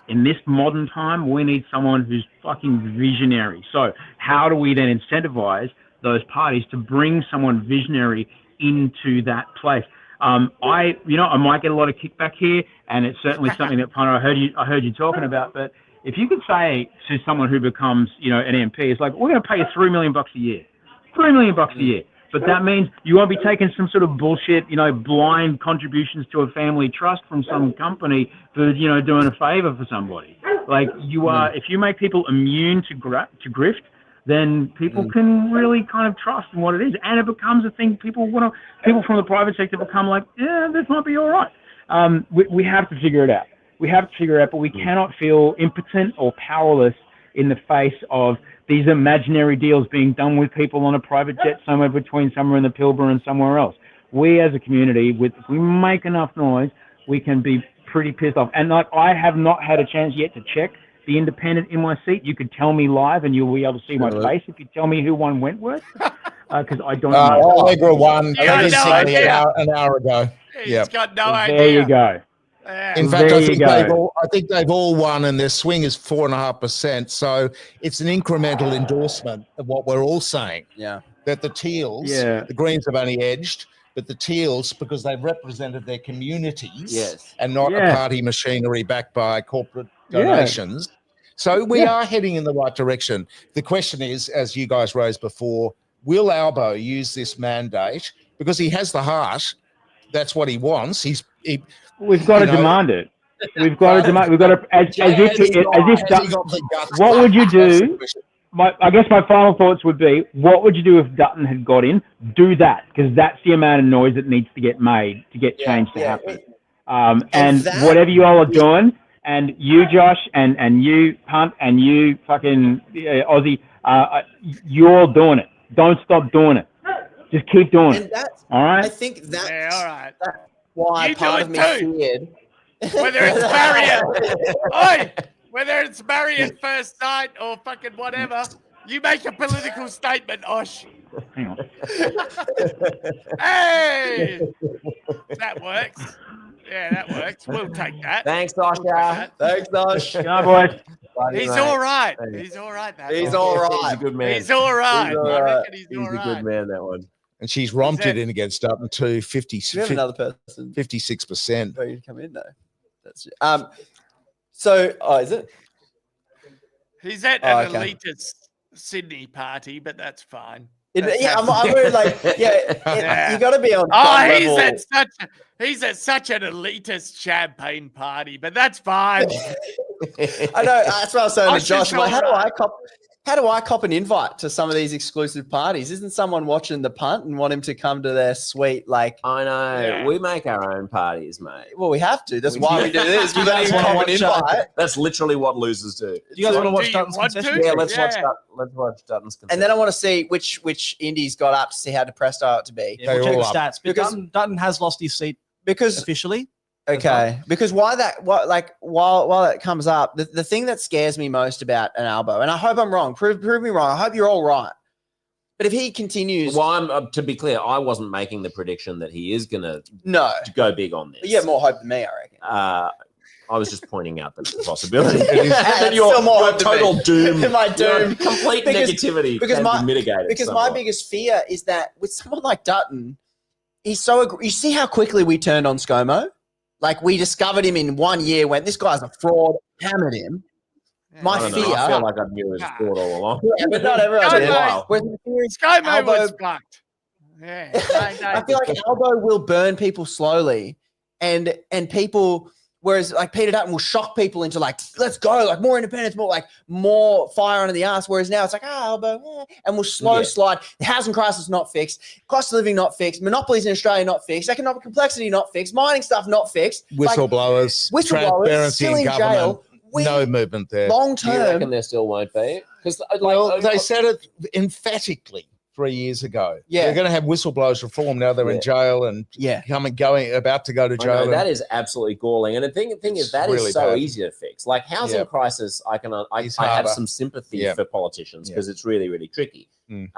in this modern time, we need someone who's fucking visionary. So how do we then incentivize those parties to bring someone visionary into that place? I might get a lot of kickback here, and it's certainly something that Punter, I heard you talking about. But if you could say to someone who becomes, an MP, it's like, we're going to pay you $3 million a year, $3 million a year. But that means you won't be taking some sort of bullshit, blind contributions to a family trust from some company for, doing a favor for somebody. Like, you are, if you make people immune to grift, then people can really kind of trust in what it is. And it becomes a thing people from the private sector become like, yeah, this might be all right. We have to figure it out. But we cannot feel impotent or powerless in the face of these imaginary deals being done with people on a private jet somewhere in the Pilbara and somewhere else. We as a community, if we make enough noise, we can be pretty pissed off. And I have not had a chance yet to check the independent in my seat. You could tell me live and you'll be able to see my face if you tell me who won Wentworth. Because I don't know. Allegra won an hour ago. He's got no idea. There you go. In fact, I think they've all won, and their swing is 4.5%. So it's an incremental endorsement of what we're all saying. Yeah, that the Teals, the Greens have only edged, but the Teals, because they've represented their communities, and not a party machinery backed by corporate donations. So we are heading in the right direction. The question is, as you guys raised before, will Albo use this mandate because he has the heart? That's what he wants. We've got to demand it. We've got to demand. We've got to, as if. What would you do? I guess my final thoughts would be, what would you do if Dutton had got in? Do that, because that's the amount of noise that needs to get made to get change to happen. And whatever you all are doing, and you, Josh, and you, Punt, and you, fucking Ozzy, you're all doing it. Don't stop doing it. Just keep doing it. All right? I think that's, all right. That's why You part do of me it feared. Whether it's Marriott, oi, whether it's Marriott first sight or fucking whatever, you make a political statement, Osh. Hang on. Hey, that works. Yeah, that works. We'll take that. Thanks, Osha. Thanks, Dosh. Go, boys. He's all right. He's all right. That He's one. all right. He's a good man. He's all right. He's all I right. reckon he's all He's a right. good man, that one. And she's romped that- it in against Dutton to 50, Do we have another person 56%. ready to come in? No. That's so is it? He's at an okay. elitist Sydney party, but that's fine. Yeah, I'm really like, Yeah. you got to be on. Oh, some he's level. at such an elitist champagne party, but that's fine. I know. That's what I was saying to Osh is Josh. I'm like, all right. how do I cop an invite to some of these exclusive parties? Isn't someone watching the punt and want him to come to their suite? Like, I know. Yeah. We make our own parties, mate. well, we have to. That's We why do. we do this. We don't Guys even wanna cop an watch, invite. That's literally what losers do. Do you guys want to Do watch you Dutton's want to? concession? Yeah, let's watch Yeah. that. Let's watch Dutton's concession. And then I want to see which indies got up to see how depressed I ought to be. Yeah, we'll They're check the all stats. But Because- Dutton has lost his seat Because officially. okay, because while that comes up, the thing that scares me most about an Albo, and I hope I'm wrong, prove me wrong. I hope you're all right. But if he continues, Well, to be clear, I wasn't making the prediction that he is going to no, go big on this. you have more hope than me, I reckon. I was just pointing out the possibility. That's your still more hope than total me. doom, My doom. your complete Because- negativity because can my- be mitigated. Because my somewhat. biggest fear is that with someone like Dutton, he's so you see how quickly we turned on ScoMo? Like we discovered him in 1 year when this guy's a fraud, hammered him. My I don't fear. know, I feel like I knew it was fraud all along. Yeah, but not everyone No, did. no. Whereas the fear is ScoMo Albo- was fucked. Yeah. I feel like Albo will burn people slowly, and people. Whereas like Peter Dutton will shock people into like, let's go, like more independence, more fire under the ass. Whereas now it's like, Albo, and we'll slide. The housing crisis not fixed, cost of living not fixed, monopolies in Australia not fixed, economic complexity not fixed, mining stuff not fixed, Whistleblowers, whistleblowers transparency still in in jail. government, no movement there. Long Do you reckon term. there still won't be? Because Well, they said it emphatically 3 years ago. Yeah. They're going to have whistleblowers reform. Now they're Yeah. in jail and Yeah. about to go to I jail. know, that is absolutely galling. And the thing is, that is really so bad. easy to fix. Like housing Yeah. crisis, I It's have harder. some sympathy Yeah. for politicians because it's really, really tricky. Mm.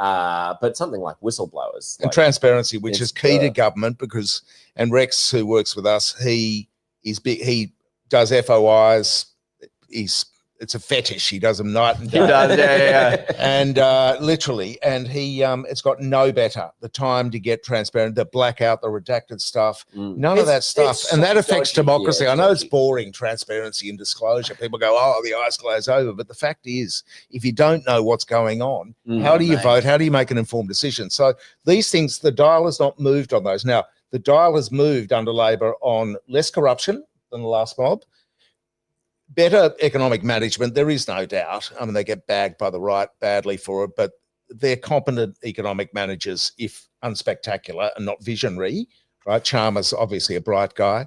But something like whistleblowers, and like, transparency, which it's is key to the- government because, and Rex, who works with us, he is big. He does FOIs. It's a fetish. He does them night and He day. does, yeah. And literally, and he it's got no better the time to get transparent, the blackout, the redacted stuff, none of that stuff, it's and that so affects dodgy, democracy. yeah, I know it's dodgy. boring, transparency and disclosure. People go, "Oh, the ice glaze over," but the fact is, if you don't know what's going on, how do you mate. vote? How do you make an informed decision? So these things, the dial has not moved on those. Now the dial has moved under Labor on less corruption than the last mob. Better economic management, there is no doubt. I mean, they get bagged by the right badly for it, but they're competent economic managers, if unspectacular and not visionary, right? Chalmers, obviously a bright guy.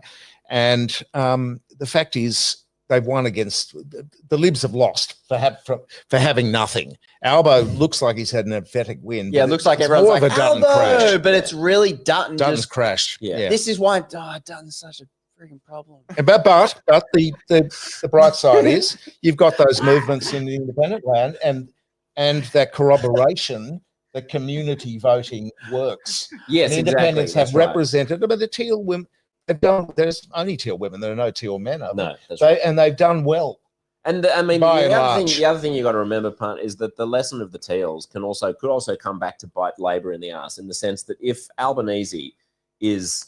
And the fact is, they've won against, the Libs have lost for having nothing. Albo looks like he's had an emphatic win. Yeah, it but looks like it's everyone's more like, of a Dutton Albo, crash. but it's really Dutton Dutton's just, crashed. Yeah. this is why Dutton's such a freaking problem. But the bright side is you've got those movements in the independent land and that corroboration that community voting works. Yes, And exactly. independents have That's right. represented, but the teal women have done. There's only teal women. There are no teal men. Are there? No, that's right. And they've done well. And I mean, By and the large. other thing you got to remember, Punt, is that the lesson of the Teals could also come back to bite Labor in the ass, in the sense that if Albanese is,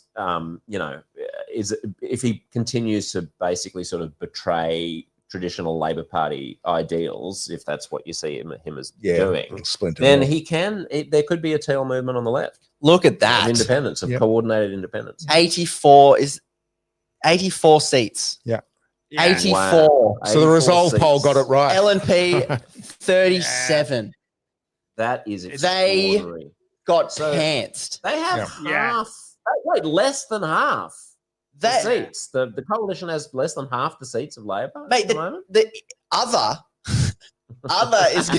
if he continues to basically sort of betray traditional Labor Party ideals, if that's what you see him as doing, splinter. then there could be a Teal movement on the left. Look at Of that. independence, of Yep. coordinated independence. 84 seats. Yeah. Yeah. 84. Wow. So the 84 resolve poll seats. got it right. LNP 37. That is They extraordinary. got So- pantsed. They have Yeah. half. Wait, less than half the That, seats. The coalition has less than half the seats of Labor mate, at the moment. the other is Power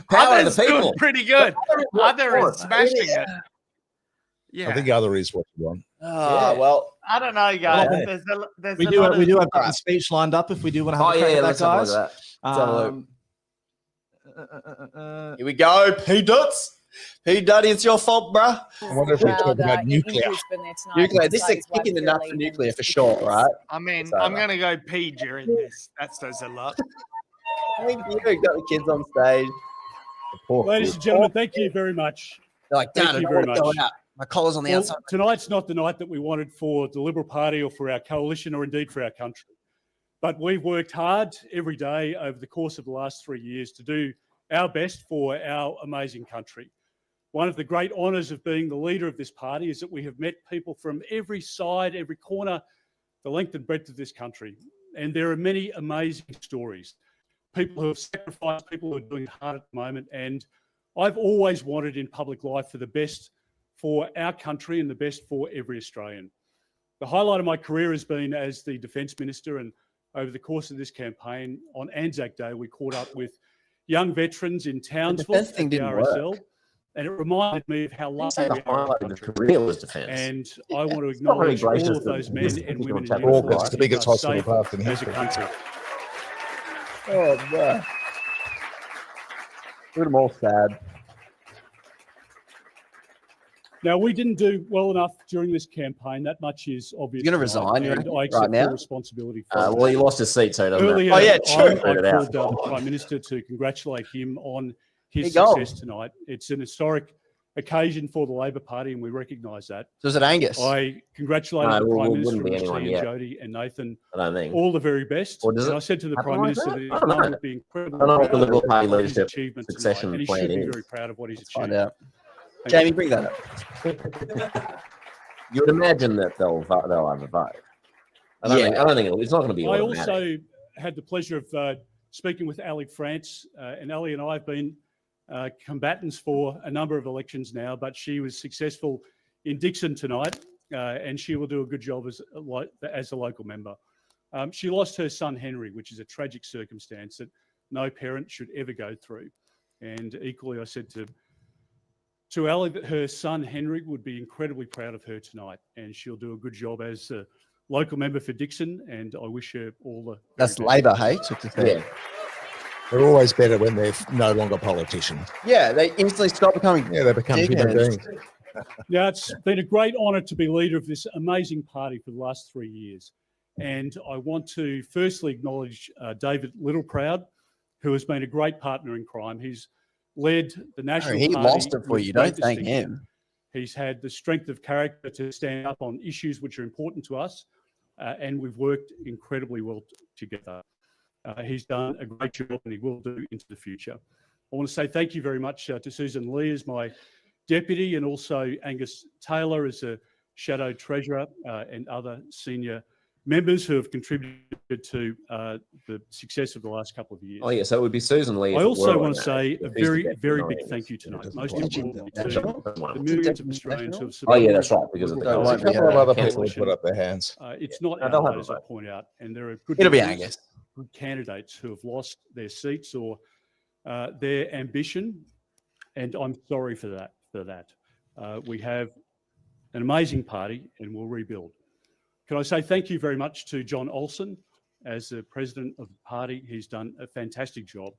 to Other's the people. doing pretty good. Other is smashing it. Yeah. I think other is what you want. Oh, Yeah. well, I don't know, guys. Well, There's We a do lot we of- do have All a right. speech lined up if we do want to have Oh a crack yeah, at that, let's have a look guys. at that. have a look. Um, Here we go. P Duts. P Duddy, it's your fault, bruh. I wonder if we talk about nuclear. Nuclear. This is a kick in the nuts for nuclear for sure, right? I mean, It's I'm over. going to go pee during this. That says a lot. Thank you. Got the kids on stage. Ladies and gentlemen, thank you very much. They're like, Dad, I Thank you don't very want to go much. out. My collar's on the Well, outside. tonight's not the night that we wanted for the Liberal Party or for our coalition or indeed for our country. But we've worked hard every day over the course of the last 3 years to do our best for our amazing country. One of the great honours of being the leader of this party is that we have met people from every side, every corner, the length and breadth of this country. And there are many amazing stories. People who have sacrificed, people who are doing hard at the moment. And I've always wanted in public life for the best for our country and the best for every Australian. The highlight of my career has been as the Defence Minister, and over the course of this campaign, on Anzac Day, we caught up with young veterans in Townsville defence thing at the didn't RSL, work. and it reminded me of how lucky Say we the are as a highlight of the country. career was defence. And I want to It's not very acknowledge all gracious of those that men this and particular women in chapter- uniform August, who the biggest keep us hospital safe path in as a history. country. Oh, bruh. Look at them all sad. Now, we didn't do well enough during this campaign. That much is obvious. You're gonna tonight, resign, you and reckon, I accept right now? full responsibility for Well, he lost his seat, so he doesn't have- Earlier, Oh, yeah, true. I Figured it out. called the Prime Minister to congratulate him on his There you go. success tonight. It's an historic occasion for the Labor Party, and we recognise that. So is it Angus? I congratulated No, the well, Prime wouldn't Minister, be and anyone T and yet. Jody and Nathan I don't think. all the very best. Or does And it I said to the happen Prime like Minister that? that he I don't know. would be incredibly I don't know what the proud Liberal Party of his leadership achievement tonight, succession and he plan should be is. very proud of what he's Let's find achieved. out. Thank Jamie, you. bring that up. You would imagine that they'll have a vote. I don't think it's not going to be I automatic. also had the pleasure of speaking with Ali France, and Ali and I have been combatants for a number of elections now, but she was successful in Dixon tonight, and she will do a good job as a local member. She lost her son Henry, which is a tragic circumstance that no parent should ever go through. And equally, I said to Ali that her son Henry would be incredibly proud of her tonight, and she'll do a good job as a local member for Dixon, and I wish her all the That's very best. Labor, hey? Took the thing. Yeah. They're always better when they're no longer politicians. Yeah, they instantly stop becoming. Yeah, they become human Dickheads. beings. Now, it's been a great honour to be leader of this amazing party for the last 3 years. And I want to firstly acknowledge David Littleproud, who has been a great partner in crime. He's led the National He Party lost it for with you. great Don't thank distinction. him. He's had the strength of character to stand up on issues which are important to us, and we've worked incredibly well together. He's done a great job, and he will do into the future. I want to say thank you very much to Susan Lee as my deputy, and also Angus Taylor as a shadow treasurer, and other senior members who have contributed to the success of the last couple of years. Oh yeah, so it would be Susan Lee. I if it also were want to automatic. say a If he's the very, deputy very nominee. big thank you tonight. doesn't Most apply. importantly to National? the millions of Australians who have Oh yeah, that's supported right, because of the So it won't A be couple of a other people cancellation. put up their hands. It's not No, they'll have our a as I vote. point out, and there are good It'll be members, Angus. good candidates who have lost their seats or their ambition, and I'm sorry for that. We have an amazing party, and we'll rebuild. Can I say thank you very much to John Olsen as the president of the party? He's done a fantastic job.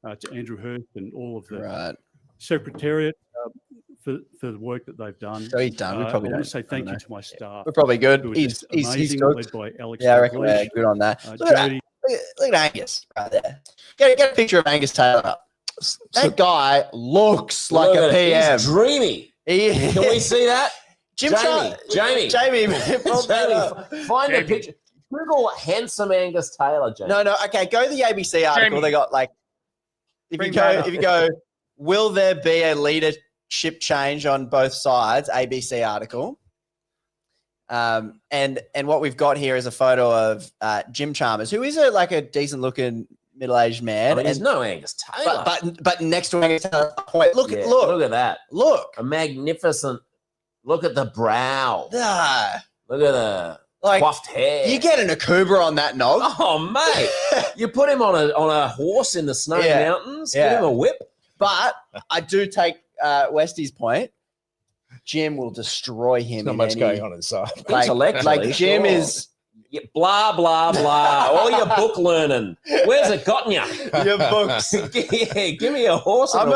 To Andrew Hurst and all of the Right. secretariat for the work that they've done. So he's done. We I probably want don't. to say I thank don't you know. to my staff. We're probably good. Who are He's just amazing, good. led by Alex. Yeah, I reckon we're Dalgleish, good on that. Jody. Look at Angus right there. Get a picture of Angus Taylor up. That guy looks like Look a at it, PM. He's dreamy. He- Can we see that? Jim Jamie. Jamie. Find a picture. Google handsome Angus Taylor, Jamie. No. Okay, go to the ABC article. Jamie. They got like, if Bring you that up. go, will there be a leadership change on both sides? ABC article. And what we've got here is a photo of Jim Chalmers, who is a decent looking middle-aged man. I mean, he's no Angus Taylor. But next to Angus Taylor, look at that. Look. A magnificent, look at the brow. Ah, Look at the coiffed hair. You get an Akuba on that nog. Oh, mate. You put him on a horse in the Snowy Mountains, give him a whip. But I do take Westy's point. Jim will destroy him. Not much going on inside. Intellectually, Jim is blah blah blah. All your book learning. Where's it gotten you? Your books. Give me a horse. And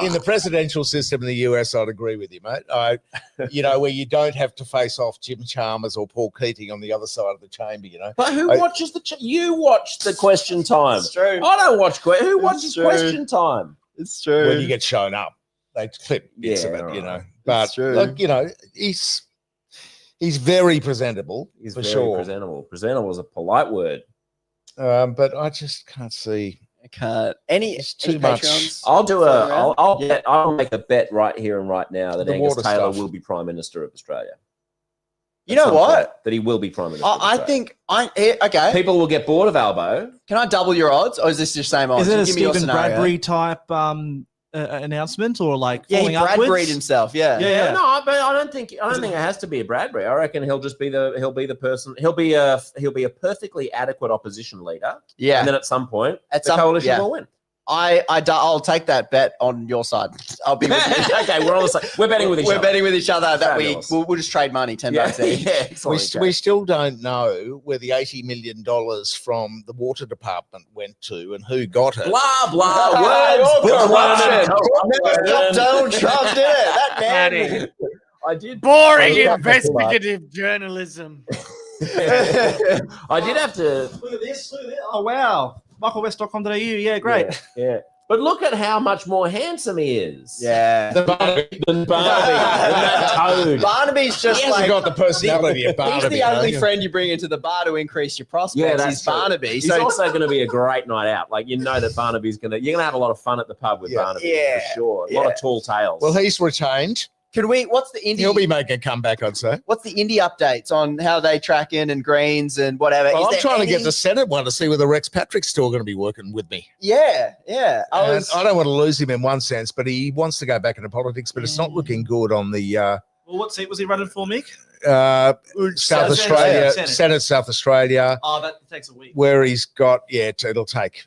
in the presidential system in the US, I'd agree with you, mate. Where you don't have to face off Jim Chalmers or Paul Keating on the other side of the chamber. But who watches you watch the Question Time? It's true. I don't watch. Who watches Question Time? It's true. When you get shown up, they clip bits of it, right. But it's true. look, he's very presentable. He's for very sure. presentable. Presentable is a polite word. But I just can't see. I can't. Any too much. Patreons? I'll make a bet right here and right now that The Angus water Taylor stuff. will be Prime Minister of Australia. You know what? That he will be Prime Minister. I think okay. People will get bored of Albo. Can I double your odds, or is this your same odds? Is it a Give me your Stephen scenario. Bradbury type announcement or like Yeah, falling he upwards? Bradbury'd himself. Yeah. No, but I don't think it has to be a Bradbury. I reckon he'll be the person. He'll be a perfectly adequate opposition leader. Yeah. And then at some point, At the some- coalition yeah. will win. I'll take that bet on your side. I'll be with you. Okay, we're on the side. We're betting with each other. We're betting with each other that Fabulous. we'll just trade money, $10 each. Excellent. We still don't know where the $80 million from the water department went to and who got it. Blah blah Oh, words. corruption. Never stopped Donald Trump, did it? That man. I did. Boring I did investigative journalism. I did have to. Look at this. Oh, wow. MichaelWest.com.au. Yeah, great. Yeah. But look at how much more handsome he is. Yeah. Than Barnaby. Than that toad. Barnaby's just He hasn't got the personality of he's Barnaby. the only friend you bring into the bar to increase your prospects. Yeah, that's is true. Barnaby. He's also going to be a great night out. Like, that Barnaby's you're going to have a lot of fun at the pub with Barnaby, for sure. A lot of tall tales. Well, he's retained. What's the indie? He'll be making a comeback, I'd say. What's the indie updates on how they track in and greens and whatever? Well, Is I'm there trying to get any- the Senate one to see whether Rex Patrick's still going to be working with me. Yeah. I don't want to lose him in one sense, but he wants to go back into politics, but it's not looking good on the Well, was he running for, Mick? South Australia, Senate South Australia, Oh, that takes a week. where he's got, it'll take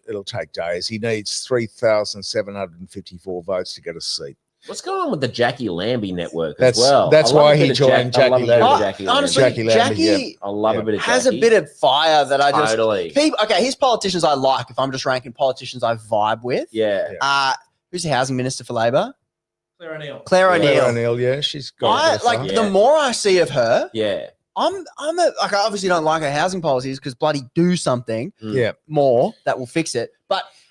days. He needs 3,754 votes to get a seat. What's going on with the Jackie Lambie network That's- as well? that's I love why a bit he of joined I love a bit of Jackie Jackie honestly, Lambie. Jackie Lambie, Jackie I love a bit of Jackie. has a bit of fire that I just Totally. people. Okay, here's politicians I like. If I'm just ranking politicians I vibe with, who's the housing minister for Labor? Claire O'Neill. Claire O'Neill. O'Neill, yeah, she's got The more I see of her, Yeah. I obviously don't like her housing policies because bloody do something more that will fix it.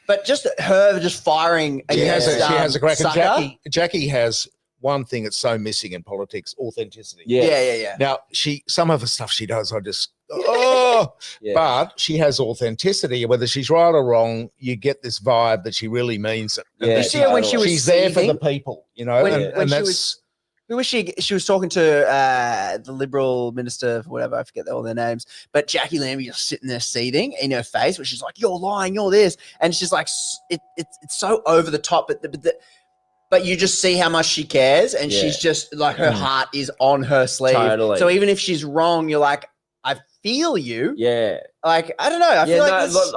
But just her just firing against she has a crack. And Sucker. Jackie has one thing that's so missing in politics: authenticity. Yeah. Now, some of the stuff she does, I just Yeah. but she has authenticity. Whether she's right or wrong, you get this vibe that she really means it. Yeah, You see her when she was she's there for seething? the people, when When she that's Who was she? She was talking to the Liberal minister, whatever, I forget all their names. But Jackie Lambie just sitting there seething in her face, where she's like, "You're lying, you're this," and she's like, "It's so over the top." But you just see how much she cares, and she's just like her heart is on her sleeve. Totally. So even if she's wrong, you're like, "I feel you." Yeah. Like I don't know. I feel like this,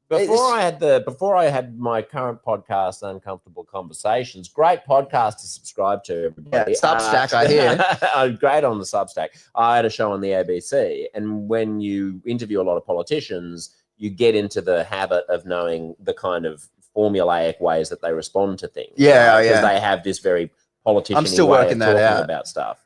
Before I had my current podcast, Uncomfortable Conversations, great podcast to subscribe to, everybody. Yeah, Substack, I hear. Great on the Substack. I had a show on the ABC, and when you interview a lot of politicians, you get into the habit of knowing the kind of formulaic ways that they respond to things. Because they have this very politician-y I'm still way working of that talking out. about stuff.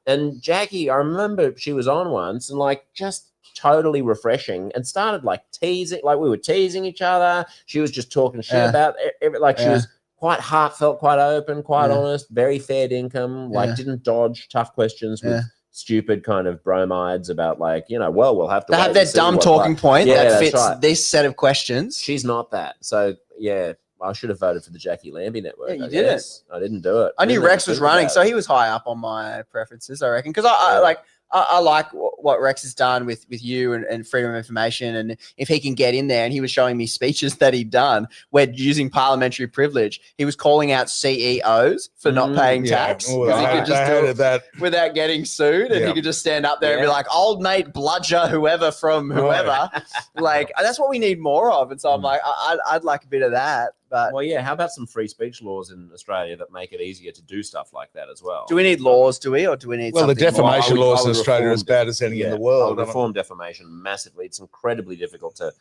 And Jackie, I remember she was on once and just totally refreshing and started teasing, we were teasing each other. She was just talking shit about she was quite heartfelt, quite open, quite honest, very fair income, didn't dodge tough questions with stupid kind of bromides about we'll have to they have wait that and see dumb what, talking point Yeah, that that's fits right. this set of questions. She's not that. So yeah, I should have voted for the Jackie Lambie network. Yeah, you I didn't. guess. I didn't do it. I knew Didn't Rex even was think running, about so it. he was high up on my preferences, I reckon. Because I like what Rex has done with you and freedom of information, and if he can get in there, and he was showing me speeches that he'd done where using parliamentary privilege, he was calling out CEOs for not paying tax. Oh, 'Cause he I could just do hated it that. without getting sued, and he could just stand up there and be like, "Old mate bludger whoever from whoever." Like that's what we need more of. And so I'm like, I'd like a bit of that. But Well, yeah. How about some free speech laws in Australia that make it easier to do stuff like that as well? do we need laws? Do we, or do we need? Well, the something more? defamation Well, I would- laws I in would Australia are reform as bad as any in the world. I would reform defamation massively. It's incredibly difficult to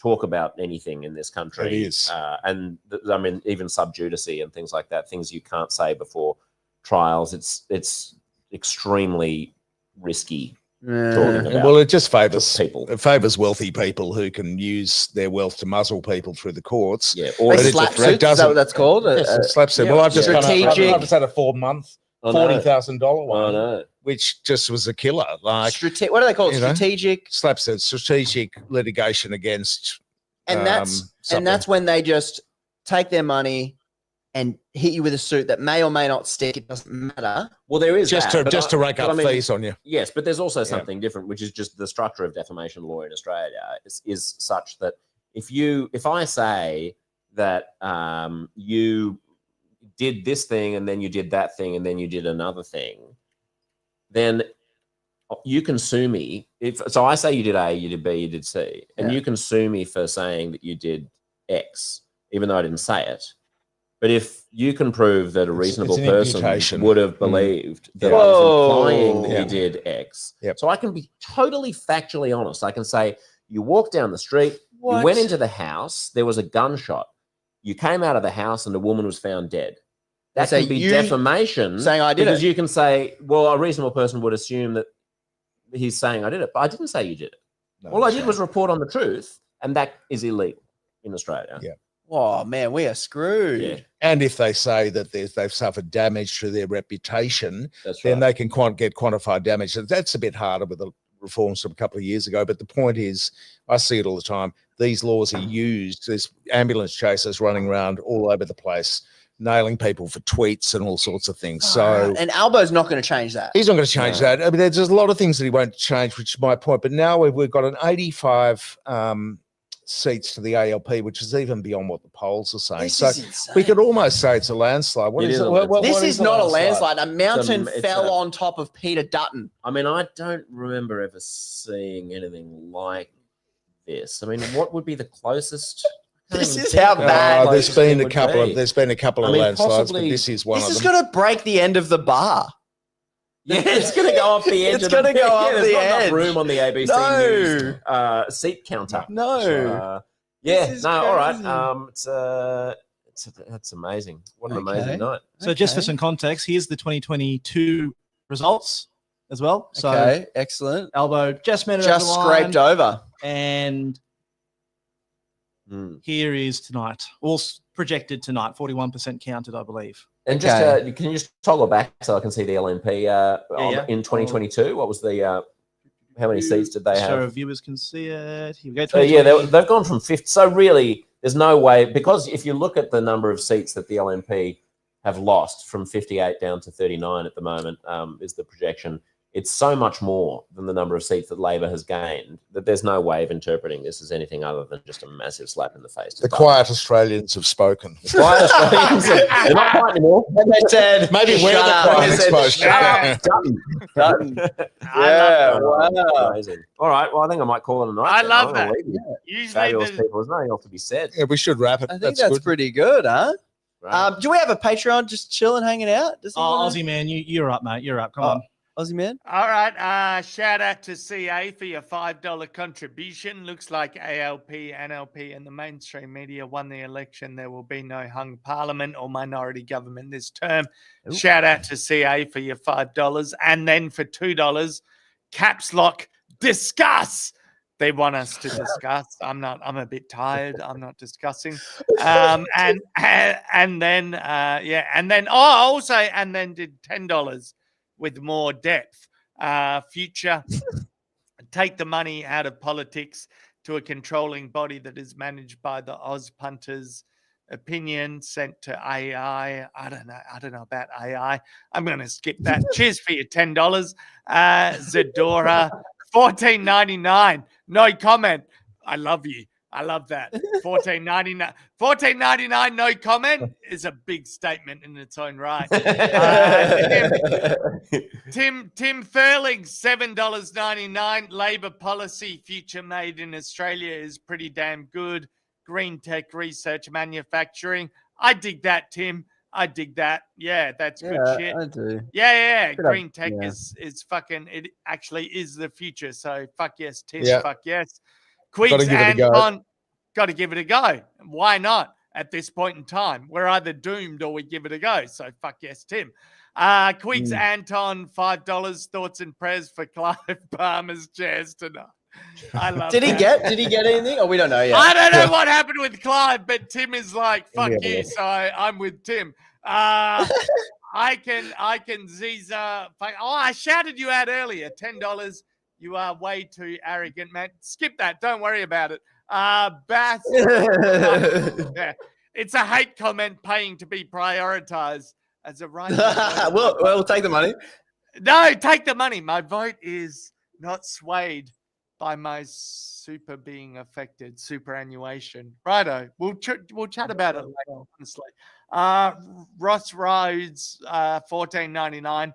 talk about anything in this country. It is. I mean, even sub judice and things like that, things you can't say before trials. It's extremely risky talking about. Well, it just favors people. It favors wealthy people who can use their wealth to muzzle people through the courts. Yeah, Or But it slap just- it suits, is that doesn't- what that's called? Yes, it slaps them. yeah, Well, I've just strategic- I've just had a 4-month, I know. $40,000 I one, know. which just was a killer. Like What do they call it? you know? Strategic. slaps it, strategic litigation against. And that's something. when they just take their money and hit you with a suit that may or may not stick. It doesn't matter. Well, there is just that, but to rake but up fees on you. Yes, but there's also something different, which is just the structure of defamation law in Australia is such that if I say that you did this thing and then you did that thing and then you did another thing, then you can sue me. So I say you did A, you did B, you did C, and you can sue me for saying that you did X, even though I didn't say it. But if you can prove that a reasonable an person imputation. would have believed that I Whoa. was implying that Yeah. you did X, Yep. so I can be totally factually honest. I can say you walked down the street, What? you went into the house, there was a gunshot, you came out of the house, and a woman was found dead. That So can be you defamation, saying I did because it. you can say, well, a reasonable person would assume that he's saying I did it, but I didn't say you did it. No, All I that's did right. was report on the truth, and that is illegal in Australia. Yeah. Oh man, we are screwed. Yeah, And if they say that they've suffered damage to their reputation, that's right. then they can get quantified damage. That's a bit harder with the reforms from a couple of years ago. But the point is, I see it all the time. These laws are used. There's ambulance chasers running around all over the place, nailing people for tweets and all sorts of things. So And Albo's not going to change that. he's not going to change that. I mean, there's a lot of things that he won't change, which is my point. But now we've got an 85 seats to the ALP, which is even beyond what the polls are saying. This So is insane. we could almost say it's a landslide. What It is is it? a What- landslide. This what is not a landslide. A mountain it's fell a- on top of Peter Dutton. I mean, I don't remember ever seeing anything like this. I mean, what would be the closest? I can't This even is think how of the bad- closest There's been it a would couple be. of I mean, landslides, possibly- but this is one This of is them. going to break the end of the bar. Yeah, it's going to go off the edge. It's of the gonna go off there's the not enough edge. room on the ABC No. News seat counter. No. So, yeah, This is no, all crazy. right. That's amazing. What an Okay. amazing night. So just for Okay. some context, here's the 2022 results as well. So Okay, excellent. Albo just made it Just over the line, scraped over. and Mm. here is tonight. All projected tonight, 41% counted, I believe. And Okay. just can you just toggle back so I can see the LNP yeah. in 2022? What was the how many seats did they So have? viewers can see it. Here we go. So yeah, 2020. they've gone from 50. So really, there's no way, because if you look at the number of seats that the LNP have lost from 58 down to 39 at the moment, is the projection. It's so much more than the number of seats that Labor has gained that there's no way of interpreting this as anything other than just a massive slap in the face. to The Dutton. quiet Australians have spoken. The quiet Australians, they're not quiet anymore. And they said, Maybe we're "Shut the up." quiet They said, exposure. "Shut up, Dutton." Dutton. Yeah, wow. Amazing. All right. Well, I think I might call it a night. I then. love I'm gonna that. leave you. Usually, Fabulous the, people. There's nothing else to be said. Yeah, we should wrap it. I think that's good. pretty good, huh? Right. Do we have a Patreon just chilling, hanging out? Does he Oh, wanna- Aussie man, you're up, mate. You're up. Come Oh. on. Aussie man? all right. Shout out to CA for your $5 contribution. Looks like ALP, NLP, and the mainstream media won the election. There will be no hung parliament or minority government this term. Ooh. Shout out to CA for your $5, and then for $2, caps lock discuss. They want us to discuss. I'm a bit tired. I'm not discussing. And then did $10 with more depth. Future, take the money out of politics to a controlling body that is managed by the Punters. opinion sent to AI. I don't know about AI. I'm going to skip that. Cheers for your $10. Zadora, $14.99. No comment. I love you. I love that. $14.99. $14.99. No comment is a big statement in its own right. Tim Thurling, $7.99. Labor policy, future made in Australia is pretty damn good. Green tech research manufacturing. I dig that, Tim. I dig that. Yeah, that's good shit. I do. Yeah. Green tech is fucking, it actually is the future. So fuck yes, Tim. Yeah. Fuck yes. Quigs Anton, got to give it a go. Why not? At this point in time, we're either doomed or we give it a go. So fuck yes, Tim. Quigs Anton, $5. Thoughts and prayers for Clive Palmer's chairs tonight. I love Did he get anything? Oh, we don't know yet. I don't know what happened with Clive, but Tim is like, fuck you. So I'm with Tim. I can Ziza. Oh, I shouted you out earlier. $10. You are way too arrogant, man. Skip that. Don't worry about it. Bass. Yeah. It's a hate comment paying to be prioritized as a right. we'll take the money. No, take the money. My vote is not swayed by my super being affected, superannuation. Righto. We'll chat about it later, honestly. Ross Rhodes, $14.99.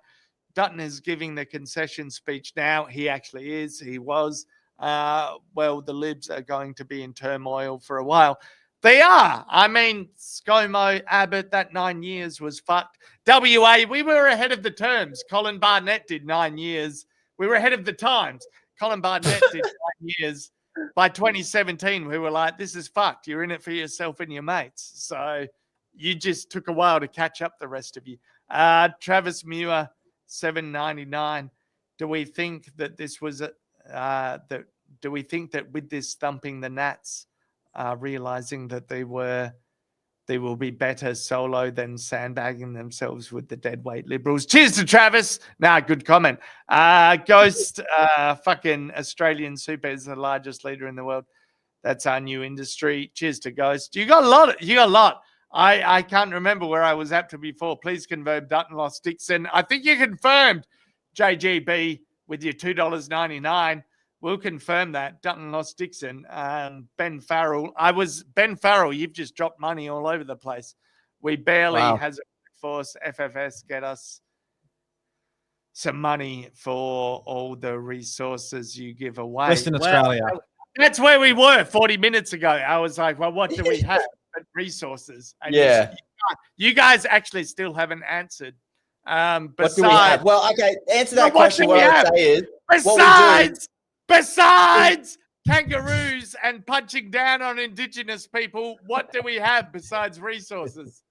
Dutton is giving the concession speech now. He actually is. He was. Well, the Libs are going to be in turmoil for a while. They are. I mean, ScoMo, Abbott, that 9 years was fucked. WA, we were ahead of the terms. Colin Barnett did 9 years. We were ahead of the times. Colin Barnett did 9 years. By 2017, we were like, this is fucked. You're in it for yourself and your mates. So you just took a while to catch up, the rest of you. Travis Muir, $7.99. Do we think that this was do we think that with this thumping the Nats, realizing that they will be better solo than sandbagging themselves with the deadweight Liberals? Cheers to Travis. Good comment. Ghost, fucking Australian Super is the largest leader in the world. That's our new industry. Cheers to Ghost. You got a lot. I can't remember where I was at to before. Please confirm Dutton lost Dixon. I think you confirmed JGB with your $2.99. We'll confirm that. Dutton lost Dixon. Ben Farrell. Ben Farrell, you've just dropped money all over the place. We barely has a force. FFS get us some money for all the resources you give away. Western Australia. That's where we were 40 minutes ago. I was like, well, what do we have? Resources. And you guys actually still haven't answered. What do we have? Well, okay, answer that question. What I would say is, besides kangaroos and punching down on Indigenous people, what do we have besides resources?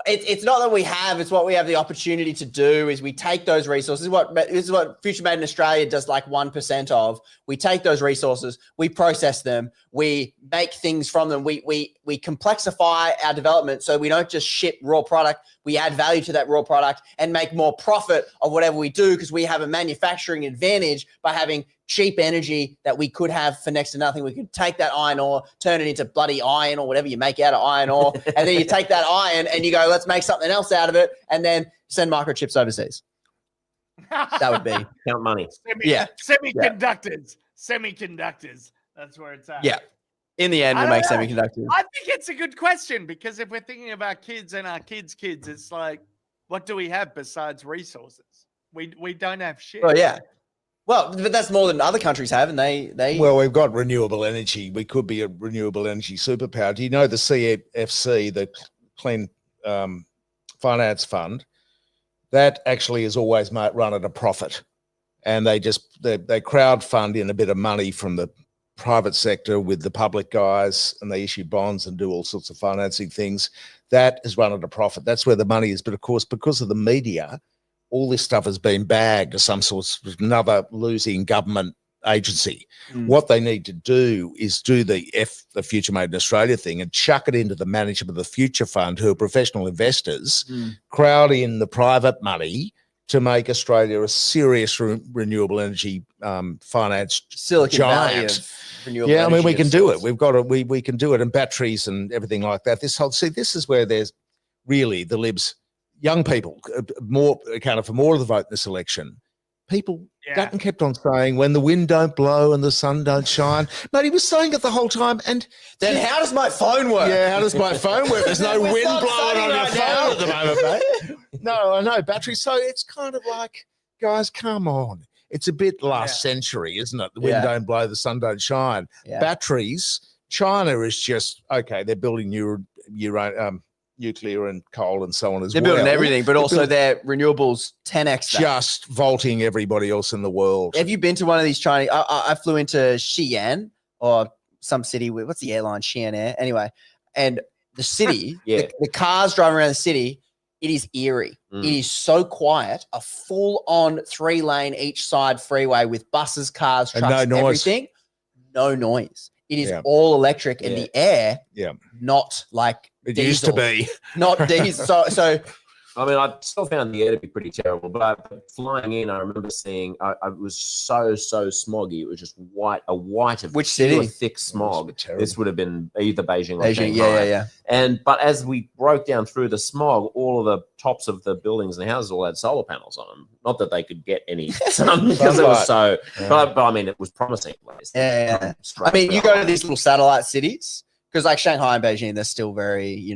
It's not that we have, it's what we have the opportunity to do is we take those resources. This is what Future Made in Australia does like 1% of. We take those resources, we process them, we make things from them. We complexify our development so we don't just ship raw product. We add value to that raw product and make more profit of whatever we do because we have a manufacturing advantage by having cheap energy that we could have for next to nothing. We could take that iron ore, turn it into bloody iron or whatever you make out of iron ore, and then you take that iron and you go, let's make something else out of it, and then send microchips overseas. That would be count money. Semiconductors. That's where it's at. Yeah. In the end, we'll make semiconductors. I think it's a good question because if we're thinking about kids and our kids' kids, it's like, what do we have besides resources? We don't have shit. Oh yeah. Well, but that's more than other countries have, and they. Well, we've got renewable energy. We could be a renewable energy superpower. Do you know the CFC, the Clean Finance Fund? That actually is always run at a profit, and they crowdfund in a bit of money from the private sector with the public guys, and they issue bonds and do all sorts of financing things. That is run at a profit. That's where the money is. But of course, because of the media, all this stuff has been bagged to some sort of another losing government agency. What they need to do is do the Future Made in Australia thing and chuck it into the management of the Future Fund, who are professional investors, crowd in the private money to make Australia a serious renewable energy finance Silicon giant. Valley of renewable. Yeah, I mean, we energy can do it. source. We've got we can do it, and batteries and everything like that. This is where there's really the Libs, young people, more accounted for more of the vote in this election. People, Dutton kept on saying, when the wind don't blow and the sun don't shine. Mate, he was saying it the whole time. And then how does my phone work? Yeah, how does my phone work? There's no wind blowing on your phone now. at the moment, mate. No, I know, batteries. So it's kind of like, guys, come on. It's a bit last century, isn't it? The wind don't blow, the sun don't shine. Yeah. Batteries, China is just, okay, they're building nuclear and coal and so on as well. They're building everything, but also their renewables 10x that. Just vaulting everybody else in the world. Have you been to one of these Chinese? I flew into Xi'an or some city. What's the airline? Xi'an Air. Anyway, and the city, the cars driving around the city, it is eerie. It is so quiet. A full-on 3-lane each side freeway with buses, cars, trucks, everything. No noise. It is all electric, and the air, not like it diesel, used to be, not diesel. So, I mean, I still found the air to be pretty terrible, but flying in, I remember seeing, I was so smoggy. It was just a white of which city? Thick smog. This would have been either Beijing or Shanghai. Yeah. But as we broke down through the smog, all of the tops of the buildings and houses all had solar panels on them. Not that they could get any sun because it was so, but I mean, it was promising. Yeah. I mean, you go to these little satellite cities, because like Shanghai and Beijing, they're still very,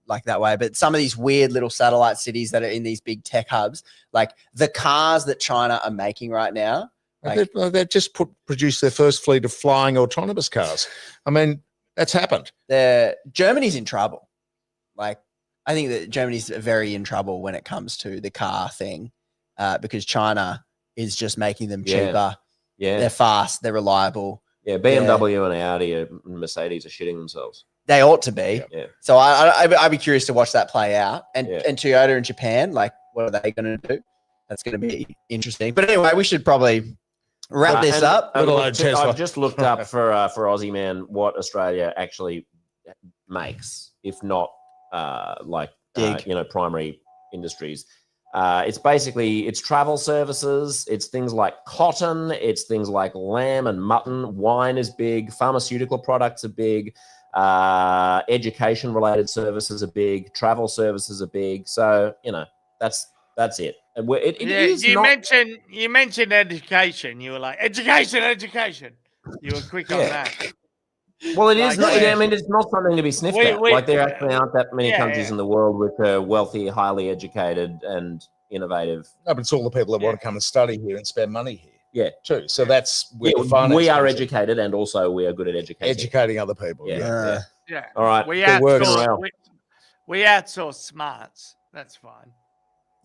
like that way. But some of these weird little satellite cities that are in these big tech hubs, like the cars that China are making right now. Like, they've just produced their first fleet of flying autonomous cars. I mean, that's happened. Germany's in trouble. Like, I think that Germany's very in trouble when it comes to the car thing, because China is just making them cheaper. Yeah. They're fast. They're reliable. Yeah, BMW and Audi and Mercedes are shitting themselves. They ought to be. Yeah. So I'd be curious to watch that play out. And Toyota in Japan, like, what are they going to do? That's going to be interesting. But anyway, we should probably wrap this up. I've just looked up for Ozzyman what Australia actually makes, if not primary industries. It's travel services, it's things like cotton, it's things like lamb and mutton, wine is big, pharmaceutical products are big, education related services are big, travel services are big. So, that's it. You mentioned education. You were like, education. You were quick on that. Well, it is. It's not something to be sniffed at. Like, there actually aren't that many countries in the world which are wealthy, highly educated, and innovative. No, but it's all the people that want to come and study here and spend money here. Yeah, too. So that's we are educated, and also we are good at educating other people. Yeah. All right. We outsource smarts. That's fine.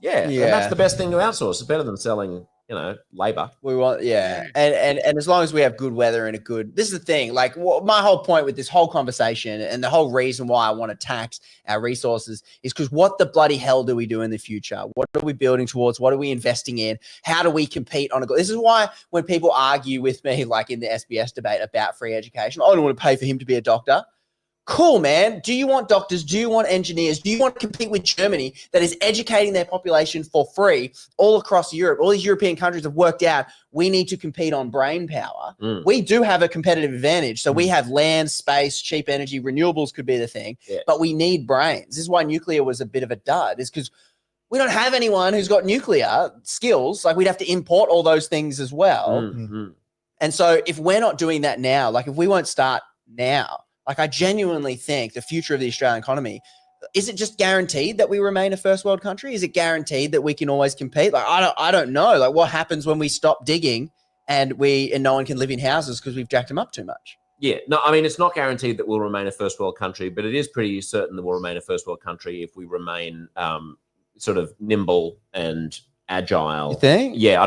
Yeah. And that's the best thing to outsource. It's better than selling, labor. We want, and as long as we have good weather and this is the thing, like my whole point with this whole conversation and the whole reason why I want to tax our resources is because what the bloody hell do we do in the future? What are we building towards? What are we investing in? How do we compete on this is why when people argue with me, like in the SBS debate about free education, I don't want to pay for him to be a doctor. Cool, man. Do you want doctors? Do you want engineers? Do you want to compete with Germany that is educating their population for free all across Europe? All these European countries have worked out we need to compete on brain power. We do have a competitive advantage. So we have land, space, cheap energy, renewables could be the thing, but we need brains. This is why nuclear was a bit of a dud, is because we don't have anyone who's got nuclear skills. Like, we'd have to import all those things as well. And so if we're not doing that now, like if we won't start now, like, I genuinely think the future of the Australian economy, is it just guaranteed that we remain a first world country? Is it guaranteed that we can always compete? Like, I don't know. Like, what happens when we stop digging and no one can live in houses because we've jacked them up too much? Yeah, no, I mean, it's not guaranteed that we'll remain a first world country, but it is pretty certain that we'll remain a first world country if we remain sort of nimble and agile. You think? Yeah.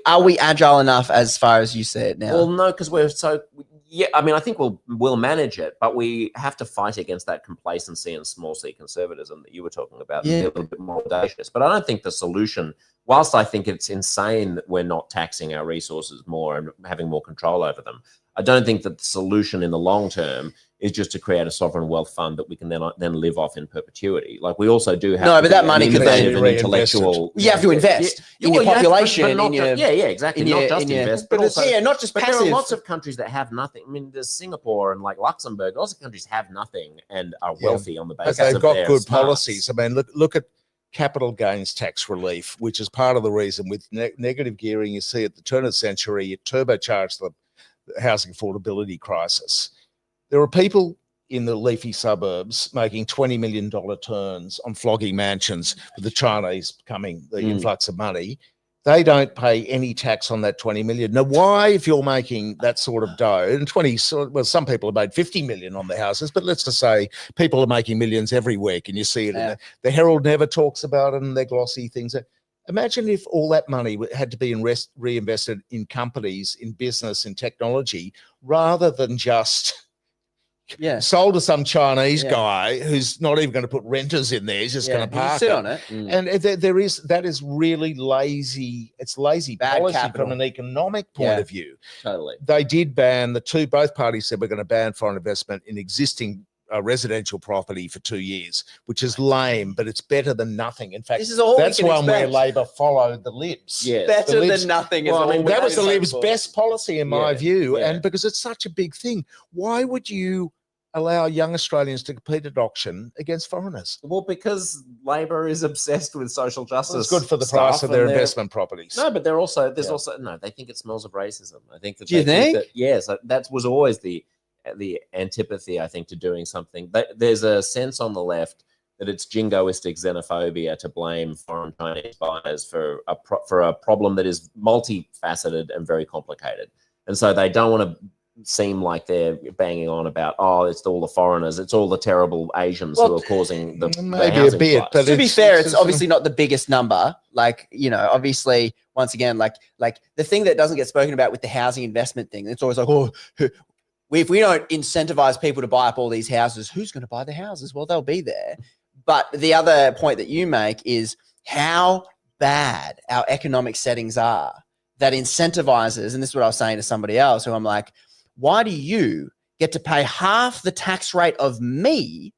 Are we agile enough as far as you say it now? Well, no, because we're so... Yeah, I mean, I think we'll manage it, but we have to fight against that complacency and small c conservatism that you were talking about, and be a little bit more audacious. But I don't think the solution, whilst I think it's insane that we're not taxing our resources more and having more control over them, I don't think that the solution in the long term is just to create a sovereign wealth fund that we can then live off in perpetuity. Like we also do have but that money could then be intellectual. You have to invest in your population, not exactly. Not just invest, but also not just passive. There are lots of countries that have nothing. I mean, there's Singapore and like Luxembourg. Lots of countries have nothing and are wealthy on the basis but they've of got their good smarts. policies. I mean, look at capital gains tax relief, which is part of the reason with negative gearing. You see at the turn of the century, it turbocharged the housing affordability crisis. There are people in the leafy suburbs making $20 million turns on flogging mansions with the Chinese coming, the influx of money. They don't pay any tax on that 20 million. Now, why, if you're making that sort of dough, and some people have made 50 million on their houses, but let's just say people are making millions every week, and you see it. In the Herald never talks about it, and their glossy things. Imagine if all that money had to be reinvested in companies, in business, in technology, rather than just sold to some Chinese guy who's not even going to put renters in there. He's just going to park sit on it. And that is really lazy. It's lazy Bad policy capital. from an economic point of view. Totally. They did ban both parties said we're going to ban foreign investment in existing residential property for 2 years, which is lame, but it's better than nothing. In fact, This is all that's we can one where expect. Labor followed the Libs. Yes. Better The Libs- than nothing. Is Well, all that was the we can Libs' hope for. best policy in my view, yeah. and because it's such a big thing. Why would you allow young Australians to compete at auction against foreigners? Well, because Labor is obsessed with social justice. Well, it's good for the stuff price of their and they're- investment properties. No, but there's also they think it smells of racism. I think that Do you think? that, yes, that was always the antipathy, I think, to doing something. There's a sense on the left that it's jingoistic xenophobia to blame foreign Chinese buyers for a problem that is multifaceted and very complicated, and so they don't want to seem like they're banging on about it's all the foreigners, it's all the terrible Asians who are causing the maybe housing a bit, crisis. but To be fair, it's obviously not the biggest number. Like, obviously, once again, like the thing that doesn't get spoken about with the housing investment thing, it's always like, if we don't incentivize people to buy up all these houses, who's going to buy the houses? Well, they'll be there. But the other point that you make is how bad our economic settings are that incentivizes, and this is what I was saying to somebody else who I'm like, why do you get to pay half the tax rate of me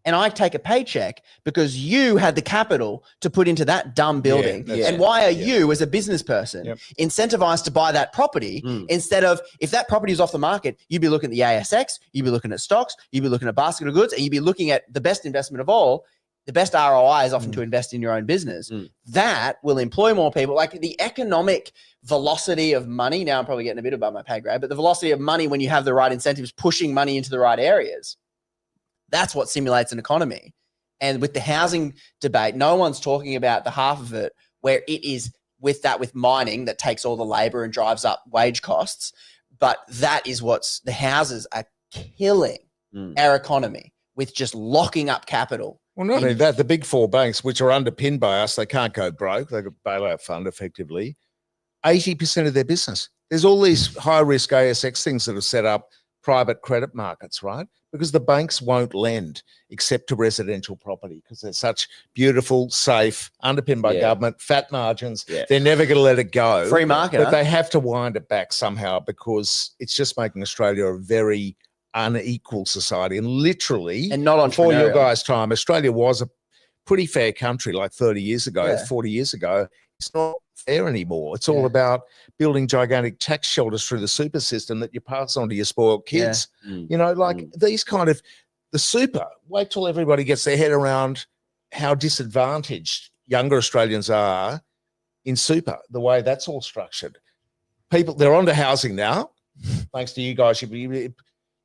and I take a paycheck because you had the capital to put into that dumb building? And why are you, as a business person, incentivized to buy that property instead of, if that property is off the market, you'd be looking at the ASX, you'd be looking at stocks, you'd be looking at basket of goods, and you'd be looking at the best investment of all. The best ROI is often to invest in your own business. That will employ more people. Like the economic velocity of money, now I'm probably getting a bit above my pay grade, but the velocity of money when you have the right incentives, pushing money into the right areas, that's what simulates an economy. And with the housing debate, no one's talking about the half of it where it is with mining that takes all the labor and drives up wage costs. But that is the houses are killing our economy with just locking up capital. Well, not only that, the big four banks, which are underpinned by us, they can't go broke. They've got a bailout fund effectively. 80% of their business. There's all these high-risk ASX things that are set up, private credit markets, right? Because the banks won't lend except to residential property because they're such beautiful, safe, underpinned by government, fat margins. They're never going to let it go. Free market. But they have to wind it back somehow because it's just making Australia a very unequal society. And literally, and not before your entrepreneurial. guys' time, Australia was a pretty fair country like 30 years ago, 40 years ago. It's not fair anymore. It's all about building gigantic tax shelters through the super system that you pass on to your spoiled kids. These kind of, the super, wait till everybody gets their head around how disadvantaged younger Australians are in super, the way that's all structured. People, they're onto housing now, thanks to you guys.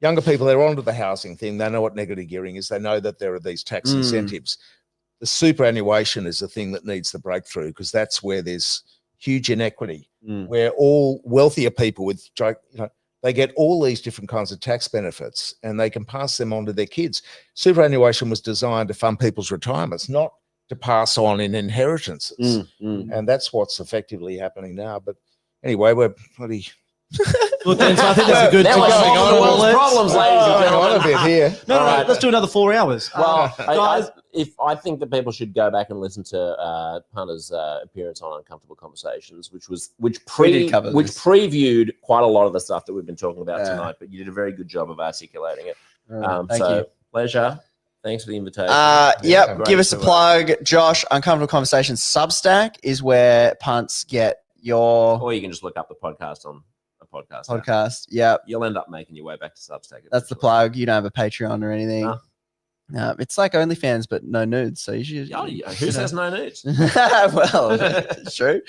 Younger people, they're onto the housing thing. They know what negative gearing is. They know that there are these tax incentives. The superannuation is the thing that needs the breakthrough because that's where there's huge inequity, where all wealthier people with, they get all these different kinds of tax benefits and they can pass them on to their kids. Superannuation was designed to fund people's retirements, not to pass on in inheritances. And that's what's effectively happening now. But anyway, we're bloody... Well, then, so I think that's a good Now time. we're solving the world's problems, ladies and Hang on gentlemen. a bit here. No, let's do another 4 hours. Well, guys, I think that people should go back and listen to Punter's appearance on Uncomfortable Conversations, which previewed quite a lot of the stuff that we've been talking about tonight. But you did a very good job of articulating it. Thank you. Pleasure. Thanks for the invitation. Yep. Great Give us a to, plug, Josh. Uncomfortable Conversations Substack is where punts get your or you can just look up the podcast on a podcast. podcast. Yep. You'll end up making your way back to Substack. That's the plug. You don't have a Patreon or anything. No. No, it's like OnlyFans, but no nudes. So you should. Oh, yeah. Who says no nudes? Well, true.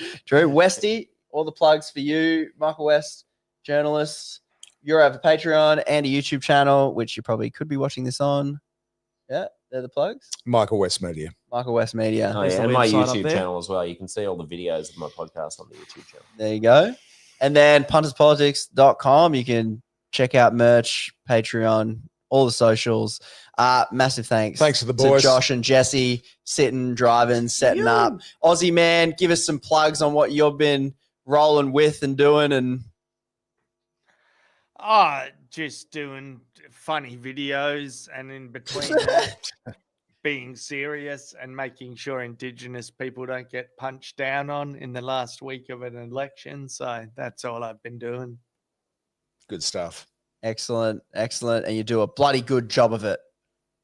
Westy, all the plugs for you, Michael West, journalist. You have a Patreon and a YouTube channel, which you probably could be watching this on. Yeah, they're the plugs. Michael West Media. Michael West Media. Oh, yeah, and my YouTube channel as well. You can see all the videos of my podcast on the YouTube channel. There you go. And then punterspolitics.com. You can check out merch, Patreon, all the socials. Massive thanks. Thanks to the boys. To Josh and Jesse sitting, driving, setting up. Aussie man, give us some plugs on what you've been rolling with and doing. And just doing funny videos, and in between that, being serious and making sure Indigenous people don't get punched down on in the last week of an election. So that's all I've been doing. Good stuff. Excellent. And you do a bloody good job of it,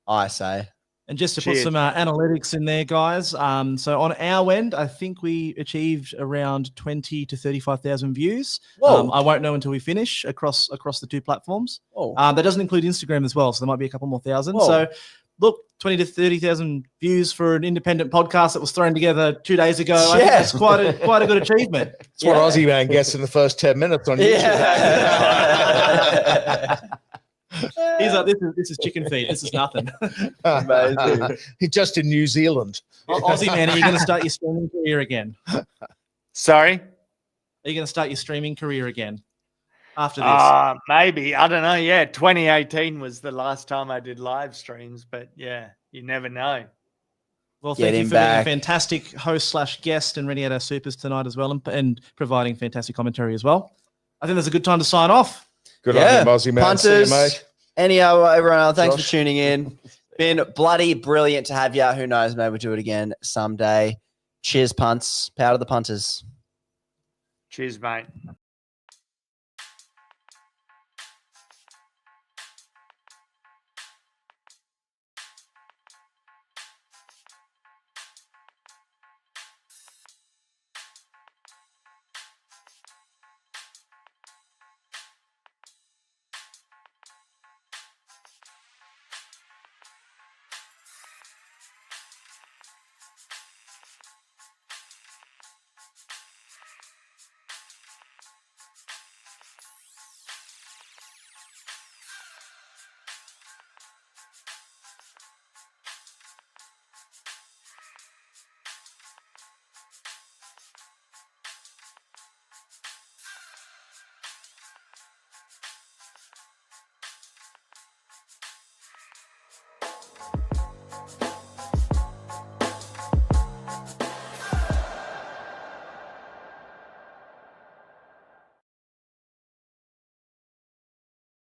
I say. And just to put some analytics in there, guys. So on our end, I think we achieved around 20 to 35,000 views. I won't know until we finish across the two platforms. That doesn't include Instagram as well, so there might be a couple more thousand. Whoa. So look, 20 to 30,000 views for an independent podcast that was thrown together 2 days ago. I think that's quite a good achievement. That's what Aussie man gets in the first 10 minutes on YouTube. He's like, this is chicken feed. This is nothing. Amazing. He's just in New Zealand. Aussie man, are you going to start your streaming career again? Sorry? Are you going to start your streaming career again after this? Maybe. I don't know. Yeah, 2018 was the last time I did live streams, but yeah, you never know. Well, thank you for being a fantastic host / guest and reading out our supers tonight as well, and providing fantastic commentary as well. I think that's a good time to sign off. Good on you, Aussie man. Punters, see you, mate. Everyone else, thanks for tuning in. Been bloody brilliant to have you. Who knows? Maybe we'll do it again someday. Cheers, punts. Power to the punters. Cheers, mate.